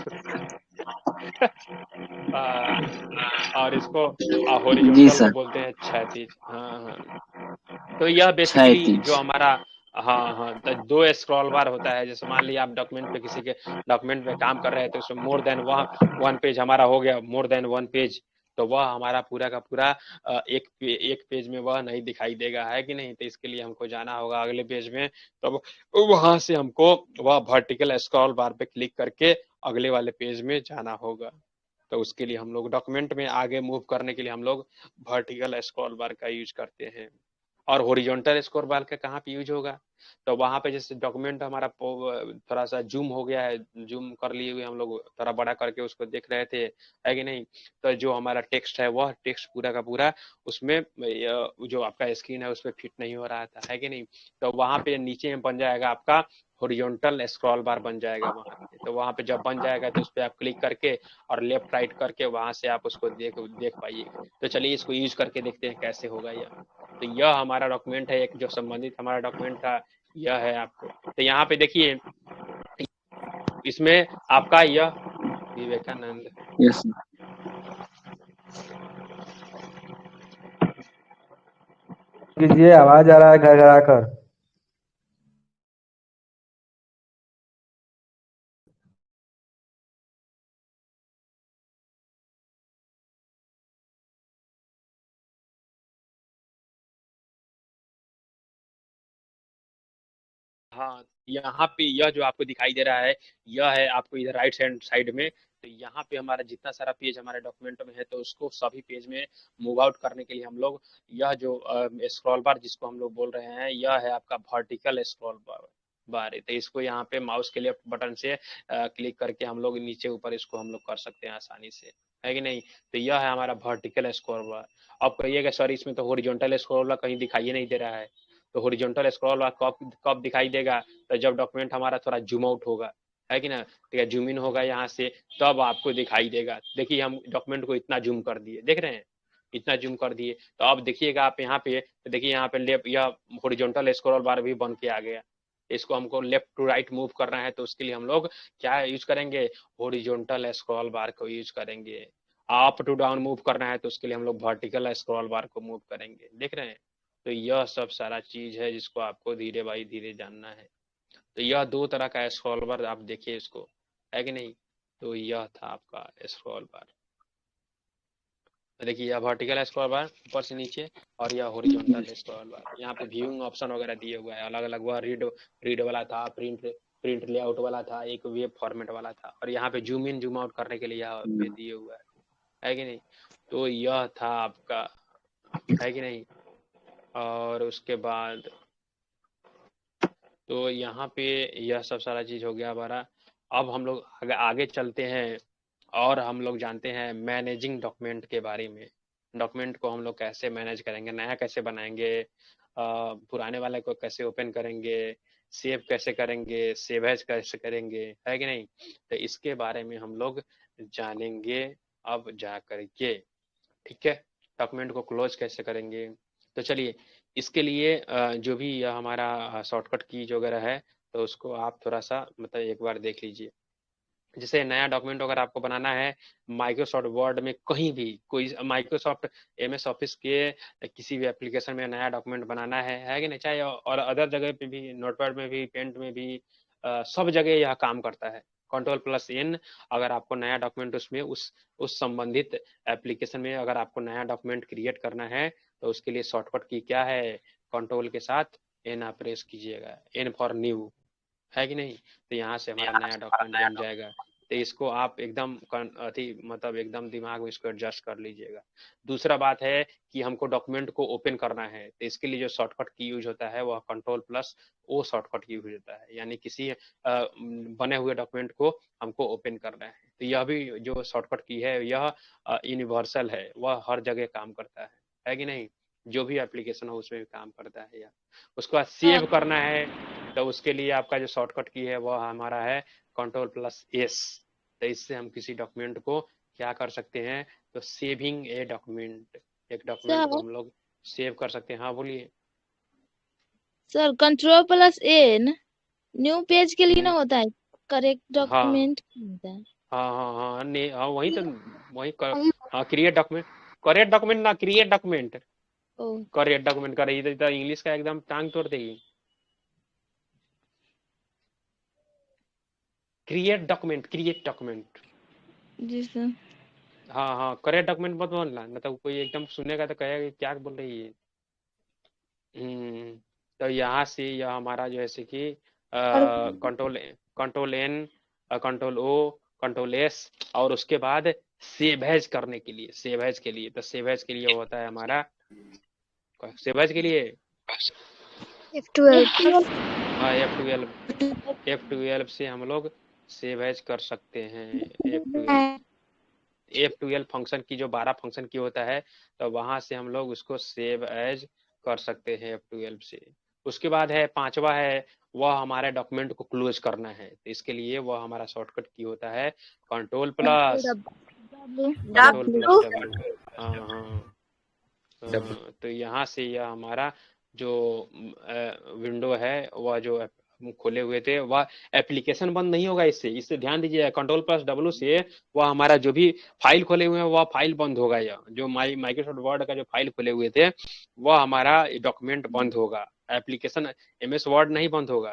और इसको जी हॉरिजॉन्टल को सर। बोलते हैं क्षैतिज। हाँ हाँ। तो यह बेसिकली जो क्षैतिज। हमारा, हाँ हाँ, तो 2 स्क्रॉल बार होता है। जैसे मान लिया आप डॉक्यूमेंट पे, किसी के डॉक्यूमेंट पे काम कर रहे हैं, तो उसमें मोर देन वन पेज हमारा हो गया, मोर देन वन पेज, तो वह हमारा पूरा का पूरा एक पेज में वह नहीं दिखाई देगा, है कि नहीं। तो इसके लिए हमको जाना होगा अगले पेज में, तो वहां से हमको वह वर्टिकल स्क्रॉल बार पे क्लिक करके अगले वाले पेज में जाना होगा। तो उसके लिए हम लोग डॉक्यूमेंट में आगे मूव करने के लिए हम लोग वर्टिकल स्क्रॉल बार का यूज करते हैं। और हॉरिजॉन्टल स्क्रॉल बार का कहाँ पे यूज होगा, तो वहां पे जैसे डॉक्यूमेंट हमारा थोड़ा सा जूम हो गया है, जूम कर लिए हुए हम लोग, थोड़ा बड़ा करके उसको देख रहे थे, है कि नहीं। तो जो हमारा टेक्स्ट है वह टेक्स्ट पूरा का पूरा उसमें जो आपका स्क्रीन है उस पर फिट नहीं हो रहा था, है कि नहीं। तो वहां पे नीचे में बन जाएगा आपका हॉरिजॉन्टल स्क्रॉल बार बन जाएगा वहां पे। तो वहां पे जब बन जाएगा तो उस पर आप क्लिक करके और लेफ्ट राइट करके वहां से आप उसको देख पाइएगा। तो चलिए इसको यूज करके देखते हैं कैसे होगा यह। तो यह हमारा डॉक्यूमेंट है, एक जो संबंधित हमारा डॉक्यूमेंट था यह है आपको। तो यहाँ पे देखिए, इसमें आपका यह विवेकानंद, यस सर। कीजिए, आवाज आ रहा है घर घर आकर। हाँ, यहाँ पे यह जो आपको दिखाई दे रहा है, यह है आपको इधर राइट हैंड साइड में। तो यहाँ पे हमारा जितना सारा पेज हमारे डॉक्यूमेंट में है, तो उसको सभी पेज में मूव आउट करने के लिए हम लोग यह जो स्क्रॉल बार जिसको हम लोग बोल रहे हैं, यह है आपका वर्टिकल स्क्रॉल बार है। तो इसको यहाँ पे माउस के लेफ्ट बटन से क्लिक करके हम लोग नीचे ऊपर इसको हम लोग कर सकते हैं आसानी से, है कि नहीं। तो यह है हमारा वर्टिकल स्क्रॉल बार। अब कहिएगा सर इसमें तो हॉरिजॉन्टल स्क्रॉल बार कहीं दिखाई नहीं दे रहा है। तो हॉरिजॉन्टल स्क्रॉल बार कब दिखाई देगा, तो जब डॉक्यूमेंट हमारा थोड़ा जूम आउट होगा, है कि ना, ठीक है, जूम इन होगा यहाँ से, तब आपको दिखाई देगा। देखिए हम डॉक्यूमेंट को इतना जूम कर दिए, देख रहे हैं, इतना जूम कर दिए। तो अब देखिएगा आप यहाँ पे, तो देखिए यहाँ पे लेफ्ट यह हॉरिजॉन्टल स्क्रॉल बार भी बन के आ गया। इसको हमको लेफ्ट टू राइट मूव करना है, तो उसके लिए हम लोग क्या यूज करेंगे, हॉरिजॉन्टल स्क्रॉल बार को यूज करेंगे। अप टू डाउन मूव करना है, तो उसके लिए हम लोग वर्टिकल स्क्रॉल बार को मूव करेंगे, देख रहे हैं। तो यह सब सारा चीज है जिसको आपको धीरे बाई धीरे जानना है। तो यह दो तरह का स्क्रॉल बार आप देखिए इसको, है कि नहीं। तो यह था आपका स्क्रॉल बार। देखिए यह वर्टिकल स्क्रॉल बार ऊपर से नीचे, और यह हॉरिजॉन्टल स्क्रॉल बार। यहाँ पे व्यूइंग ऑप्शन वगैरह दिए हुआ है अलग अलग, वह रीड वाला था, प्रिंट लेआउट वाला था, एक वेब फॉर्मेट वाला था, और यहाँ पे जूम इन जूम आउट करने के लिए यहाँ पे दिए हुआ है कि नहीं। तो यह था आपका, है कि नहीं। और उसके बाद तो यहाँ पे यह सब सारा चीज हो गया हमारा। अब हम लोग आगे चलते हैं और हम लोग जानते हैं मैनेजिंग डॉक्यूमेंट के बारे में। डॉक्यूमेंट को हम लोग कैसे मैनेज करेंगे, नया कैसे बनाएंगे, पुराने वाले को कैसे ओपन करेंगे, सेव कैसे करेंगे, सेव एज कैसे करेंगे, है कि नहीं। तो इसके बारे में हम लोग जानेंगे अब जा करके, ठीक है। डॉक्यूमेंट को क्लोज कैसे करेंगे, तो चलिए इसके लिए जो भी हमारा शॉर्टकट की जो वगैरह है, तो उसको आप थोड़ा सा मतलब एक बार देख लीजिए। जैसे नया डॉक्यूमेंट अगर आपको बनाना है माइक्रोसॉफ्ट वर्ड में, कहीं भी कोई माइक्रोसॉफ्ट एमएस ऑफिस के किसी भी एप्लीकेशन में नया डॉक्यूमेंट बनाना है कि नहीं, चाहे और अदर जगह पे भी, नोटपैड में भी, पेंट में भी, सब जगह यह काम करता है। Ctrl+N, अगर आपको नया डॉक्यूमेंट उसमें उस संबंधित एप्लीकेशन में अगर आपको नया डॉक्यूमेंट क्रिएट करना है, तो उसके लिए शॉर्टकट की क्या है, कंट्रोल के साथ N आप प्रेस कीजिएगा, N फॉर न्यू, है कि नहीं। तो यहाँ से हमारा नया डॉक्यूमेंट बन जाएगा। तो इसको आप एकदम मतलब एकदम दिमाग में इसको एडजस्ट कर लीजिएगा। दूसरा बात है कि हमको डॉक्यूमेंट को ओपन करना है, तो इसके लिए जो शॉर्टकट की यूज होता है वह Ctrl+O शॉर्टकट की यूज होता है, यानी किसी बने हुए डॉक्यूमेंट को हमको ओपन करना है। तो यह भी जो शॉर्टकट की है यह यूनिवर्सल है, वह हर जगह काम करता है कि नहीं, जो भी एप्लीकेशन हो उसमें भी काम करता है। या उसके बाद सेव करना है, तो उसके लिए आपका जो शॉर्टकट की है वह हमारा है Ctrl+S। तो इससे हम किसी डॉक्यूमेंट को क्या कर सकते हैं, तो सेविंग ए डॉक्यूमेंट, एक डॉक्यूमेंट को सर हम लोग सेव कर सकते हैं। हाँ बोलिए। सर Ctrl+N न्यू पेज के लिए ना होता है, करेक्ट हाँ डॉक्यूमेंट होता है। हाँ हाँ हाँ हाँ वही तो, हाँ क्रिएट डॉक्यूमेंट, करेक्ट डॉक्यूमेंट ना क्रिएट डॉक्यूमेंट, ओ करेक्ट डॉक्यूमेंट कर रही तो इंग्लिश का एकदम टांग तोड़ देगी। Create document. जी सर। हाँ हाँ करेक्ट डॉक्यूमेंट मत बोलना, नहीं तो कोई एकदम सुनेगा तो कहेगा कि क्या बोल रही है। तो यहाँ से यह हमारा जो है कि कंट्रोल N, Ctrl+O, Ctrl+S, और उसके बाद सेव एज करने के लिए, सेव एज के लिए, तो सेव एज के लिए होता है हमारा, सेव एज के लिए F12 हाँ F12 से हम लोग सेव एज कर सकते हैं। F12 फंक्शन की जो 12 फंक्शन की होता है, तो वहां से हम लोग उसको सेव एज कर सकते हैं F12 से। उसके बाद है पांचवा है, वह हमारे डॉक्यूमेंट को क्लोज करना है, तो इसके लिए वह हमारा शॉर्टकट की होता है Ctrl+W। हाँ तो यहाँ से यह हमारा जो विंडो है वह जो खोले हुए थे वह एप्लीकेशन बंद नहीं होगा, इससे ध्यान दीजिए। Ctrl+W से वह हमारा जो भी फाइल खोले हुए हैं वह फाइल बंद होगा, या जो माइक्रोसॉफ्ट वर्ड का जो फाइल खोले हुए थे वह हमारा डॉक्यूमेंट बंद होगा, एप्लीकेशन MS वर्ड नहीं बंद होगा।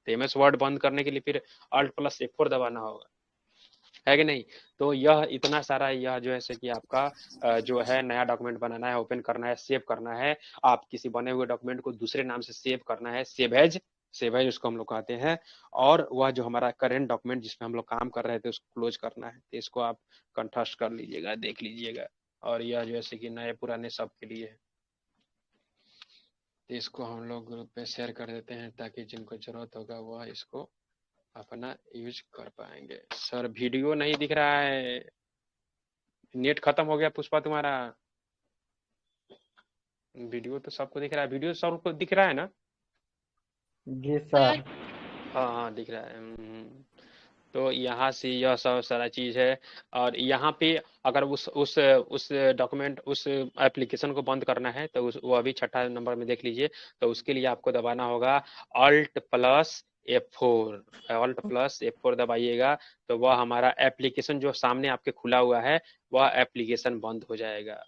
तो MS वर्ड बंद करने के लिए फिर Alt+F4 दबाना होगा, है कि नहीं। तो यह इतना सारा यह जो है कि आपका जो है नया डॉक्यूमेंट बनाना है, ओपन करना है, सेव करना है, आप किसी बने हुए डॉक्यूमेंट को दूसरे नाम से सेव करना है, सेव एज सेव एज उसको हम लोग कहते हैं। और वह जो हमारा करेंट डॉक्यूमेंट जिसमें हम लोग काम कर रहे थे उसको क्लोज करना है, तो इसको आप कंठस्थ कर लीजिएगा, देख लीजिएगा। और यह जैसे कि नए पुराने सब के लिए है, तो इसको हम लोग ग्रुप पे शेयर कर देते हैं ताकि जिनको जरूरत होगा वह इसको अपना यूज कर पाएंगे। सर वीडियो नहीं दिख रहा है, नेट खत्म हो गया पुष्पा तुम्हारा। वीडियो तो सबको दिख रहा है, वीडियो सबको दिख रहा है ना? जी सर। हाँ हाँ दिख रहा है। तो यहाँ से यह सब सारा चीज है। और यहाँ पे अगर उस डॉक्यूमेंट उस एप्लीकेशन को बंद करना है तो वो अभी छठा नंबर में देख लीजिए। तो उसके लिए आपको दबाना होगा Alt+F4 दबाइएगा, तो वह हमारा एप्लीकेशन जो सामने आपके खुला हुआ है वह एप्लीकेशन बंद हो जाएगा।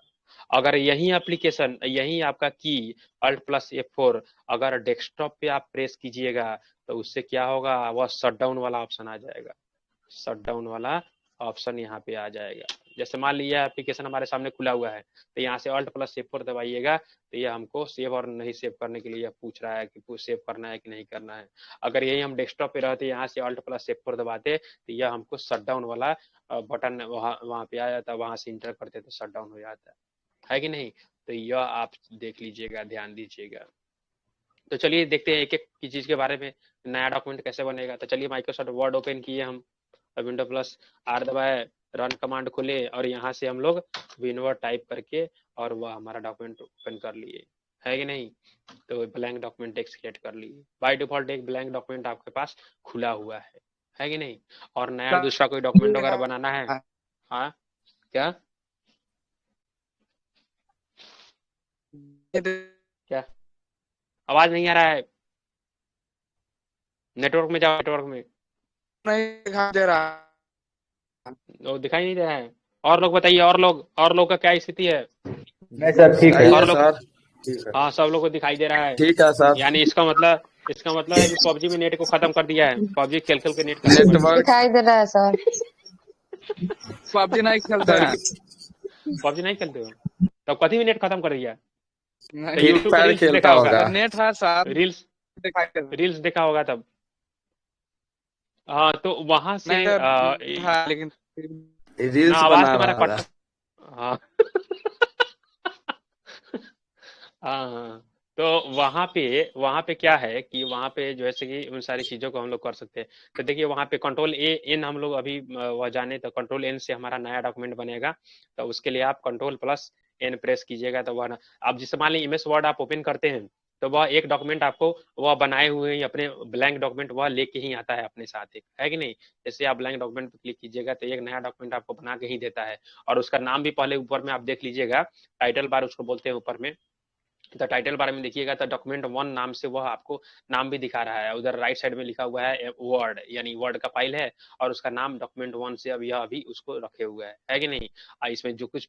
अगर यही एप्लीकेशन यही आपका की Alt+F4 अगर डेस्कटॉप पे आप प्रेस कीजिएगा तो उससे क्या होगा, वह शटडाउन वाला ऑप्शन आ जाएगा, शटडाउन वाला ऑप्शन यहाँ पे आ जाएगा। जैसे मान लीजिए एप्लीकेशन हमारे सामने खुला हुआ है, तो यहाँ से Alt+F4 दबाइएगा, तो ये हमको सेव और नहीं सेव करने के लिए पूछ रहा है कि सेव करना है कि नहीं करना है। अगर यही हम डेस्कटॉप पे रहते यहाँ से Alt+F4 दबाते तो यह हमको शटडाउन वाला बटन वहाँ पे आ जाता, वहाँ से इंटर करते तो शटडाउन हो जाता है कि नहीं। तो यह आप देख लीजिएगा, ध्यान दीजिएगा। तो चलिए देखते हैं एक एक की चीज के बारे में, नया डॉक्यूमेंट कैसे बनेगा। तो चलिए माइक्रोसॉफ्ट वर्ड ओपन किए हम, Windows+R दबाए, रन कमांड खोले और यहाँ से हम लोग विनवर टाइप करके और वह हमारा डॉक्यूमेंट ओपन कर लिए, है कि नहीं। तो ब्लैंक डॉक्यूमेंट टेक्स्ट क्रिएट कर लिए। बाय डिफॉल्ट एक ब्लैंक डॉक्यूमेंट आपके पास खुला हुआ है कि नहीं। और नया दूसरा कोई डॉक्यूमेंट वगैरह बनाना है, हाँ क्या क्या आवाज नहीं आ रहा है, नेटवर्क में जाओ, नेटवर्क में। नहीं दिखाई दे रहा। वो दिखाई नहीं दे रहा है। और लोग बताइए, और लोग का क्या स्थिति है? नहीं सर ठीक है। और लोग, ठीक है। हाँ सब लोग को दिखाई दे रहा है। ठीक है सर। यानी इसका मतलब है कि पबजी में नेट को खत्म कर दिया है, पबजी खेल के नेट खत्म कर दिया है। दिखाई दे रहा है सर। पबजी नहीं खेलते हैं। पबजी नहीं खेलते हो तब कथी में नेट खत्म कर दिया? तो फ्री यूट्यूब पे फायर रील्स खेलता देखा होगा, होगा। नेट है सर, दिखाई दे रहा। रील्स देखा होगा तब। हाँ तो वहां से नहीं था, लेकिन रील्स आवाज बना तुम्हारा रहा कट, हाँ हाँ। तो वहां पे क्या है कि वहां पे जो है कि उन सारी चीजों को हम लोग कर सकते हैं। तो देखिए वहां पे Ctrl+A+N हम लोग अभी वह जाने, तो Ctrl+N से हमारा नया डॉक्यूमेंट बनेगा। तो उसके लिए आप Ctrl+N प्रेस कीजिएगा, तो वह आप जिस मान लीजिए MS वर्ड आप ओपन करते हैं तो वह एक डॉक्यूमेंट आपको वह बनाए हुए ही अपने ब्लैंक डॉक्यूमेंट वह लेके ही आता है अपने साथ एक, है कि नहीं। जैसे आप ब्लैंक डॉक्यूमेंट पे क्लिक कीजिएगा तो एक नया डॉक्यूमेंट आपको बना के ही देता है। और उसका नाम भी पहले ऊपर में आप देख लीजिएगा, टाइटल बार उसको बोलते हैं ऊपर में। तो टाइटल बारे में देखिएगा तो डॉक्यूमेंट 1 नाम से वह आपको नाम भी दिखा रहा है। उधर राइट साइड में लिखा हुआ है वर्ड, यानी वर्ड का फाइल है और उसका नाम डॉक्यूमेंट 1 से अभी उसको रखे हुआ है कि नहीं। इसमें जो कुछ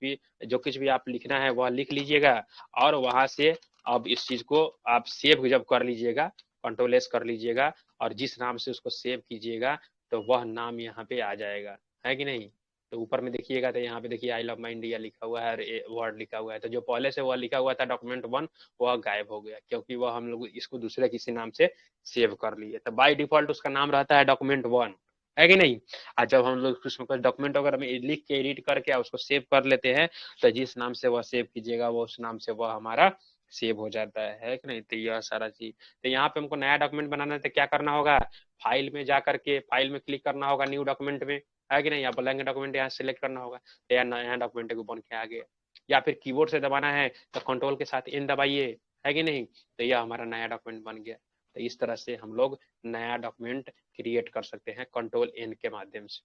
भी आप लिखना है वह लिख लीजिएगा और वहां से अब इस चीज को आप सेव जब कर लीजिएगा, Ctrl+S कर लीजिएगा और जिस नाम से उसको सेव कीजिएगा तो वह नाम यहाँ पे आ जाएगा, है कि नहीं। तो ऊपर में देखिएगा तो यहाँ पे देखिए आई लव माई इंडिया लिखा हुआ है और वर्ड लिखा हुआ है। तो जो पहले से वह लिखा हुआ था डॉक्यूमेंट 1 वह गायब हो गया, क्योंकि वह हम लोग इसको दूसरे किसी नाम से सेव कर लिए। तो बाय डिफॉल्ट उसका नाम रहता है डॉक्यूमेंट 1, है कि नहीं। और जब हम लोग उसमें कुछ डॉक्यूमेंट वगैरह में लिख के एडिट करके उसको सेव कर लेते हैं तो जिस नाम से वह सेव कीजिएगा वो उस नाम से वह हमारा सेव हो जाता है कि नहीं। तो यह सारा चीज, तो यहाँ पे हमको नया डॉक्यूमेंट बनाना है तो क्या करना होगा, फाइल में जा करके फाइल में क्लिक करना होगा, न्यू डॉक्यूमेंट में, है कि नहीं। या ब्लैंक डॉक्यूमेंट यहाँ सेलेक्ट करना होगा तो या नया डॉक्यूमेंट को बन के आ गया। या फिर कीबोर्ड से दबाना है तो कंट्रोल के साथ N दबाइए, है कि नहीं। तो यह हमारा नया डॉक्यूमेंट बन गया। तो इस तरह से हम लोग नया डॉक्यूमेंट क्रिएट कर सकते हैं Ctrl+N के माध्यम से।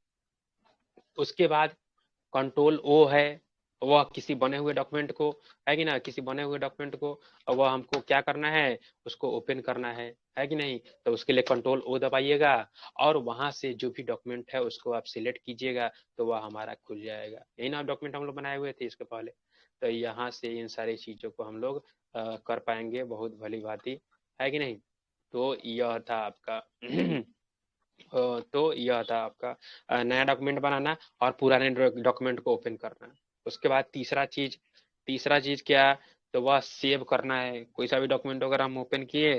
उसके बाद Ctrl+O है, वह किसी बने हुए डॉक्यूमेंट को, है कि ना, किसी बने हुए डॉक्यूमेंट को वह हमको क्या करना है, उसको ओपन करना है कि नहीं। तो उसके लिए Ctrl+O दबाइएगा और वहां से जो भी डॉक्यूमेंट है उसको आप सिलेक्ट कीजिएगा तो वह हमारा खुल जाएगा। यही ना डॉक्यूमेंट हम लोग बनाए हुए थे इसके पहले। तो यहाँ से इन सारी चीजों को हम लोग कर पाएंगे बहुत भली भांति, है कि नहीं। तो यह था आपका नया डॉक्यूमेंट बनाना और पुराने डॉक्यूमेंट को ओपन करना। उसके बाद तीसरा चीज क्या, तो वह सेव करना है। कोई सा भी डॉक्यूमेंट अगर हम ओपन किए,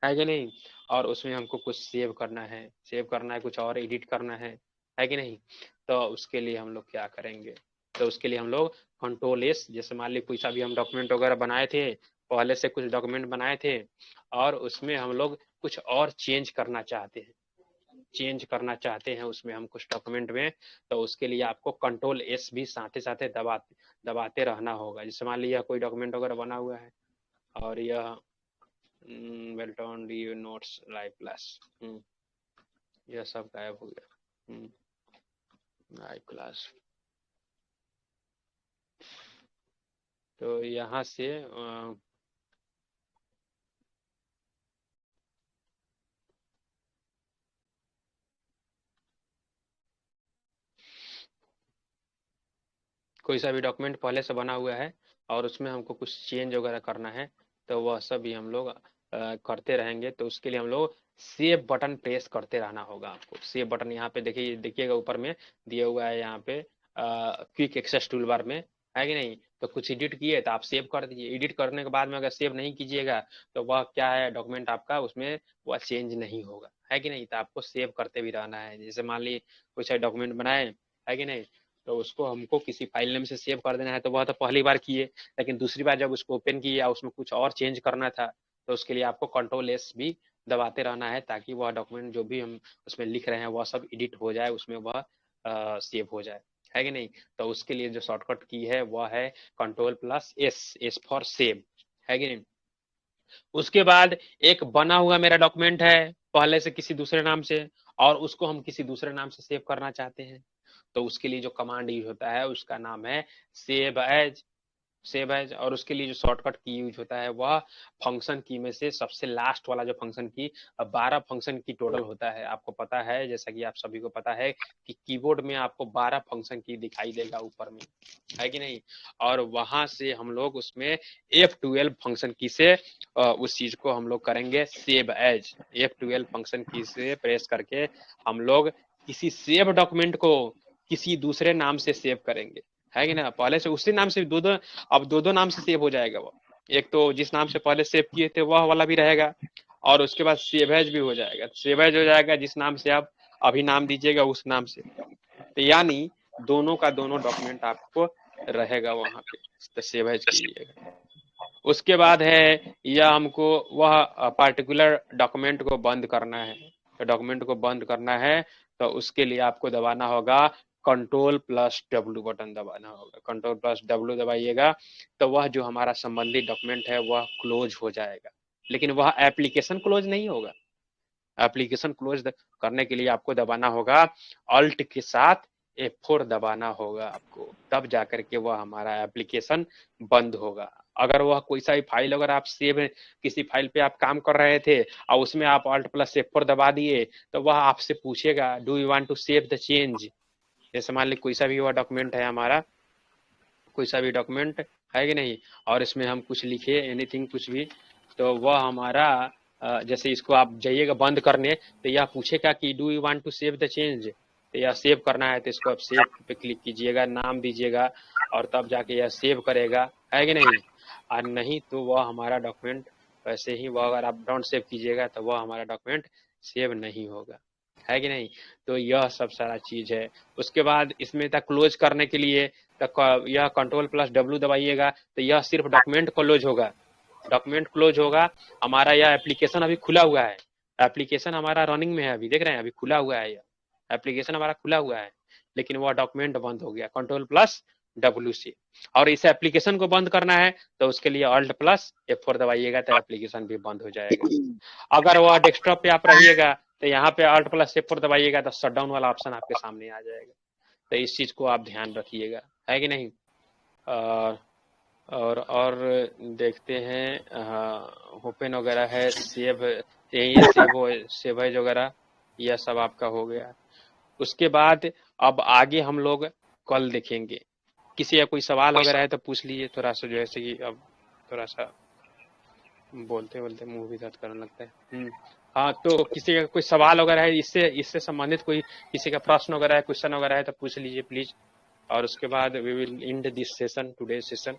है कि नहीं। और उसमें हमको कुछ सेव करना है कुछ और एडिट करना है कि नहीं। तो उसके लिए हम लोग क्या करेंगे, तो उसके लिए हम लोग कंट्रोल एस, जैसे मान ली कोई सा भी हम डॉक्यूमेंट वगैरह बनाए थे, पहले से कुछ डॉक्यूमेंट बनाए थे और उसमें हम लोग कुछ और चेंज करना चाहते हैं उसमें हम कुछ डॉक्यूमेंट में, तो उसके लिए आपको कंट्रोल एस भी साथ ही दबाते रहना होगा। जैसे मान लीजिए कोई डॉक्यूमेंट वगैरह बना हुआ है और यह वेल्टन डी नोट्स लाइव क्लास, यह सब गायब हो गया लाइव क्लास। तो यहाँ से कोई सा भी डॉक्यूमेंट पहले से बना हुआ है और उसमें हमको कुछ चेंज वगैरह करना है, तो वह सब भी हम लोग करते रहेंगे। तो उसके लिए हम लोग सेव बटन प्रेस करते रहना होगा आपको। सेव बटन यहाँ पे देखिएगा ऊपर में दिया हुआ है, यहाँ पे क्विक एक्सेस टूल बार में, है कि नहीं। तो कुछ एडिट किए तो आप सेव कर दीजिए। एडिट करने के बाद में अगर सेव नहीं कीजिएगा तो वह क्या है, डॉक्यूमेंट आपका उसमें वह चेंज नहीं होगा, है कि नहीं। तो आपको सेव करते भी रहना है। जैसे मान ली कुछ डॉक्यूमेंट बनाए, है कि नहीं, तो उसको हमको किसी फाइल नेम से सेव कर देना है, तो वह तो पहली बार किए, लेकिन दूसरी बार जब उसको ओपन किए या उसमें कुछ और चेंज करना था, तो उसके लिए आपको कंट्रोल एस भी दबाते रहना है, ताकि वह डॉक्यूमेंट जो भी हम उसमें लिख रहे हैं वह सब एडिट हो जाए, उसमें वह सेव हो जाए, है कि नहीं। तो उसके लिए जो शॉर्टकट की है वह है control plus S, S for save, है कि नहीं। उसके बाद एक बना हुआ मेरा डॉक्यूमेंट है पहले से किसी दूसरे नाम से, और उसको हम किसी दूसरे नाम से सेव करना चाहते हैं, तो उसके लिए जो कमांड यूज होता है उसका नाम है सेव एज। और उसके लिए जो शॉर्टकट की यूज होता है वह फंक्शन की में से सबसे लास्ट वाला जो फंक्शन की, 12 फंक्शन की टोटल होता है। आपको पता है, जैसा कि आप सभी को पता है कि कीबोर्ड में आपको 12 फंक्शन की दिखाई देगा ऊपर में, है कि नहीं। और वहां से हम लोग उसमें F12 फंक्शन की से उस चीज को हम लोग करेंगे सेव एज। F12 फंक्शन की से प्रेस करके हम लोग किसी सेव डॉक्यूमेंट को किसी दूसरे नाम से सेव करेंगे, है कि ना। पहले से उसी नाम से अब दो नाम से सेव हो जाएगा वो। एक तो जिस नाम से पहले सेव किए थे वह वाला भी रहेगा, और उसके बाद सेव एज भी हो जाएगा। सेव एज हो जाएगा जिस नाम से आप अभी नाम दीजिएगा उस नाम से, तो यानी दोनों का दोनों डॉक्यूमेंट आपको रहेगा वहां पे, तो सेव एज कीजिएगा। उसके बाद है यह हमको वह पार्टिकुलर डॉक्यूमेंट को बंद करना है। तो डॉक्यूमेंट को बंद करना है तो उसके लिए आपको दबाना होगा कंट्रोल प्लस डब्ल्यू बटन दबाना होगा। कंट्रोल प्लस डब्ल्यू दबाइएगा तो वह जो हमारा संबंधित डॉक्यूमेंट है वह क्लोज हो जाएगा, लेकिन वह एप्लीकेशन क्लोज नहीं होगा। एप्लीकेशन क्लोज करने के लिए आपको दबाना होगा अल्ट के साथ F4 दबाना होगा आपको, तब जाकर के वह हमारा एप्लीकेशन बंद होगा। अगर वह कोई सा भी फाइल अगर आप सेव, किसी फाइल पे आप काम कर रहे थे और उसमें आप अल्ट प्लस F4 दबा दिए, तो वह आपसे पूछेगा do you want to save the change. जैसे मान ली कोई सा भी वह डॉक्यूमेंट है हमारा, कोई सा भी डॉक्यूमेंट है कि नहीं, और इसमें हम कुछ लिखे एनीथिंग कुछ भी, तो वह हमारा जैसे इसको आप जाइएगा बंद करने तो यह पूछेगा कि do you want to save the change, तो यह सेव करना है तो इसको आप सेव पे क्लिक कीजिएगा, नाम दीजिएगा और तब जाके यह सेव करेगा, है कि नहीं। और नहीं तो वह हमारा डॉक्यूमेंट वैसे ही, वह अगर आप डोंट सेव कीजिएगा तो वह हमारा डॉक्यूमेंट सेव नहीं होगा, है कि नहीं। तो यह सब सारा चीज है। उसके बाद इसमें तक क्लोज करने के लिए तो यह कंट्रोल प्लस डब्ल्यू दबाइएगा तो यह सिर्फ डॉक्यूमेंट क्लोज होगा, डॉक्यूमेंट क्लोज होगा। हमारा यह एप्लीकेशन अभी खुला हुआ है, एप्लीकेशन हमारा रनिंग में है, अभी देख रहे हैं अभी खुला हुआ है, यह एप्लीकेशन हमारा खुला हुआ है, लेकिन वह डॉक्यूमेंट बंद हो गया कंट्रोल प्लस डब्ल्यू से। और इस एप्लीकेशन को बंद करना है तो उसके लिए अल्ट प्लस F4 दबाइएगा तो एप्लीकेशन भी बंद हो जाएगा। अगर वह डेस्कटॉप पे आप रहिएगा तो यहाँ पे अल्ट प्लस F4 दबाइएगा तो शटडाउन वाला ऑप्शन आपके सामने आ जाएगा। तो इस चीज को आप ध्यान रखिएगा, है कि नहीं। और देखते हैं ओपन वगैरह है, सेव यही सेव वगैरह यह सब आपका हो गया। उसके बाद अब आगे हम लोग कल देखेंगे। किसी का कोई सवाल वगैरह है तो पूछ लीजिए थोड़ा सा, जो है कि अब थोड़ा सा बोलते बोलते मुंह भी दर्द करने लगता है। हाँ, तो किसी का कोई सवाल वगैरह है इससे संबंधित, कोई किसी का प्रश्न वगैरह है, क्वेश्चन वगैरह है तो पूछ लीजिए प्लीज। और उसके बाद we will end this session, today session.